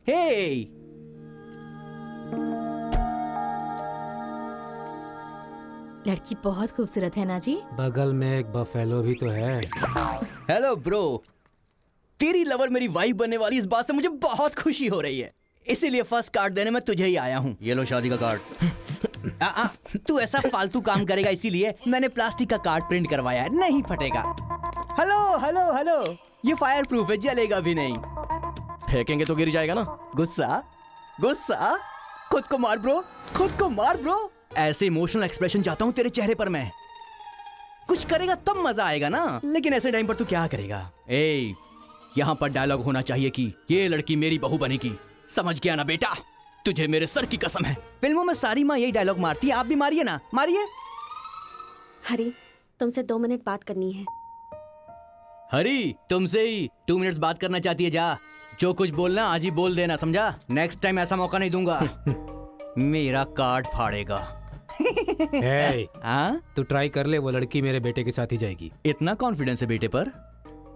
[SPEAKER 1] हे,
[SPEAKER 6] लड़की बहुत खूबसूरत है ना जी।
[SPEAKER 5] बगल में एक बफेलो भी तो है।
[SPEAKER 1] हेलो ब्रो, तेरी लवर मेरी वाइफ बनने वाली इस बात से मुझे बहुत खुशी हो रही है, इसीलिए फर्स्ट कार्ड देने में तुझे ही आया हूँ। ये लो शादी का कार्ड। तू ऐसा फालतू काम करेगा इसीलिए मैंने प्लास्टिक का कार्ड प्रिंट करवाया है, नहीं फटेगा। हेलो हेलो हेलो, ये फायर प्रूफ है, जलेगा भी नहीं।
[SPEAKER 3] फेंकेंगे तो गिर जाएगा ना।
[SPEAKER 1] गुस्सा गुस्सा, खुद को मार ब्रो, खुद को मार ब्रो। ऐसे इमोशनल एक्सप्रेशन चाहता हूँ तेरे चेहरे पर मैं। कुछ करेगा तब मजा आएगा ना, लेकिन ऐसे टाइम पर तू क्या करेगा? ए, यहाँ पर डायलॉग होना चाहिए कि ये लड़की मेरी बहू बनेगी। समझ गया ना बेटा? तुझे मेरे सर की कसम है, फिल्मों में सारी माँ यही डायलॉग मारती है, आप भी मारिए ना, मारिए।
[SPEAKER 10] हरी, तुमसे 2 मिनट बात करनी है।
[SPEAKER 1] हरी, तुमसे ही 2 मिनट्स बात करना चाहती है? जा, जो कुछ बोलना आज ही बोल देना, समझा? नेक्स्ट टाइम ऐसा मौका नहीं दूंगा। मेरा कार्ड फाड़ेगा।
[SPEAKER 5] तू ट्राई कर ले, वो लड़की मेरे बेटे के साथ ही जाएगी।
[SPEAKER 1] इतना कॉन्फिडेंस है बेटे पर?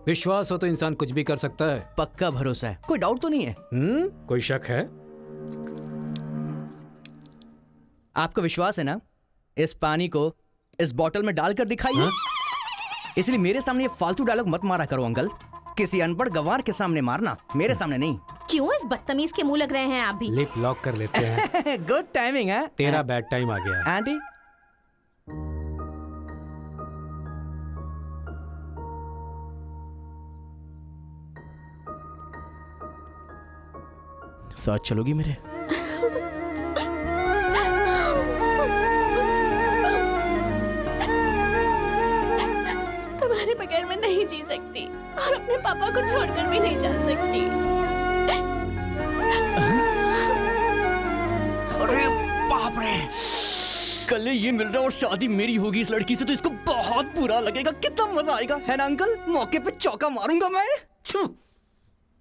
[SPEAKER 5] विश्वास हो तो इंसान कुछ भी कर सकता है।
[SPEAKER 1] पक्का भरोसा है, कोई डाउट तो नहीं है?
[SPEAKER 5] कोई शक है?
[SPEAKER 1] आपको विश्वास है ना? इस पानी को इस बोतल में डालकर दिखाइए। इसलिए मेरे सामने ये फालतू डायलॉग मत मारा करो अंकल, किसी अनपढ़ गवार के सामने मारना, मेरे सामने नहीं।
[SPEAKER 6] क्यों इस बदतमीज के मुंह लग रहे हैं आप भी?
[SPEAKER 5] लिप लॉक कर लेते हैं।
[SPEAKER 1] गुड टाइमिंग है।
[SPEAKER 5] तेरा बैड टाइम आ गया है।
[SPEAKER 1] आंटी,
[SPEAKER 3] साथ चलोगी मेरे?
[SPEAKER 10] तुम्हारे बगैर मैं नहीं जी सकती और अपने पापा को छोड़कर भी नहीं जा सकती।
[SPEAKER 1] अरे बाप रे, कल ये मिल रहा और शादी मेरी होगी इस लड़की से, तो इसको बहुत बुरा लगेगा। कितना मजा आएगा, है ना अंकल? मौके पे चौका मारूंगा मैं।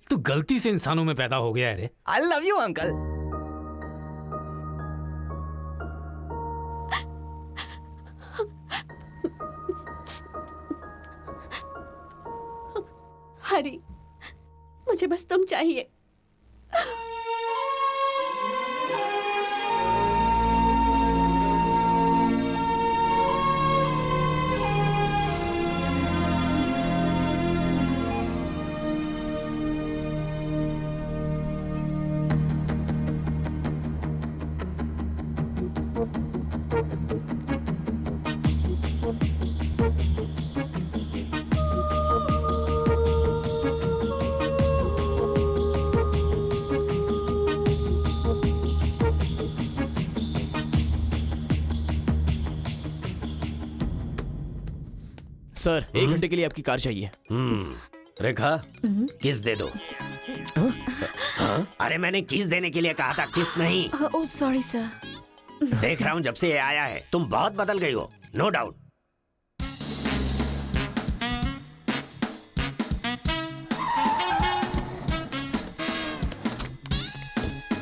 [SPEAKER 5] तू गलती से इंसानों में पैदा हो गया है रे।
[SPEAKER 1] I love you uncle.
[SPEAKER 10] Hari, मुझे बस तुम चाहिए।
[SPEAKER 3] सर, 1 घंटे के लिए आपकी कार चाहिए।
[SPEAKER 2] रेखा, किस दे दो। अरे मैंने किस देने के लिए कहा था, किस नहीं।
[SPEAKER 6] Oh sorry sir.
[SPEAKER 2] देख रहा हूँ जब से ये आया है तुम बहुत बदल गई हो, नो डाउट।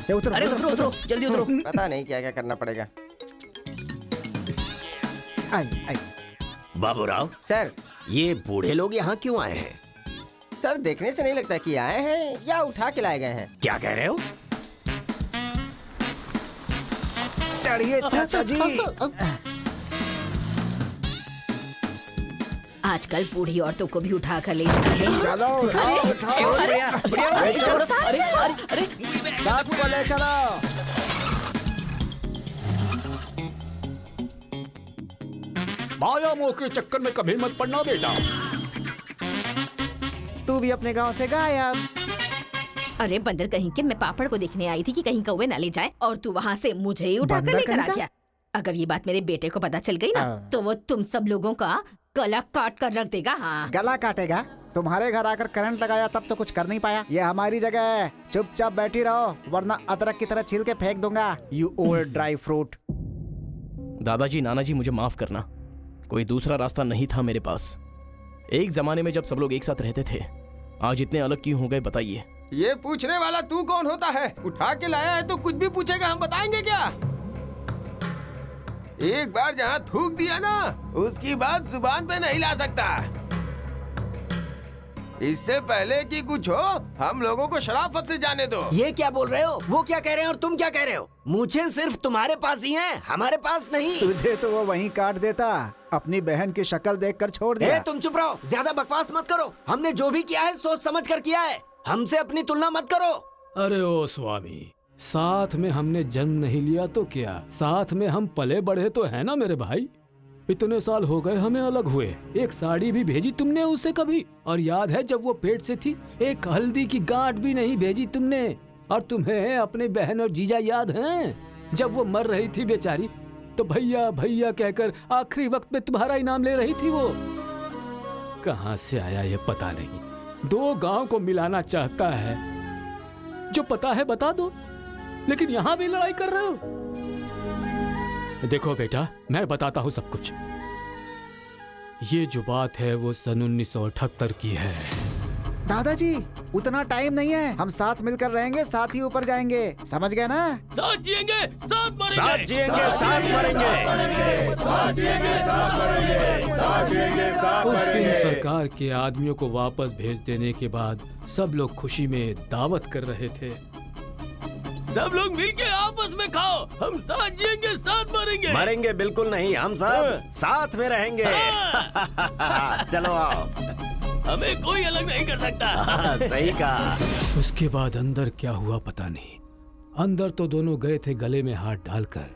[SPEAKER 1] अरे उतरो उतरो, जल्दी उतरो।
[SPEAKER 12] पता नहीं क्या क्या करना पड़ेगा।
[SPEAKER 2] बाबूराव
[SPEAKER 12] सर,
[SPEAKER 2] ये बूढ़े लोग यहाँ क्यों आए हैं?
[SPEAKER 12] सर देखने से नहीं लगता कि आए हैं या उठा के लाए गए हैं।
[SPEAKER 2] क्या कह रहे हो?
[SPEAKER 7] चढ़िए चाचा जी।
[SPEAKER 16] आजकल बूढ़ी औरतों को भी उठा कर ले जा रहे हैं।
[SPEAKER 7] चलो उठाओ उठाओ, साथ को ले चलो।
[SPEAKER 5] माया मोह के चक्कर में कभी मत पड़ना बेटा।
[SPEAKER 7] तू भी अपने गांव से गायब।
[SPEAKER 16] अरे बंदर कहीं के, मैं पापड़ को देखने आई थी कि कहीं कौवे ना ले जाए और तू वहाँ से मुझे ही उठा कर
[SPEAKER 7] बंदर
[SPEAKER 16] लेकर आ
[SPEAKER 7] कहीं
[SPEAKER 16] गया। अगर ये बात मेरे बेटे को पता चल गई ना तो वो तुम सब लोगों का गला काट कर रख देगा। हाँ,
[SPEAKER 7] गला काटेगा? तुम्हारे घर आकर करंट लगाया तब तो कुछ कर नहीं पाया। ये हमारी जगह है, चुपचाप बैठी रहो वरना अदरक की तरह छील के फेंक दूंगा। You old dry fruit.
[SPEAKER 3] दादाजी, नाना जी, मुझे माफ करना, कोई दूसरा रास्ता नहीं था मेरे पास। एक जमाने में जब सब लोग एक साथ रहते थे, आज इतने अलग क्यों हो गए बताइए?
[SPEAKER 15] ये पूछने वाला तू कौन होता है? उठा के लाया है तो कुछ भी पूछेगा, हम बताएंगे क्या? एक बार जहाँ थूक दिया ना, उसकी बात जुबान पे नहीं ला सकता। इससे पहले कि कुछ हो, हम लोगों को शराफत से जाने दो।
[SPEAKER 2] ये क्या बोल रहे हो? वो क्या कह रहे हैं और तुम क्या कह रहे हो? मुझे सिर्फ तुम्हारे पास ही है, हमारे पास नहीं।
[SPEAKER 7] तुझे तो वो वहीं काट देता, अपनी बहन की शक्ल देखकर छोड़ दिया।
[SPEAKER 2] तुम चुप रहो, ज्यादा बकवास मत करो। हमने जो भी किया है सोच समझ कर किया है, हमसे अपनी तुलना मत करो।
[SPEAKER 14] अरे ओ स्वामी, साथ में हमने जन्म नहीं लिया तो क्या, साथ में हम पले बढ़े तो है ना मेरे भाई। इतने साल हो गए हमें अलग हुए, एक साड़ी भी भेजी तुमने उसे कभी? और याद है जब वो पेट से थी, एक हल्दी की गांठ भी नहीं भेजी तुमने। और तुम्हें अपने बहन और जीजा याद हैं? जब वो मर रही थी बेचारी, तो भैया भैया कहकर आखिरी वक्त में तुम्हारा इनाम ले रही थी। वो कहाँ से आया ये पता नहीं। 2 गांव को मिलाना चाहता है, जो पता है बता दो, लेकिन यहाँ भी लड़ाई कर रहे हो। देखो बेटा, मैं बताता हूँ सब कुछ। ये जो बात है वो सन 1978 की है।
[SPEAKER 7] दादाजी, उतना टाइम नहीं है, हम साथ मिलकर रहेंगे, साथ ही ऊपर जाएंगे, समझ गए ना?
[SPEAKER 4] साथ जिएंगे, साथ मरेंगे,
[SPEAKER 2] साथ जिएंगे, साथ मरेंगे,
[SPEAKER 11] साथ जिएंगे, साथ मरेंगे, साथ जिएंगे, साथ
[SPEAKER 14] उस दिन
[SPEAKER 11] मरेंगे।
[SPEAKER 14] सरकार के आदमियों को वापस भेज देने के बाद सब लोग खुशी में दावत कर रहे थे।
[SPEAKER 4] सब लोग मिलके आपस में खाओ, हम साथ जिएंगे, साथ मरेंगे।
[SPEAKER 2] मरेंगे बिल्कुल नहीं, हम सब साथ में रहेंगे। चलो आओ,
[SPEAKER 4] हमें कोई अलग नहीं कर सकता।
[SPEAKER 2] सही कहा।
[SPEAKER 14] उसके बाद अंदर क्या हुआ पता नहीं। अंदर तो दोनों गए थे गले में हाथ डालकर,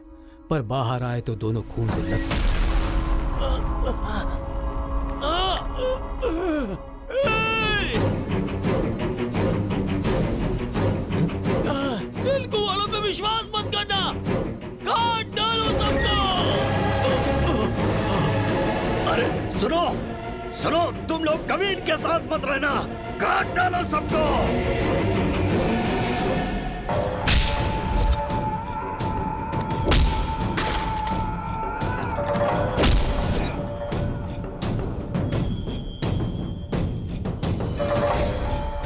[SPEAKER 14] पर बाहर आए तो दोनों खून से लथपथ।
[SPEAKER 4] तेलुगु वालों पे विश्वास मत करना, काट डालो सबको।
[SPEAKER 2] अरे सुनो सुनो, तुम लोग कभी इनके साथ मत रहना, काट डालो सबको।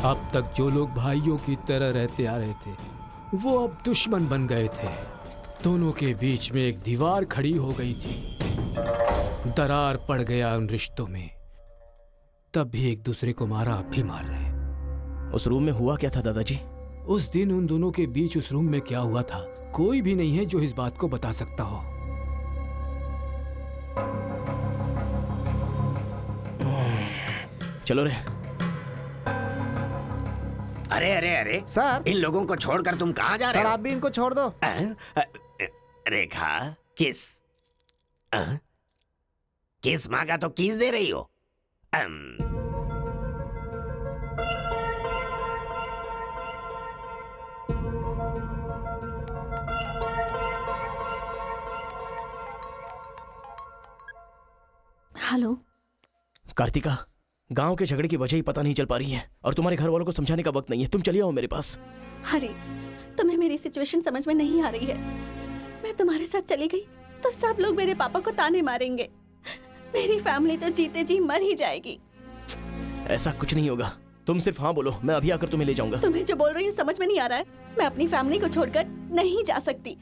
[SPEAKER 14] अब तक जो लोग भाइयों की तरह रहते आ रहे थे, वो अब दुश्मन बन गए थे। दोनों के बीच में एक दीवार खड़ी हो गई थी, दरार पड़ गया उन रिश्तों में। तब भी एक दूसरे को मारा, अब भी मार रहे।
[SPEAKER 3] उस रूम में हुआ क्या था दादाजी?
[SPEAKER 14] उस दिन उन दोनों के बीच उस रूम में क्या हुआ था, कोई भी नहीं है जो इस बात को बता सकता हो।
[SPEAKER 3] चलो रे।
[SPEAKER 2] अरे अरे अरे
[SPEAKER 7] सर,
[SPEAKER 2] इन लोगों को छोड़कर तुम कहाँ जा रहे
[SPEAKER 7] सर
[SPEAKER 2] हो?
[SPEAKER 7] आप भी इनको छोड़ दो।
[SPEAKER 2] रेखा, किस किस मांगा तो किस दे रही हो?
[SPEAKER 10] हेलो
[SPEAKER 3] कार्तिका, गांव के झगड़े की वजह ही पता नहीं चल पा रही है और तुम्हारे घर वालों को समझाने का वक्त नहीं है। तुम चलिए आओ मेरे पास।
[SPEAKER 10] हरी, तुम्हें मेरी सिचुएशन समझ में नहीं आ रही है। मैं तुम्हारे साथ चली गई तो सब लोग मेरे पापा को ताने मारेंगे। मेरी फैमिली तो जीते जी मर ही जाएगी।
[SPEAKER 3] ऐसा कुछ नहीं होगा, तुम सिर्फ हाँ बोलो, मैं अभी आकर तुम्हें ले जाऊंगा।
[SPEAKER 10] तुम्हें जो बोल रही हूँ समझ में नहीं आ रहा है। मैं अपनी फैमिली को छोड़कर नहीं जा सकती।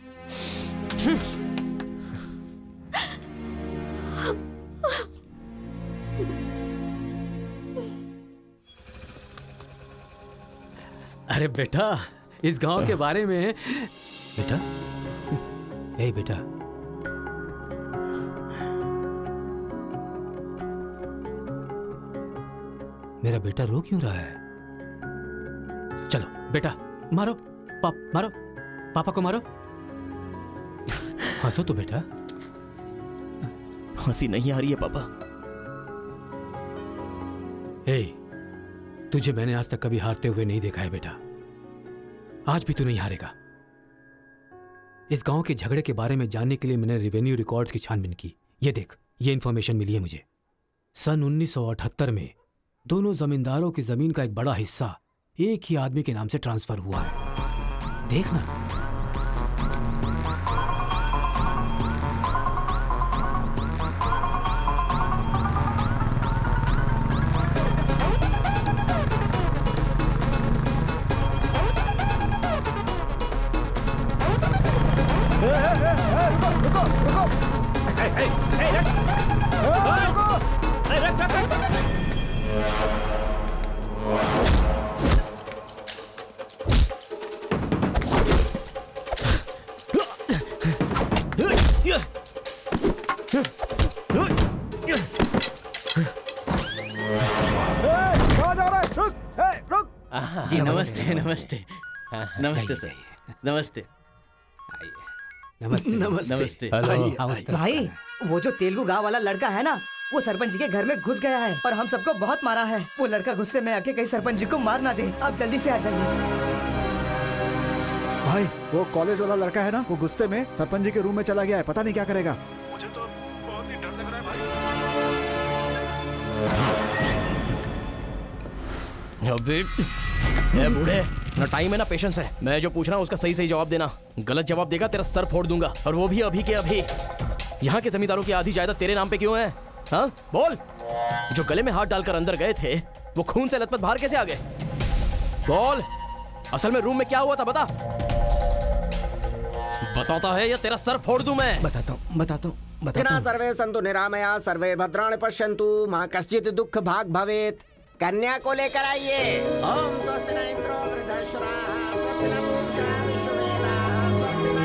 [SPEAKER 14] अरे बेटा, इस गांव के बारे में। बेटा, ए बेटा, मेरा बेटा रो क्यों रहा है? चलो बेटा, मारो मारो, पापा को मारो। हंसो तो बेटा।
[SPEAKER 3] हंसी नहीं आ रही है पापा।
[SPEAKER 14] ए, तुझे मैंने आज तक कभी हारते हुए नहीं देखा है बेटा। आज भी तू नहीं हारेगा।
[SPEAKER 5] इस गांव के झगड़े के बारे में जानने के लिए मैंने रेवेन्यू रिकॉर्ड्स की छानबीन की। ये देख, ये इन्फॉर्मेशन मिली है मुझे। सन 1978 में दोनों जमींदारों की जमीन का एक बड़ा हिस्सा एक ही आदमी के नाम से ट्रांसफर हुआ है। देखना।
[SPEAKER 3] जी नमस्ते नमस्ते नमस्ते सर, नमस्ते
[SPEAKER 5] नमस्ते
[SPEAKER 3] नमस्ते।
[SPEAKER 17] भाई वो जो तेलुगु गांव वाला लड़का है ना, वो सरपंच जी के घर में घुस गया है और हम सबको बहुत मारा है। वो लड़का गुस्से में आके कहीं सरपंच जी को मार ना दे। आप जल्दी से आ जाइए।
[SPEAKER 7] भाई वो कॉलेज वाला लड़का है ना, वो गुस्से में सरपंच जी के रूम में चला गया है। पता नहीं क्या करेगा। मुझे तो बहुत ही डर लग रहा है
[SPEAKER 3] भाई। ए बूढ़े, ना टाइम है ना पेशेंस है। मैं जो पूछ रहा हूँ उसका सही सही जवाब देना। गलत जवाब देगा तेरा सर फोड़ दूंगा, और वो भी अभी के अभी। यहाँ के जमींदारों की आधी जायदाद तेरे नाम पे क्यों है? हाँ बोल। जो गले में हाथ डालकर अंदर गए थे वो खून से लथपथ बाहर कैसे आ गए? बोल, असल में रूम में क्या हुआ था बता। बताता है या तेरा सर फोड़ दूं मैं?
[SPEAKER 17] बताता हूँ।
[SPEAKER 2] सर्वे सन्तु निरामया सर्वे भद्राणि पश्यन्तु मां कश्चित् दुःख भाग भवेत्। कन्या को लेकर आइए। ओम स्वस्ति न इंद्रो वृद्धश्रवाः स्वस्ति न पूषा विश्ववेदाः स्वस्ति न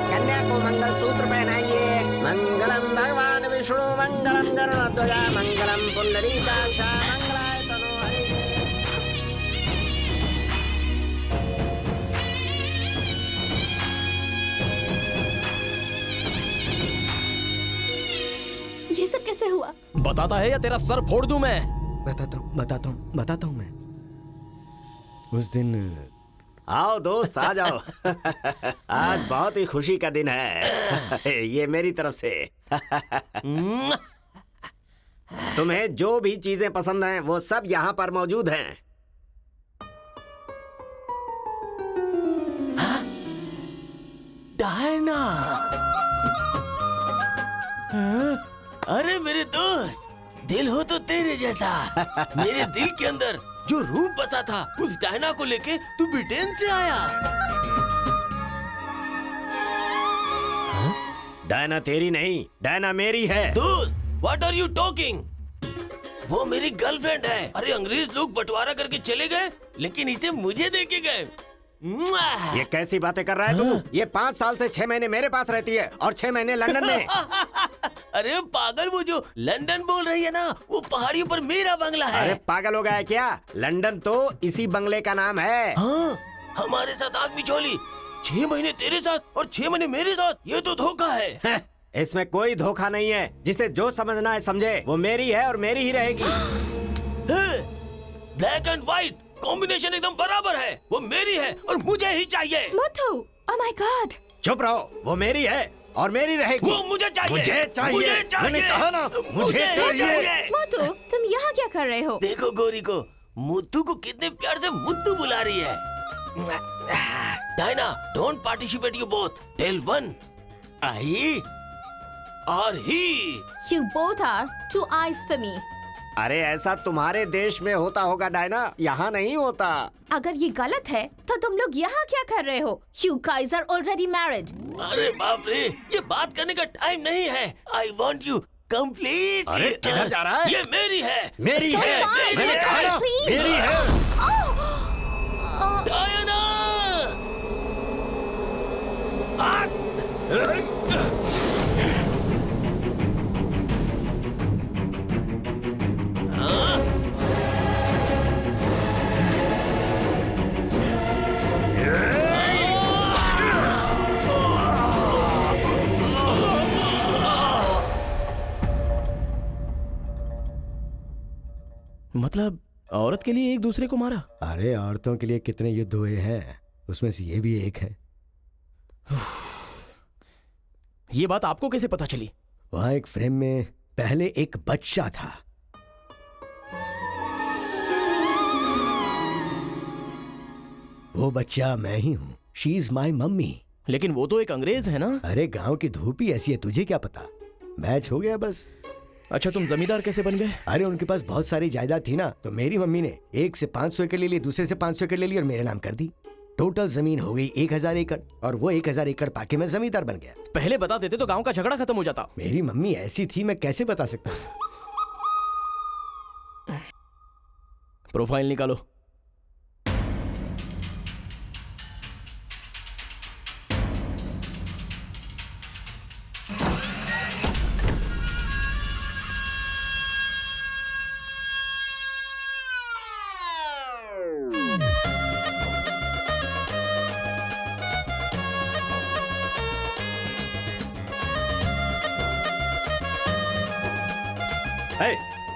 [SPEAKER 2] कन्या को मंगल सूत्र पहनाइए। मंगलम भगवान विष्णु मंगलम गरुड़ध्वजा मंगलम पुंडरीकाक्ष मंगलाय तनो हरिः।
[SPEAKER 10] ये सब कैसे हुआ?
[SPEAKER 3] बताता है या तेरा सर फोड़ दूं मैं?
[SPEAKER 17] बताता हूँ मैं।
[SPEAKER 2] उस दिन आओ दोस्त, आ जाओ। आज बहुत ही खुशी का दिन है। ये मेरी तरफ से। तुम्हें जो भी चीजें पसंद हैं वो सब यहाँ पर मौजूद हैं।
[SPEAKER 4] डायना, अरे मेरे दोस्त, दिल हो तो तेरे जैसा। मेरे दिल के अंदर जो रूप बसा था, उस डायना को लेके तू ब्रिटेन से आया।
[SPEAKER 2] डायना तेरी नहीं, डायना मेरी है।
[SPEAKER 4] दोस्त, व्हाट आर यू टॉकिंग? वो मेरी गर्लफ्रेंड है। अरे अंग्रेज लोग बंटवारा करके चले गए, लेकिन इसे मुझे दे के गए।
[SPEAKER 2] ये कैसी बातें कर रहा है तू? ये 5 साल से 6 महीने मेरे पास रहती है और 6 महीने लंदन में।
[SPEAKER 4] अरे पागल, वो जो लंदन बोल रही है ना, वो पहाड़ियों पर मेरा बंगला है।
[SPEAKER 2] अरे पागल हो गया है क्या? लंदन तो इसी बंगले का नाम है।
[SPEAKER 4] हाँ, हमारे साथ आग बिछोली। 6 महीने तेरे साथ और 6 महीने मेरे साथ। ये तो धोखा है।
[SPEAKER 2] इसमें कोई धोखा नहीं है। जिसे जो समझना है समझे। वो मेरी है और मेरी ही रहेगी।
[SPEAKER 4] ब्लैक एंड व्हाइट कॉम्बिनेशन एकदम बराबर है। वो मेरी है और मुझे ही चाहिए।
[SPEAKER 6] मोटू, ओह माय गॉड।
[SPEAKER 2] चुप रहो। वो मेरी है और मेरी रहेगी।
[SPEAKER 4] वो मुझे चाहिए।
[SPEAKER 2] मुझे चाहिए। मैंने कहा ना, मुझे चाहिए।
[SPEAKER 6] मोटू, तुम यहाँ क्या कर रहे हो?
[SPEAKER 4] देखो गोरी को, मुद्दू को कितने प्यार से मुद्दू बुला रही है। Diana, don't participate you both. Tell one, I और he.
[SPEAKER 6] You both are two eyes for me.
[SPEAKER 2] अरे ऐसा तुम्हारे देश में होता होगा डायना, यहाँ नहीं होता।
[SPEAKER 6] अगर ये गलत है तो तुम लोग यहाँ क्या कर रहे हो? You guys are already married.
[SPEAKER 4] अरे बाप रे, ये बात करने का टाइम नहीं है। I want you complete.
[SPEAKER 2] अरे किधर जा रहा है?
[SPEAKER 4] ये मेरी है।
[SPEAKER 2] मेरी है। मैंने कहा ना, मेरी है।
[SPEAKER 4] डायना!
[SPEAKER 3] मतलब बात के लिए एक दूसरे को मारा?
[SPEAKER 8] अरे औरतों के लिए कितने युद्ध हुए हैं, उसमें से ये भी एक है।
[SPEAKER 3] ये बात आपको कैसे पता चली?
[SPEAKER 8] वहां एक फ्रेम में पहले एक बच्चा था। वो बच्चा मैं ही हूँ। She is my mummy.
[SPEAKER 3] लेकिन वो तो एक अंग्रेज है ना?
[SPEAKER 8] अरे गांव की धूप ही ऐसी है, तुझे क्या पता। मैच हो गया बस।
[SPEAKER 3] अच्छा, तुम जमींदार कैसे बन गए?
[SPEAKER 8] अरे उनके पास बहुत सारी जायदाद थी ना, तो मेरी मम्मी ने एक से 500 एकड़ ले ली, दूसरे से 500 एकड़ ले ली और मेरे नाम कर दी। टोटल जमीन हो गई 1000 एकड़ और वो 1000 एकड़ पाके मैं जमींदार बन गया।
[SPEAKER 3] पहले बता देते तो गांव का झगड़ा खत्म हो जाता।
[SPEAKER 8] मेरी मम्मी ऐसी थी, मैं कैसे बता सकता।
[SPEAKER 3] प्रोफाइल निकालो।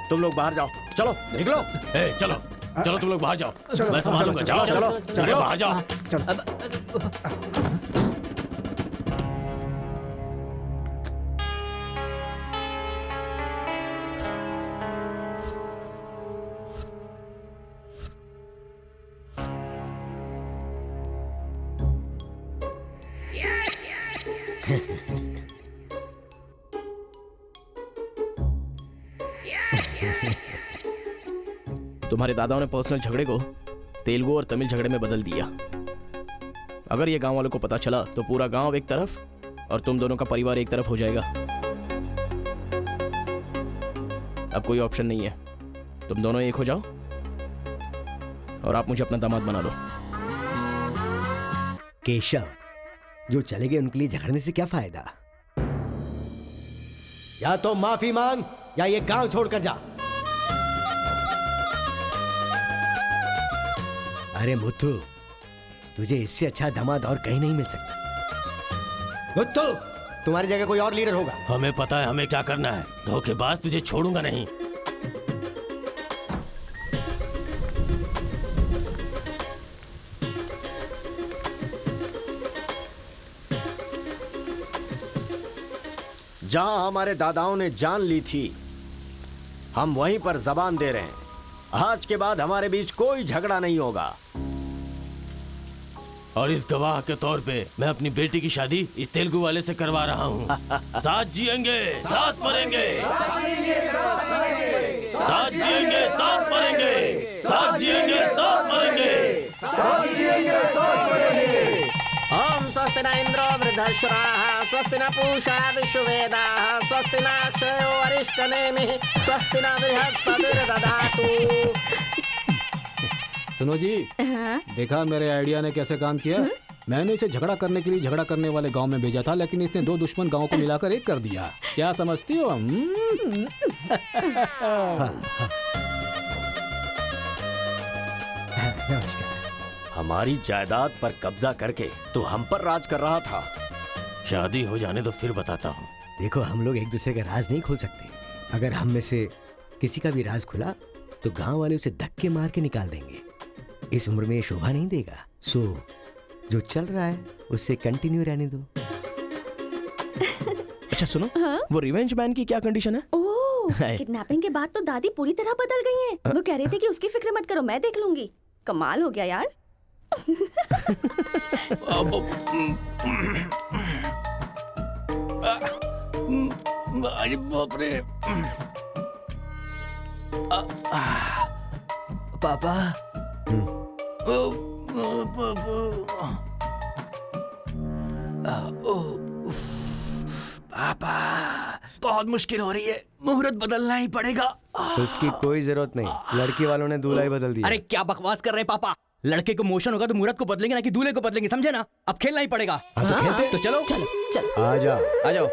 [SPEAKER 2] तुम लोग बाहर जाओ, चलो निकलो।
[SPEAKER 4] चलो चलो तुम लोग बाहर जाओ,
[SPEAKER 7] चलो,
[SPEAKER 4] मैं संभालूंगा।
[SPEAKER 7] चलो,
[SPEAKER 4] चलो
[SPEAKER 7] चलो,
[SPEAKER 4] चलो
[SPEAKER 7] चलो।
[SPEAKER 4] बाहर जाओ।
[SPEAKER 3] तुम्हारे दादाओं ने पर्सनल झगड़े को तेलुगु और तमिल झगड़े में बदल दिया। अगर ये गांव वालों को पता चला तो पूरा गांव एक तरफ और तुम दोनों का परिवार एक तरफ हो जाएगा। अब कोई ऑप्शन नहीं है, तुम दोनों एक हो जाओ और आप मुझे अपना दामाद बना लो।
[SPEAKER 8] केशव, जो चले गए उनके लिए झगड़ने से क्या फायदा। या तो माफी मांग या ये गांव छोड़कर जा। अरे मुत्तू, तुझे इससे अच्छा दामाद और कहीं नहीं मिल सकता। मुत्तू, तुम्हारी जगह कोई और लीडर होगा।
[SPEAKER 4] हमें पता है हमें क्या करना है। धोखेबाज, तुझे छोड़ूंगा नहीं।
[SPEAKER 2] जहां हमारे दादाओं ने जान ली थी, हम वहीं पर जबान दे रहे हैं। आज के बाद हमारे बीच कोई झगड़ा नहीं होगा।
[SPEAKER 4] और इस गवाह के तौर पे मैं अपनी बेटी की शादी इस तेलुगु वाले से करवा रहा हूँ। साथ जिएंगे, साथ मरेंगे, साथ जिएंगे, साथ मरेंगे, साथ जिएंगे, साथ मरेंगे।
[SPEAKER 2] ओम स्वस्ति न इंद्रो वृद्धश्राः, स्वस्ति न पूषा विश्ववेदाः, स्वस्ति न अक्षयो अरिष्टनेमिः, स्वस्ति न बृहस्पतिर्दधातु।
[SPEAKER 5] सुनो जी, देखा मेरे आइडिया ने कैसे काम किया। मैंने इसे झगड़ा करने के लिए झगड़ा करने वाले गांव में भेजा था, लेकिन इसने दो दुश्मन गांव को मिलाकर एक कर दिया। क्या समझती हो?
[SPEAKER 2] हमारी जायदाद पर कब्जा करके तो हम पर राज कर रहा था।
[SPEAKER 4] शादी हो जाने तो फिर बताता हूँ।
[SPEAKER 8] देखो, हम लोग एक दूसरे का राज नहीं खोल सकते। अगर हम में से किसी का भी राज खुला तो गांव वाले उसे धक्के मार के निकाल देंगे। इस उम्र में ये शोभा नहीं देगा। सो जो चल रहा है उससे कंटिन्यू रहने दो।
[SPEAKER 3] अच्छा सुनो, वो रिवेंज मैन की क्या कंडीशन है?
[SPEAKER 10] किडनैपिंग के बाद तो दादी पूरी तरह बदल गई हैं। वो कह रही थी कि उसकी फिक्र मत करो, मैं देख लूंगी। कमाल हो गया यार।
[SPEAKER 1] अरे बाप रे। पापा, पापा, बहुत मुश्किल हो रही है। मुहूर्त बदलना ही पड़ेगा।
[SPEAKER 8] उसकी कोई जरूरत नहीं, लड़की वालों ने दूल्हा ही बदल दिया।
[SPEAKER 1] अरे क्या बकवास कर रहे हैं पापा। लड़के को मोशन होगा तो मुहूर्त को बदलेंगे ना कि दूल्हे को बदलेंगे, समझे ना? अब खेलना ही पड़ेगा।
[SPEAKER 8] तो खेलते।
[SPEAKER 1] तो चलो
[SPEAKER 10] चलो चलो।
[SPEAKER 8] आ जा।
[SPEAKER 1] आ जाओ।